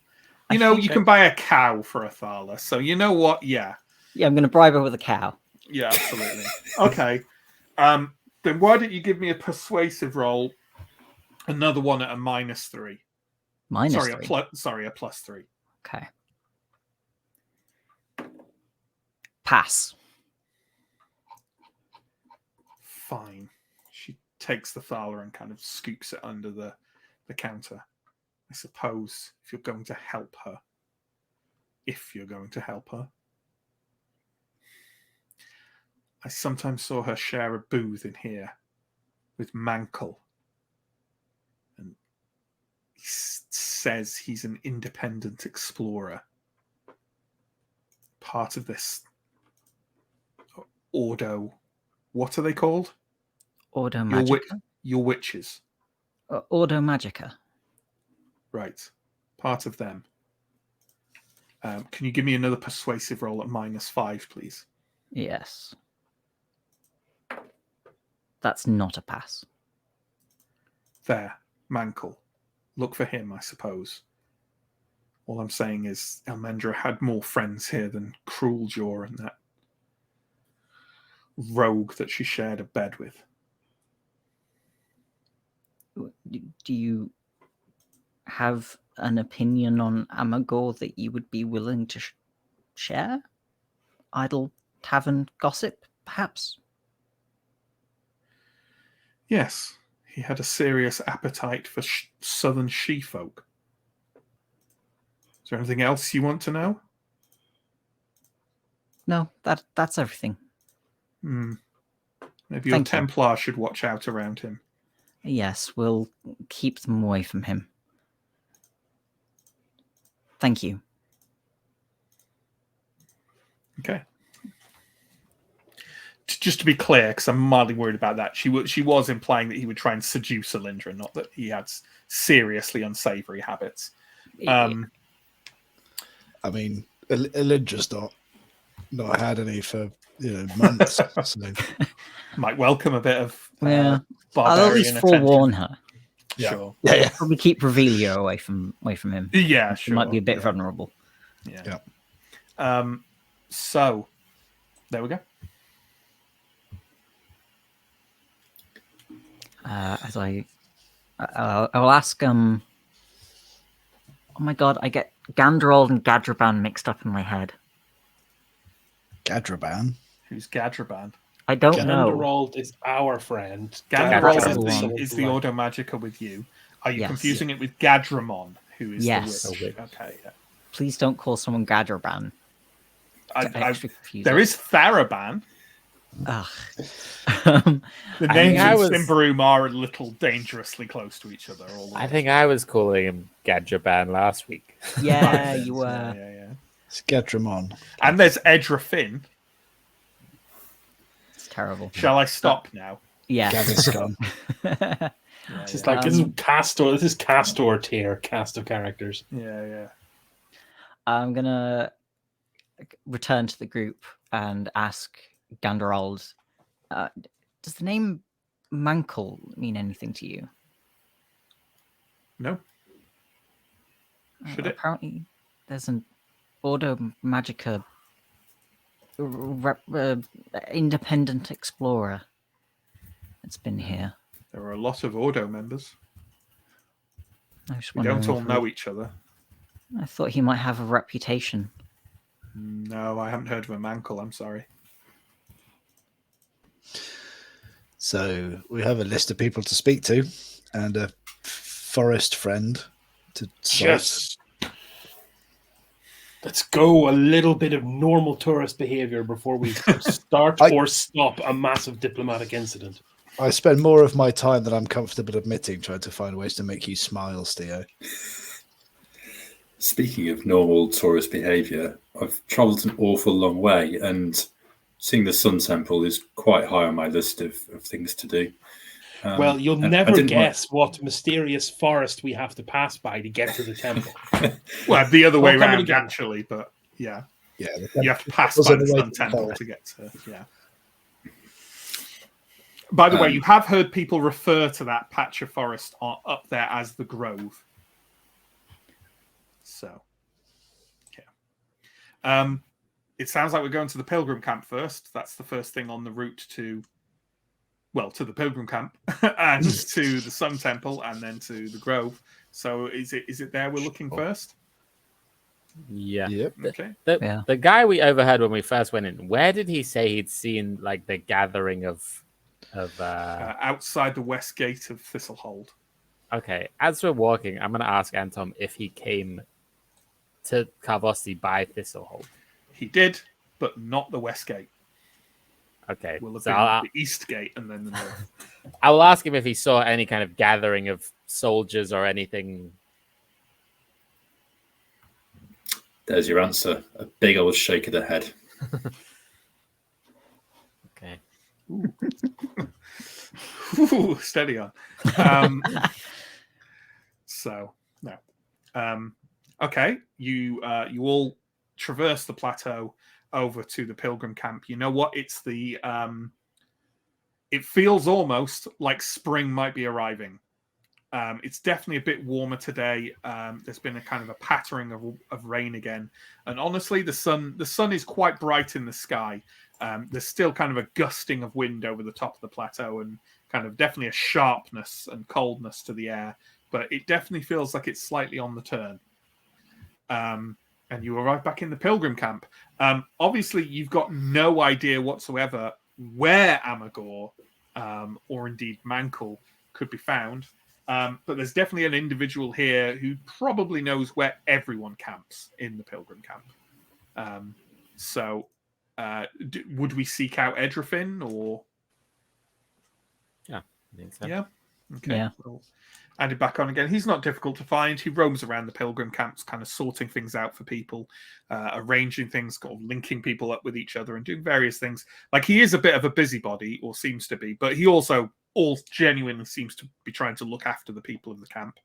Speaker 1: You can buy a cow for a thaler. So you know what? Yeah.
Speaker 2: Yeah, I'm going to bribe her with a cow.
Speaker 1: Yeah, absolutely. Okay. Then why don't you give me a persuasive roll? Another one at a -3.
Speaker 2: Sorry,
Speaker 1: a +3.
Speaker 2: Okay. Pass.
Speaker 1: Fine. She takes the thaler and kind of scoops it under the counter. I suppose if you're going to help her. I sometimes saw her share a booth in here with Mankel. And he says he's an independent explorer. Part of this Ordo. What are they called?
Speaker 2: Ordo Magica?
Speaker 1: Your witches.
Speaker 2: Ordo Magica.
Speaker 1: Right. Part of them. Can you give me another persuasive roll at -5, please?
Speaker 2: Yes. That's not a pass.
Speaker 1: There. Mankel. Look for him, I suppose. All I'm saying is Elmendra had more friends here than Cruel Jaw and that rogue that she shared a bed with.
Speaker 2: Do you have an opinion on Amagor that you would be willing to share? Idle tavern gossip, perhaps?
Speaker 1: Yes, he had a serious appetite for southern she-folk. Is there anything else you want to know?
Speaker 2: No, that's everything.
Speaker 1: Maybe your Templar should watch out around him.
Speaker 2: Yes, we'll keep them away from him. Thank you.
Speaker 1: Okay. Just to be clear, because I'm mildly worried about that, she was implying that he would try and seduce Alindra, not that he had seriously unsavory habits.
Speaker 3: I mean, Alindra's not had any for months. So.
Speaker 1: Might welcome a bit of
Speaker 2: I'll at least
Speaker 1: attention.
Speaker 2: forewarn her.
Speaker 3: Yeah.
Speaker 1: Sure.
Speaker 3: Yeah.
Speaker 2: Probably keep Revelio away from him.
Speaker 1: Yeah,
Speaker 2: She
Speaker 1: sure.
Speaker 2: might be a bit vulnerable.
Speaker 1: Yeah. So there we go.
Speaker 2: As I will ask. Oh my god, I get Gandrold and Gadraban mixed up in my head.
Speaker 3: Gadraban?
Speaker 1: Who's Gadraban?
Speaker 2: I don't know.
Speaker 4: Gandrold is our friend.
Speaker 1: Gandrold is the Ordo Magica with you. Are you confusing it with Gadramon, who is the witch? Okay. Yeah.
Speaker 2: Please don't call someone Gadraban.
Speaker 1: There is Tharaban.
Speaker 2: Ugh.
Speaker 1: The
Speaker 6: I
Speaker 1: names
Speaker 6: think I
Speaker 1: in
Speaker 6: was-
Speaker 1: Symbaroum are a little dangerously close to each other. All the
Speaker 6: I
Speaker 1: way.
Speaker 6: think I was calling him Gadjaban last week.
Speaker 2: Yeah,
Speaker 1: Right,
Speaker 2: you
Speaker 1: yeah,
Speaker 2: were.
Speaker 1: yeah.
Speaker 3: Skedramon.
Speaker 1: And there's Edrafin.
Speaker 2: It's terrible.
Speaker 1: Shall I stop now?
Speaker 2: Yeah.
Speaker 3: Gaviscon.
Speaker 1: Yeah,
Speaker 4: It's just
Speaker 1: yeah.
Speaker 4: like this is Castor. This is Castor tier cast of characters.
Speaker 1: Yeah.
Speaker 2: I'm gonna return to the group and ask Ganderald, does the name Mankel mean anything to you?
Speaker 1: No. Should it?
Speaker 2: Apparently, there's an Ordo Magica independent explorer that's been here.
Speaker 1: There are a lot of Ordo members.
Speaker 2: I was
Speaker 1: We don't
Speaker 2: wondering
Speaker 1: all
Speaker 2: if
Speaker 1: know each other.
Speaker 2: I thought he might have a reputation.
Speaker 1: No, I haven't heard of a Mankel. I'm sorry.
Speaker 3: So we have a list of people to speak to and a forest friend to cite.
Speaker 4: Just let's go a little bit of normal tourist behavior before we start or stop a massive diplomatic incident.
Speaker 3: I spend more of my time than I'm comfortable admitting trying to find ways to make you smile, Theo.
Speaker 5: Speaking of normal tourist behaviour, I've travelled an awful long way, and seeing the Sun Temple is quite high on my list of things to do.
Speaker 4: Well, you'll
Speaker 5: and I
Speaker 4: never
Speaker 5: didn't
Speaker 4: guess what mysterious forest we have to pass by to get to the temple.
Speaker 1: Well, the other way
Speaker 4: Or coming
Speaker 1: around,
Speaker 4: again.
Speaker 1: actually, but yeah.
Speaker 3: Yeah,
Speaker 1: You have to pass
Speaker 3: temple's
Speaker 1: by
Speaker 3: on
Speaker 1: the
Speaker 3: the way
Speaker 1: Sun
Speaker 3: to
Speaker 1: Temple
Speaker 3: Paris.
Speaker 1: to get to, yeah. By the way, you have heard people refer to that patch of forest up there as the Grove. So, yeah. It sounds like we're going to the Pilgrim Camp first. That's the first thing on the route to the Pilgrim Camp and to the Sun Temple and then to the Grove. So is it there we're looking first?
Speaker 6: Yeah.
Speaker 3: Yep.
Speaker 1: Okay.
Speaker 6: The guy we overheard when we first went in, where did he say he'd seen like the gathering of
Speaker 1: Outside the west gate of Thistlehold.
Speaker 6: Okay, as we're walking, I'm gonna ask Anton if he came to Carvosti by Thistlehold.
Speaker 1: He did, but not the west gate.
Speaker 6: Okay,
Speaker 1: Will have
Speaker 6: so
Speaker 1: been the east gate and then the north.
Speaker 6: I will ask him if he saw any kind of gathering of soldiers or anything.
Speaker 5: There's your answer. A big old shake of the head.
Speaker 6: Okay.
Speaker 1: Ooh, steady on. So no. Okay, you all traverse the plateau over to the Pilgrim Camp. You know what? It's the it feels almost like spring might be arriving. It's definitely a bit warmer today. There's been a kind of a pattering of rain again, and honestly, the sun is quite bright in the sky. There's still kind of a gusting of wind over the top of the plateau, and kind of definitely a sharpness and coldness to the air. But it definitely feels like it's slightly on the turn. And you arrive back in the Pilgrim Camp. Obviously, you've got no idea whatsoever where Amagor or indeed Mankel could be found. But there's definitely an individual here who probably knows where everyone camps in the Pilgrim Camp. Would we seek out Edrafin or?
Speaker 6: Yeah, I think so.
Speaker 1: Yeah. Okay.
Speaker 2: Yeah.
Speaker 1: We'll add it back on again. He's not difficult to find. He roams around the Pilgrim camps, kind of sorting things out for people, arranging things, kind of linking people up with each other, and doing various things. Like he is a bit of a busybody, or seems to be, but he also genuinely seems to be trying to look after the people of the camp.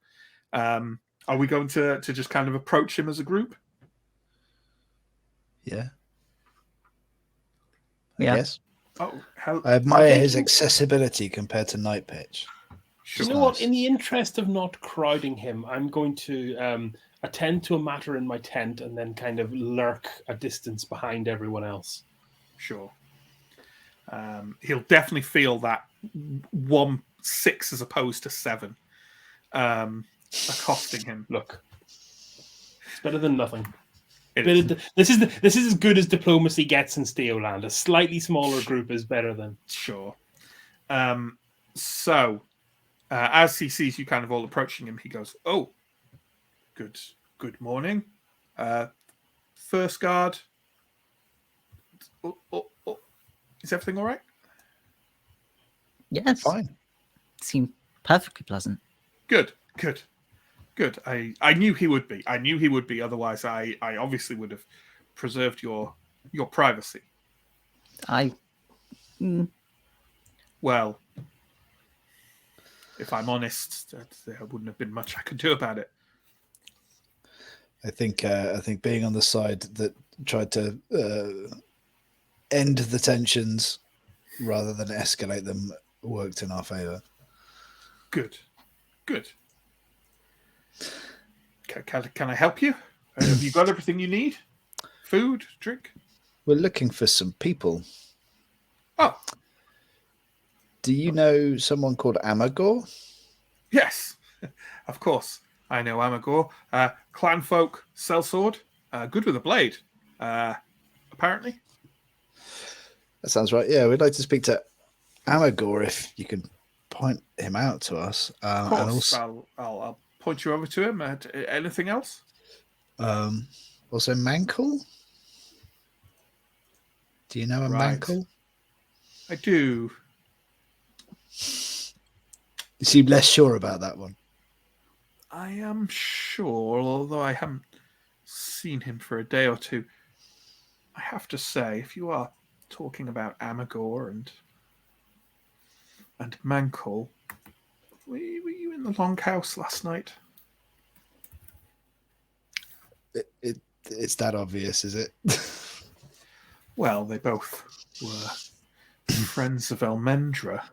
Speaker 1: Are we going to just kind of approach him as a group?
Speaker 3: Yeah.
Speaker 2: Yeah.
Speaker 3: Yes.
Speaker 1: Oh,
Speaker 3: I admire his accessibility compared to Night Pitch.
Speaker 1: Sure.
Speaker 4: You know what? In the interest of not crowding him, I'm going to attend to a matter in my tent and then kind of lurk a distance behind everyone else.
Speaker 1: Sure. He'll definitely feel that 1-6 as opposed to 7 accosting him.
Speaker 4: Look, it's better than nothing.
Speaker 1: It
Speaker 4: This is as good as diplomacy gets in Steoland. A slightly smaller group is better than.
Speaker 1: Sure. So, as he sees you kind of all approaching him, he goes, "Oh, good morning, First Guard. Is everything all right?
Speaker 2: Yes.
Speaker 3: Fine.
Speaker 2: Seemed perfectly pleasant.
Speaker 1: Good. I knew he would be. I knew he would be. Otherwise, I obviously would have preserved your privacy. Well, if I'm honest, there wouldn't have been much I could do about it.
Speaker 3: I think being on the side that tried to end the tensions rather than escalate them worked in our favor.
Speaker 1: Good. Can I help you? Have you got everything you need? Food, drink?
Speaker 3: We're looking for some people.
Speaker 1: Oh,
Speaker 3: Do you know someone called Amagor?
Speaker 1: yes. Of course. I know Amagor. Clan folk, sellsword, good with a blade. Apparently.
Speaker 3: That sounds right. Yeah, we'd like to speak to Amagor if you can point him out to us.
Speaker 1: Of course.
Speaker 3: And also,
Speaker 1: I'll point you over to him. Anything else?
Speaker 3: also Mankle. Do you know a
Speaker 1: Right.
Speaker 3: Mankle?
Speaker 1: I do.
Speaker 3: You seem less sure about that one.
Speaker 1: I am sure, although I haven't seen him for a day or two. I have to say, if you are talking about Amagor and Mankle, were you in the Longhouse last night?
Speaker 3: It's that obvious, is it?
Speaker 1: Well, they both were friends of Elmendra,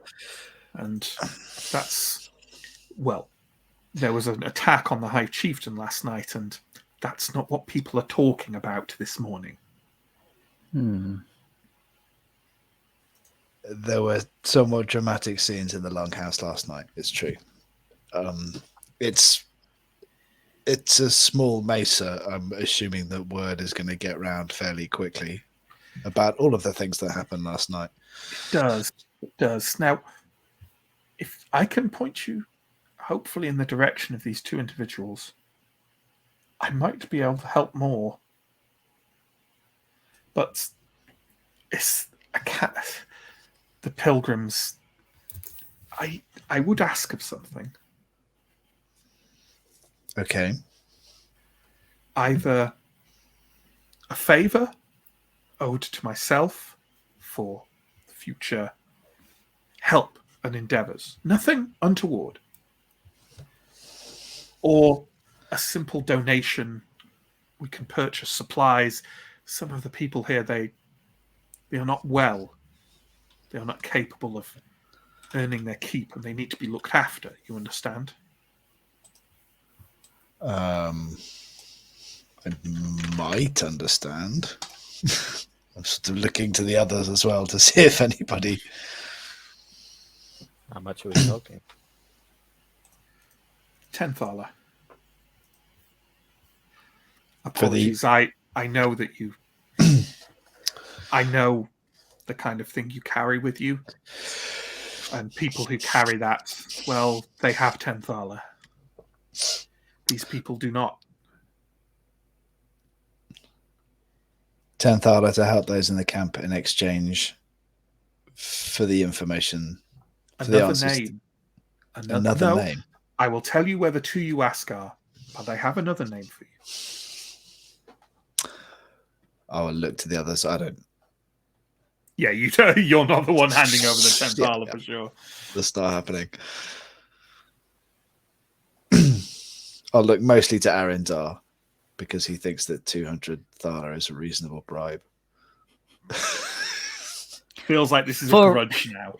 Speaker 1: and that's, well, there was an attack on the High Chieftain last night, and that's not what people are talking about this morning.
Speaker 3: There were somewhat dramatic scenes in the Longhouse last night. It's true. It's a small mesa. I'm assuming that word is going to get round fairly quickly about all of the things that happened last night.
Speaker 1: It does. Now, if I can point you, hopefully, in the direction of these two individuals, I might be able to help more. But it's the pilgrims. I would ask of something.
Speaker 3: Okay.
Speaker 1: Either a favour owed to myself for future help and endeavours. Nothing untoward. Or a simple donation. We can purchase supplies. Some of the people here, they are not well. They are not capable of earning their keep, and they need to be looked after. You understand?
Speaker 3: I might understand. I'm sort of looking to the others as well to see if anybody.
Speaker 6: How much are we talking?
Speaker 1: 10 thaler. Apologies. I know that you. I know the kind of thing you carry with you, and people who carry that, well, they have 10 thaler. These people do not.
Speaker 3: 10 thaler to help those in the camp in exchange for the information. For the
Speaker 1: Another
Speaker 3: answers.
Speaker 1: name.
Speaker 3: Another
Speaker 1: No,
Speaker 3: name.
Speaker 1: I will tell you where the two you ask are, but I have another name for you.
Speaker 3: I will look to the others. I don't.
Speaker 1: Yeah, you're not the one handing over the 10 thaler for sure.
Speaker 3: This start happening. I'll look mostly to Arendar because he thinks that 200 thaler is a reasonable bribe.
Speaker 1: Feels like this is a grudge now.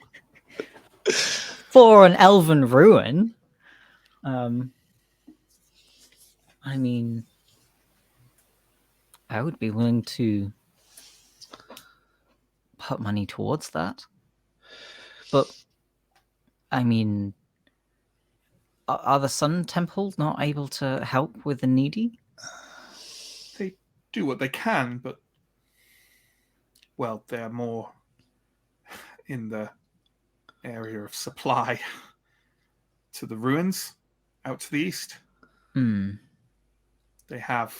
Speaker 2: For an elven ruin, I mean, I would be willing to put money towards that. But, I mean, are the Sun Temple not able to help with the needy?
Speaker 1: They do what they can, but, well, they're more in the area of supply to the ruins out to the east. They have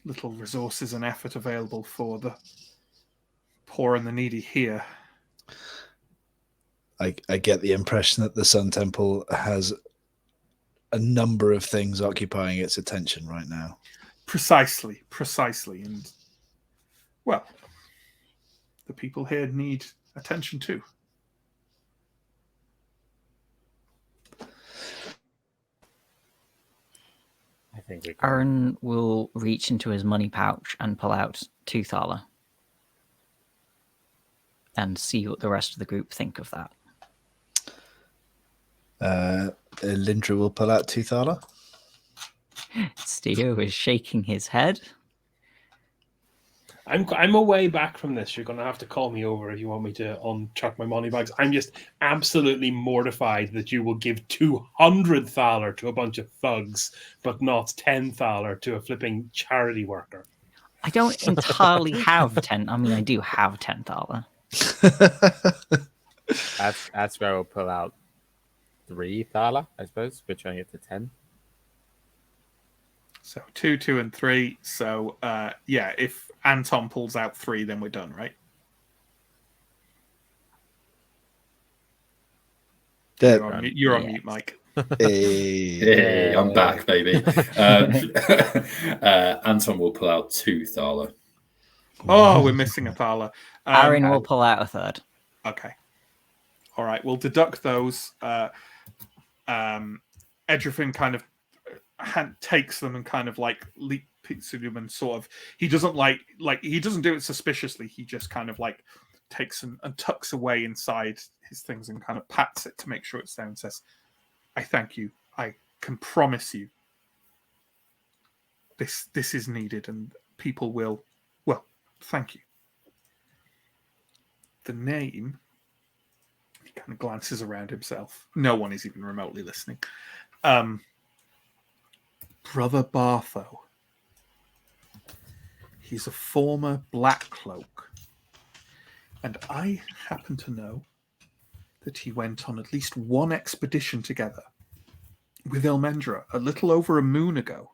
Speaker 1: little resources and effort available for the poor and the needy here.
Speaker 3: I get the impression that the Sun Temple has a number of things occupying its attention right now.
Speaker 1: Precisely. And, well, the people here need attention too.
Speaker 6: I think we can.
Speaker 2: Aaron will reach into his money pouch and pull out 2 thaler. And see what the rest of the group think of that.
Speaker 3: Lindra will pull out 2 thaler.
Speaker 2: Steo is shaking his head.
Speaker 4: I'm a way back from this. You're going to have to call me over if you want me to unchuck my money bags. I'm just absolutely mortified that you will give 200 thaler to a bunch of thugs, but not 10 thaler to a flipping charity worker.
Speaker 2: I don't entirely have 10. I mean, I do have 10 thaler.
Speaker 6: That's where we'll pull out 3 thaler, I suppose. We're trying to get to 10.
Speaker 1: So 2, 2, and 3. So yeah, if Anton pulls out 3, then we're done, right? You're on mute, Mike.
Speaker 5: Hey, I'm back, baby. Anton will pull out 2 thaler.
Speaker 1: Oh, we're missing a thaler.
Speaker 2: Aaron will pull out a third.
Speaker 1: Okay. All right, we'll deduct those. Edrifin kind of takes them and kind of like leaps to them and sort of he doesn't like he doesn't do it suspiciously. He just kind of like takes and tucks away inside his things and kind of pats it to make sure it's there and says, "I thank you. I can promise you this is needed and people will, well, thank you." The name, he kind of glances around himself. No one is even remotely listening. Brother Bartho. He's a former Black Cloak. And I happen to know that he went on at least one expedition together with Ilmendra a little over a moon ago.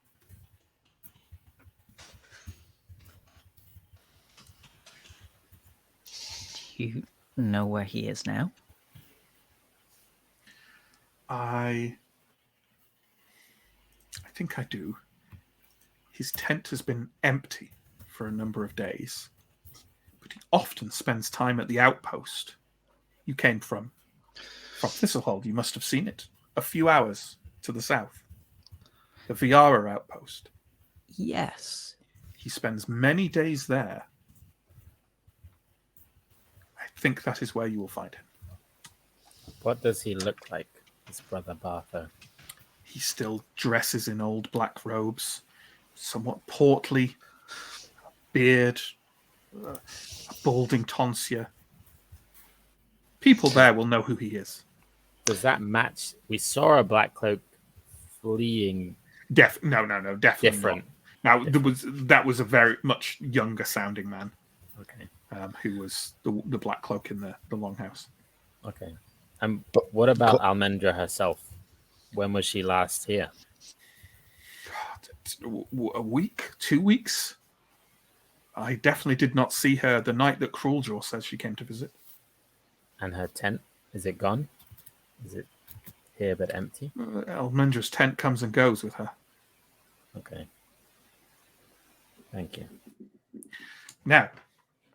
Speaker 2: Do you know where he is now?
Speaker 1: I think I do. His tent has been empty for a number of days, but he often spends time at the outpost. You came from Thistlehold. You must have seen it. A few hours to the south. The Viara outpost.
Speaker 2: Yes.
Speaker 1: He spends many days there. I think that is where you will find him.
Speaker 6: What does he look like, his brother Bartho?
Speaker 1: He still dresses in old black robes, somewhat portly, beard, a balding tonsure. People there will know who he is.
Speaker 6: Does that match? We saw a black cloak fleeing.
Speaker 1: No, definitely
Speaker 6: Different.
Speaker 1: Not. Now that was a very much younger sounding man.
Speaker 6: Okay.
Speaker 1: Who was the black cloak in the longhouse.
Speaker 6: Okay. But what about Almendra herself? When was she last here?
Speaker 1: A week, 2 weeks. I definitely did not see her the night that Crueljaw says she came to visit.
Speaker 6: And her tent, is it gone? Is it here but empty?
Speaker 1: Almendra's tent comes and goes with her.
Speaker 6: Okay. Thank you.
Speaker 1: Now,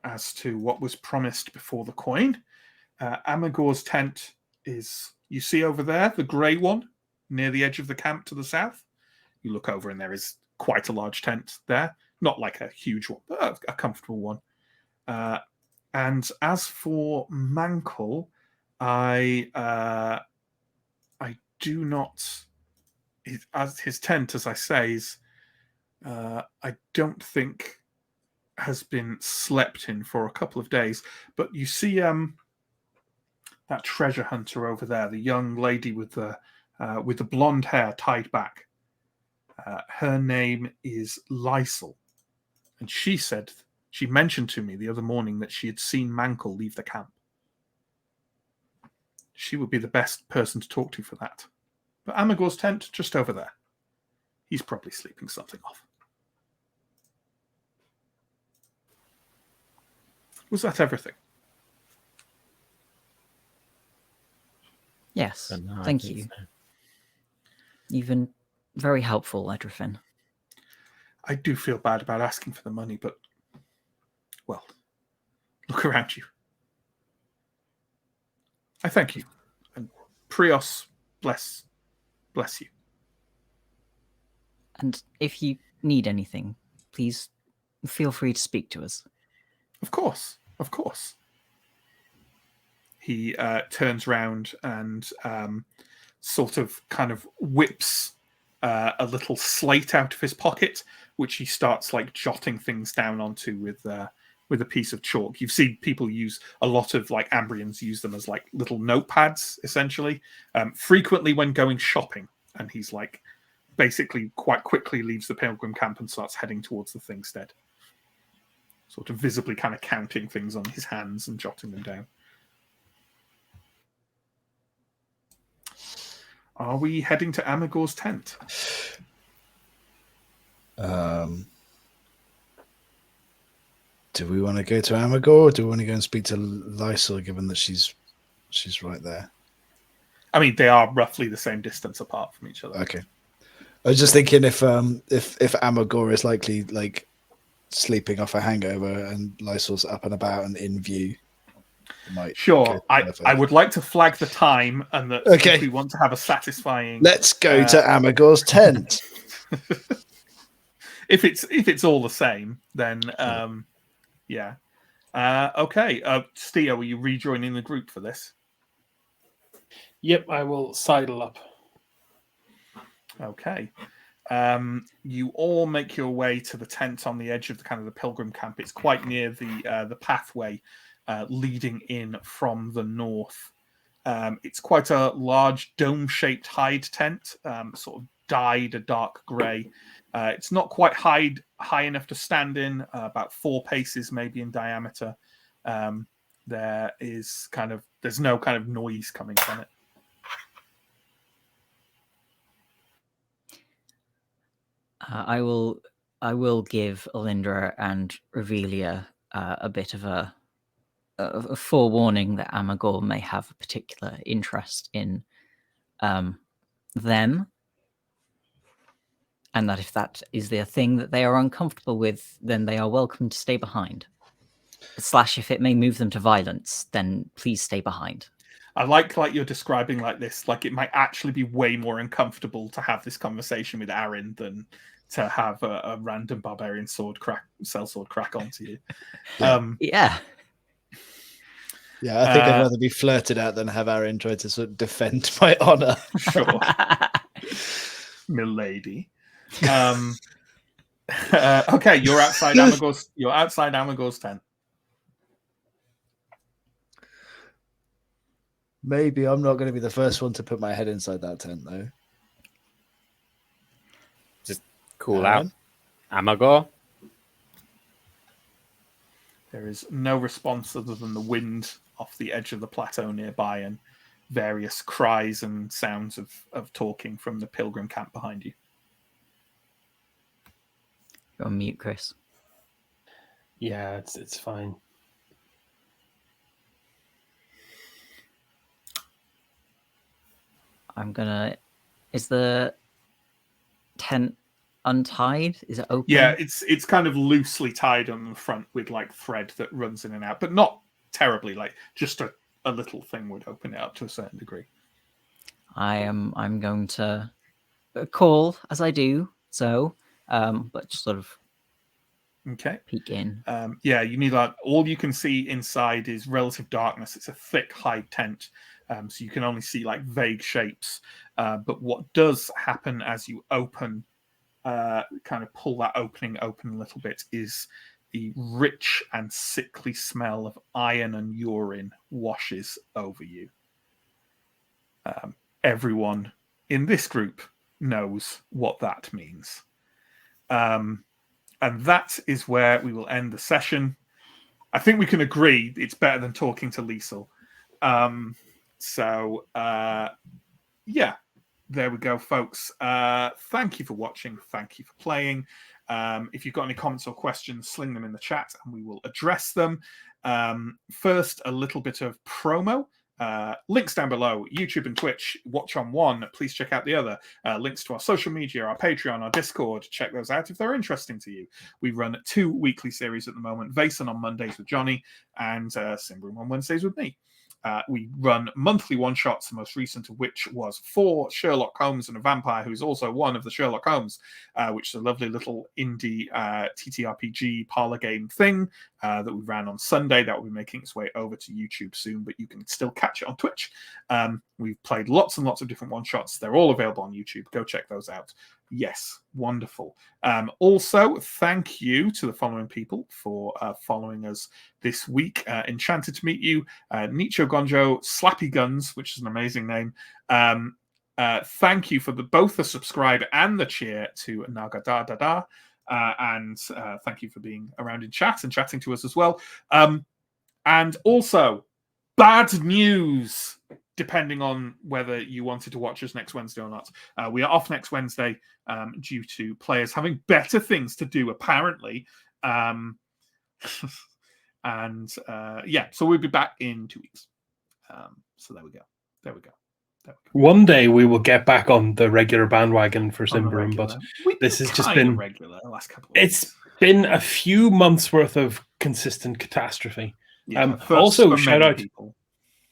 Speaker 1: as to what was promised before the coin, Amagor's tent is, you see over there, the grey one, near the edge of the camp to the south. You look over and there is quite a large tent there. Not like a huge one, but a comfortable one. And as for Mankell, I do not... As his tent, as I say, is, I don't think has been slept in for a couple of days. But you see that treasure hunter over there, the young lady with the blonde hair tied back. Her name is Lysel. And she mentioned to me the other morning that she had seen Mankell leave the camp. She would be the best person to talk to for that. But Amagor's tent, just over there. He's probably sleeping something off. Was that everything?
Speaker 2: Yes,
Speaker 6: But no, I
Speaker 2: thank
Speaker 6: think
Speaker 2: you.
Speaker 6: so.
Speaker 2: You've been very helpful, Edrifin.
Speaker 1: I do feel bad about asking for the money, but, well, look around you. I thank you. And Prios, bless you.
Speaker 2: And if you need anything, please feel free to speak to us.
Speaker 1: Of course. He turns round and sort of kind of whips a little slate out of his pocket, which he starts like jotting things down onto with a piece of chalk. You've seen people use a lot of like Ambrians use them as like little notepads, essentially, frequently when going shopping. And he's like basically quite quickly leaves the pilgrim camp and starts heading towards the Thingstead, sort of visibly kind of counting things on his hands and jotting them down. Are we heading to Amagor's tent?
Speaker 3: Do we want to go to Amagor, or do we want to go and speak to Lysol, given that she's right there?
Speaker 1: I mean, they are roughly the same distance apart from each other.
Speaker 3: Okay. I was just thinking if Amagor is likely like sleeping off a hangover and Lysol's up and about and in view. Might
Speaker 1: sure. I would like to flag the time and that if we want to have a satisfying.
Speaker 3: Let's go to Amagor's tent.
Speaker 1: If it's all the same, then yeah. Okay. Stio, are you rejoining the group for this?
Speaker 4: Yep, I will sidle up.
Speaker 1: Okay. You all make your way to the tent on the edge of the kind of the pilgrim camp. It's quite near the pathway leading in from the north. It's quite a large dome-shaped hide tent, sort of dyed a dark grey. It's not quite high enough to stand in, about 4 paces maybe in diameter. There's no kind of noise coming from it.
Speaker 2: I will give Alindra and Revelia a bit of a forewarning that Amagor may have a particular interest in them, and that if that is the thing that they are uncomfortable with, then they are welcome to stay behind. / if it may move them to violence, then please stay behind.
Speaker 1: I like you're describing like this, like it might actually be way more uncomfortable to have this conversation with Aaron than to have a random barbarian sellsword crack onto you.
Speaker 2: Yeah.
Speaker 3: Yeah, I think I'd rather be flirted at than have Aaron try to sort of defend my honor.
Speaker 1: Sure. Milady. Okay, you're outside Amagor's tent.
Speaker 3: Maybe I'm not going to be the first one to put my head inside that tent, though.
Speaker 6: Just cool out. Amagor?
Speaker 1: There is no response other than the wind off the edge of the plateau nearby and various cries and sounds of talking from the pilgrim camp behind you.
Speaker 2: You're on mute, Chris.
Speaker 4: Yeah, it's fine.
Speaker 2: Is the tent untied? Is it open?
Speaker 1: Yeah, it's kind of loosely tied on the front with like thread that runs in and out, but not terribly. Like just a little thing would open it up to a certain degree.
Speaker 2: I'm going to call as I do so, but just sort of peek in.
Speaker 1: Yeah, you need like all you can see inside is relative darkness. It's a thick hide tent. So you can only see like vague shapes. But what does happen as you open, kind of pull that opening open a little bit, is the rich and sickly smell of iron and urine washes over you. Everyone in this group knows what that means. And that is where we will end the session. I think we can agree it's better than talking to Liesel. Yeah, there we go, folks. Thank you for watching. Thank you for playing. If you've got any comments or questions, sling them in the chat and we will address them. First, a little bit of promo. Links down below, YouTube and Twitch. Watch on one, please check out the other. Links to our social media, our Patreon, our Discord. Check those out if they're interesting to you. We run 2 weekly series at the moment. Vason on Mondays with Johnny and Symbaroum on Wednesdays with me. We run monthly one-shots, the most recent of which was 4 Sherlock Holmes and a vampire who's also one of the Sherlock Holmes, which is a lovely little indie TTRPG parlor game thing that we ran on Sunday. That will be making its way over to YouTube soon, but you can still catch it on Twitch. We've played lots and lots of different one-shots. They're all available on YouTube. Go check those out. Yes, wonderful. Also, thank you to the following people for following us this week. Enchanted to meet you, Nicho Gonjo, Slappy Guns, which is an amazing name. Thank you for both the subscribe and the cheer to Naga Da Da Da. And thank you for being around in chat and chatting to us as well. And also, bad news, depending on whether you wanted to watch us next Wednesday or not. We are off next Wednesday due to players having better things to do, apparently. Yeah, so we'll be back in 2 weeks. So there we go.
Speaker 4: One day we will get back on the regular bandwagon for Symbaroum, but this has just been
Speaker 1: regular the last couple of
Speaker 4: weeks.
Speaker 1: It's
Speaker 4: been a few months worth of consistent catastrophe.
Speaker 1: Yeah,
Speaker 4: also, shout out
Speaker 1: people.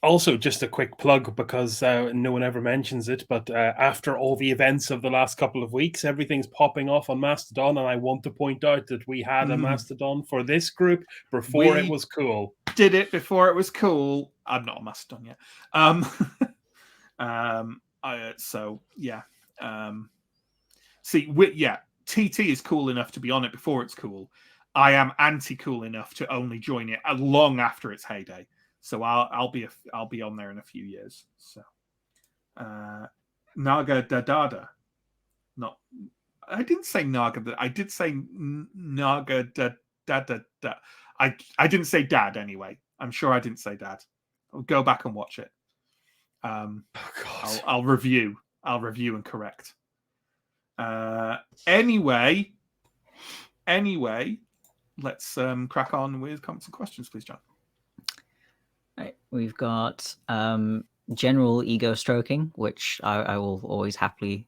Speaker 4: Also, just a quick plug, because no one ever mentions it, but after all the events of the last couple of weeks, everything's popping off on Mastodon, and I want to point out that we had a Mastodon for this group before it was cool.
Speaker 1: Did it before it was cool. I'm not on Mastodon yet. So yeah. TT is cool enough to be on it before it's cool. I am anti-cool enough to only join it long after its heyday. So I'll be on there in a few years. So Naga Dadada. Not I didn't say Naga. I did say Naga Dadada. I didn't say dad anyway. I'm sure I didn't say dad. I'll go back and watch it. I'll review and correct. Anyway, let's crack on with comments and questions, please, John.
Speaker 2: Right, we've got general ego stroking, which I will always happily.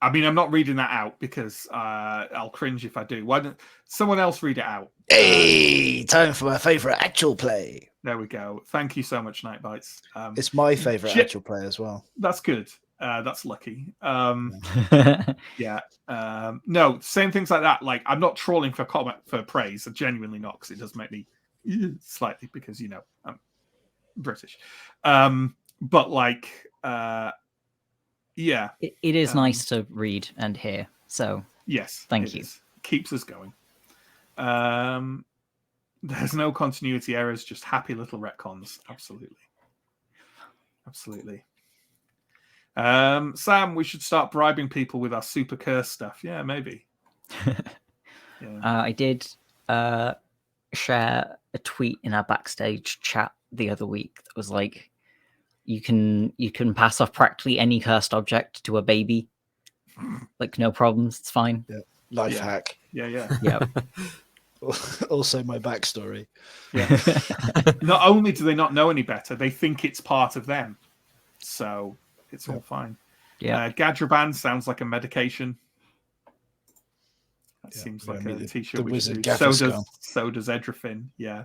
Speaker 1: I mean, I'm not reading that out because I'll cringe if I do. Why don't someone else read it out?
Speaker 3: Hey, time for my favorite actual play.
Speaker 1: There we go. Thank you so much, Nightbites.
Speaker 3: It's my favorite actual play as well.
Speaker 1: That's good. That's lucky. Yeah. No, same things like that. Like, I'm not trolling for praise. I'm genuinely not, because it does make me slightly, because I'm British. But like, yeah,
Speaker 2: it is nice to read and hear. So
Speaker 1: yes,
Speaker 2: thank you.
Speaker 1: Keeps us going. There's no continuity errors, just happy little retcons. Absolutely. Sam, we should start bribing people with our super curse stuff. Yeah, maybe. Yeah.
Speaker 2: I did share a tweet in our backstage chat the other week that was like, you can pass off practically any cursed object to a baby, like no problems. It's fine.
Speaker 3: Yeah. Life hack.
Speaker 1: Yeah.
Speaker 3: Also, my backstory.
Speaker 1: Yeah. Not only do they not know any better, they think it's part of them, so it's all fine.
Speaker 2: Yeah.
Speaker 1: Gadraban sounds like a medication. That seems like a t-shirt.
Speaker 3: The wizard
Speaker 1: so does Edrafin. Yeah.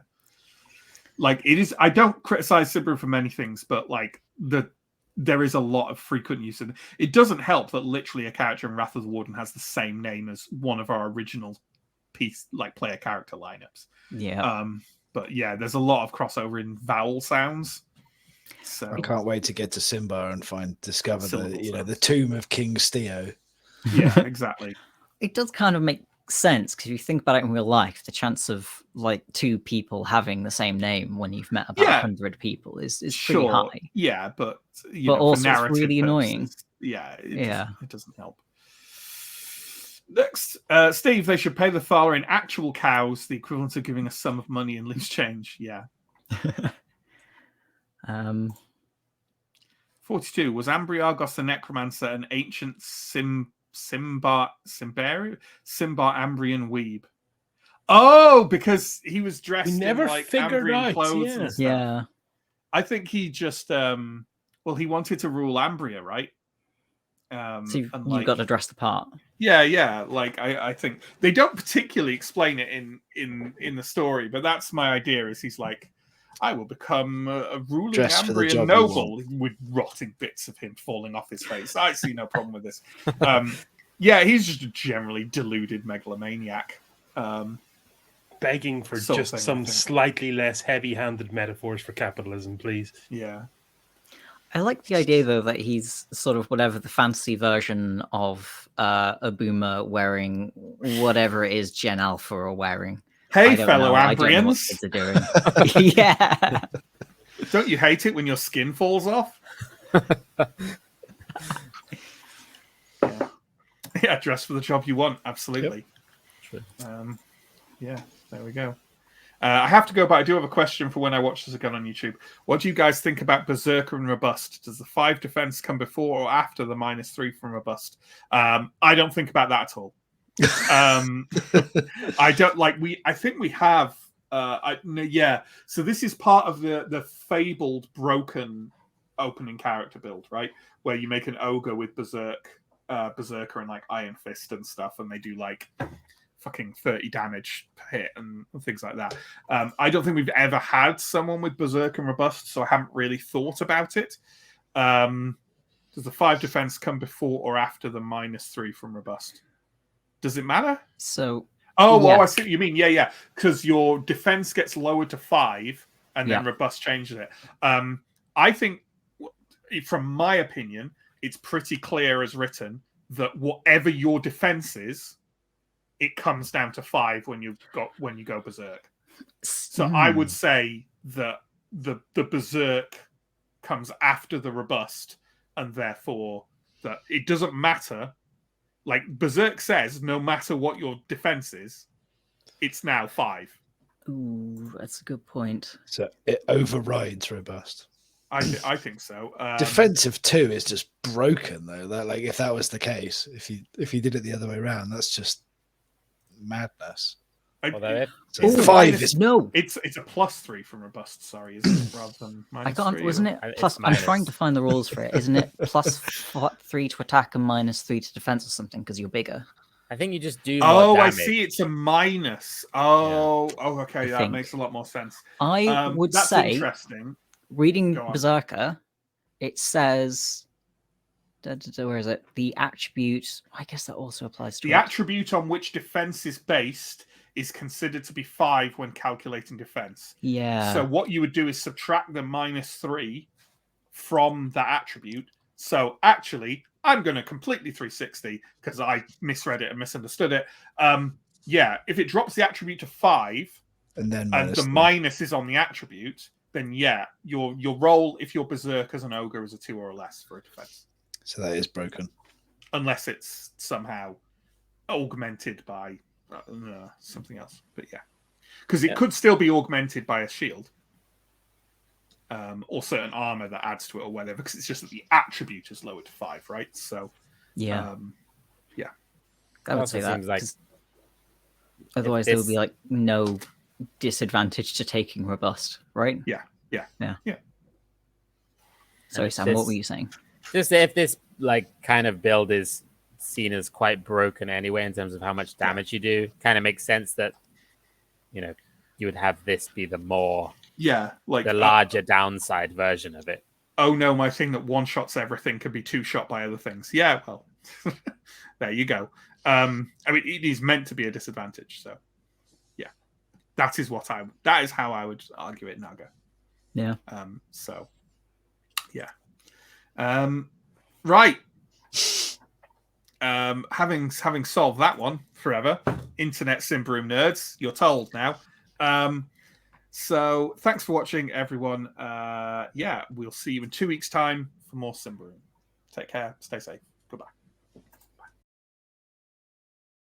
Speaker 1: Like, it is. I don't criticize Symbaroum for many things, but like there is a lot of frequent use of it. It doesn't help that literally a character in Wrath of the Warden has the same name as one of our original player character lineups.
Speaker 2: Yeah.
Speaker 1: But yeah, there's a lot of crossover in vowel sounds. So
Speaker 3: I can't wait to get to Simba and discover the tomb of King Steo.
Speaker 1: Yeah, exactly.
Speaker 2: It does kind of make sense, because if you think about it in real life, the chance of like 2 people having the same name when you've met about 100 people is pretty high.
Speaker 1: Yeah, but
Speaker 2: also it's really annoying.
Speaker 1: Yeah, it doesn't help. Next, Steve, they should pay the Thala in actual cows, the equivalent of giving a sum of money in loose change. Yeah. 42. Was Ambriargos the Necromancer an ancient Symbar Ambrian weeb? Oh, because he was dressed
Speaker 4: never
Speaker 1: in like
Speaker 4: figured
Speaker 1: Ambrian
Speaker 4: out,
Speaker 1: clothes
Speaker 4: yeah.
Speaker 1: and stuff.
Speaker 2: Yeah.
Speaker 1: I think he just well, he wanted to rule Ambria, right?
Speaker 2: So
Speaker 1: and
Speaker 2: you've
Speaker 1: like,
Speaker 2: got to dress the part.
Speaker 1: yeah. Like I think they don't particularly explain it in the story, but that's my idea. Is he's like, I will become a ruling
Speaker 3: Dress for the
Speaker 1: Ambrian
Speaker 3: job you
Speaker 1: noble with rotting bits of him falling off his face. I see no problem with this. Yeah, he's just a generally deluded megalomaniac.
Speaker 4: Begging for
Speaker 1: Sort of
Speaker 4: just
Speaker 1: thing, I
Speaker 4: some
Speaker 1: think.
Speaker 4: slightly less heavy-handed metaphors for capitalism, please.
Speaker 1: Yeah.
Speaker 2: I like the idea though that he's sort of whatever the fancy version of a boomer wearing whatever it is Gen Alpha are wearing.
Speaker 1: Hey,
Speaker 2: I don't
Speaker 1: fellow
Speaker 2: know. I don't know what
Speaker 1: Ambrians.
Speaker 2: kids are doing. Yeah.
Speaker 1: Don't you hate it when your skin falls off? Yeah, dress for the job you want. Absolutely.
Speaker 6: Yep.
Speaker 1: Yeah, there we go. I have to go, but I do have a question for when I watch this again on YouTube. What do you guys think about Berserker and Robust? Does the 5 defense come before or after the -3 from Robust? I don't think about that at all. I don't like I think we have yeah. So this is part of the fabled broken opening character build, right? Where you make an ogre with Berserker and like Iron Fist and stuff, and they do like fucking 30 damage per hit and things like that. I don't think we've ever had someone with Berserker and Robust, so I haven't really thought about it. Does the 5 defense come before or after the -3 from Robust? Does it matter?
Speaker 2: So
Speaker 1: Oh,
Speaker 2: yeah.
Speaker 1: I see what you mean. Yeah. Because your defense gets lowered to 5 and then Robust changes it. I think, from my opinion, it's pretty clear as written that whatever your defense is, it comes down to 5 when you go Berserk. So I would say that the Berserk comes after the Robust, and therefore that it doesn't matter. Like Berserk says, no matter what your defense is, it's now 5.
Speaker 2: Ooh, that's a good point.
Speaker 3: So it overrides Robust.
Speaker 1: I think so.
Speaker 3: Defensive 2 is just broken though. That like if that was the case, if you did it the other way around, that's just madness.
Speaker 6: Although
Speaker 3: So
Speaker 2: Ooh,
Speaker 3: 5 is
Speaker 2: No,
Speaker 1: it's a +3 from Robust. Sorry, isn't it? Rather than
Speaker 2: I can't.
Speaker 1: -3,
Speaker 2: Wasn't
Speaker 1: or-
Speaker 2: it
Speaker 6: It's
Speaker 2: plus? I'm
Speaker 6: minus.
Speaker 2: trying to find the rules for it. Isn't it +3 to attack and -3 to defense or something? Because you're bigger.
Speaker 6: I think you just do more
Speaker 1: Oh, I
Speaker 6: damage.
Speaker 1: see. It's a minus. Oh, okay.
Speaker 2: I
Speaker 1: That
Speaker 2: think.
Speaker 1: makes a lot more sense.
Speaker 2: I would
Speaker 1: That's
Speaker 2: say,
Speaker 1: interesting.
Speaker 2: reading
Speaker 1: Go on.
Speaker 2: Berserker, it says, where is it? The attribute. I guess that also applies to
Speaker 1: The
Speaker 2: it.
Speaker 1: attribute on which defense is based is considered to be 5 when calculating defense.
Speaker 2: Yeah.
Speaker 1: So what you would do is subtract the -3 from that attribute. So actually, I'm going to completely 360 because I misread it and misunderstood it. Yeah, if it drops the attribute to 5
Speaker 3: and then
Speaker 1: and the minus is on the attribute, then yeah, your roll if you're Berserk as an ogre is a 2 or less for a defense.
Speaker 3: So that is broken.
Speaker 1: Unless it's somehow augmented by something else. But yeah. Because it could still be augmented by a shield. Or certain armor that adds to it or whatever, because it's just that the attribute is lowered to 5, right? So
Speaker 2: Yeah.
Speaker 1: yeah.
Speaker 2: I would
Speaker 6: also
Speaker 2: say that.
Speaker 6: seems like
Speaker 2: 'cause otherwise, there would
Speaker 6: this-
Speaker 2: be like no disadvantage to taking Robust, right?
Speaker 1: Yeah.
Speaker 2: Sorry,
Speaker 6: if
Speaker 2: Sam, what
Speaker 6: this-
Speaker 2: were you saying?
Speaker 6: Just if this like kind of build is seen as quite broken anyway in terms of how much damage you do, kind of makes sense that you would have this be the
Speaker 1: Like
Speaker 6: the larger downside version of it.
Speaker 1: oh no, my thing that one shots everything can be 2 shot by other things. Yeah, well, there you go. I mean, it is meant to be a disadvantage, so yeah, that is how I would argue it, Naga.
Speaker 2: Yeah.
Speaker 1: So yeah, right. Having solved that one forever, internet Symbaroum nerds, you're told now. So thanks for watching, everyone. Yeah, we'll see you in 2 weeks' time for more Symbaroum. Take care. Stay safe.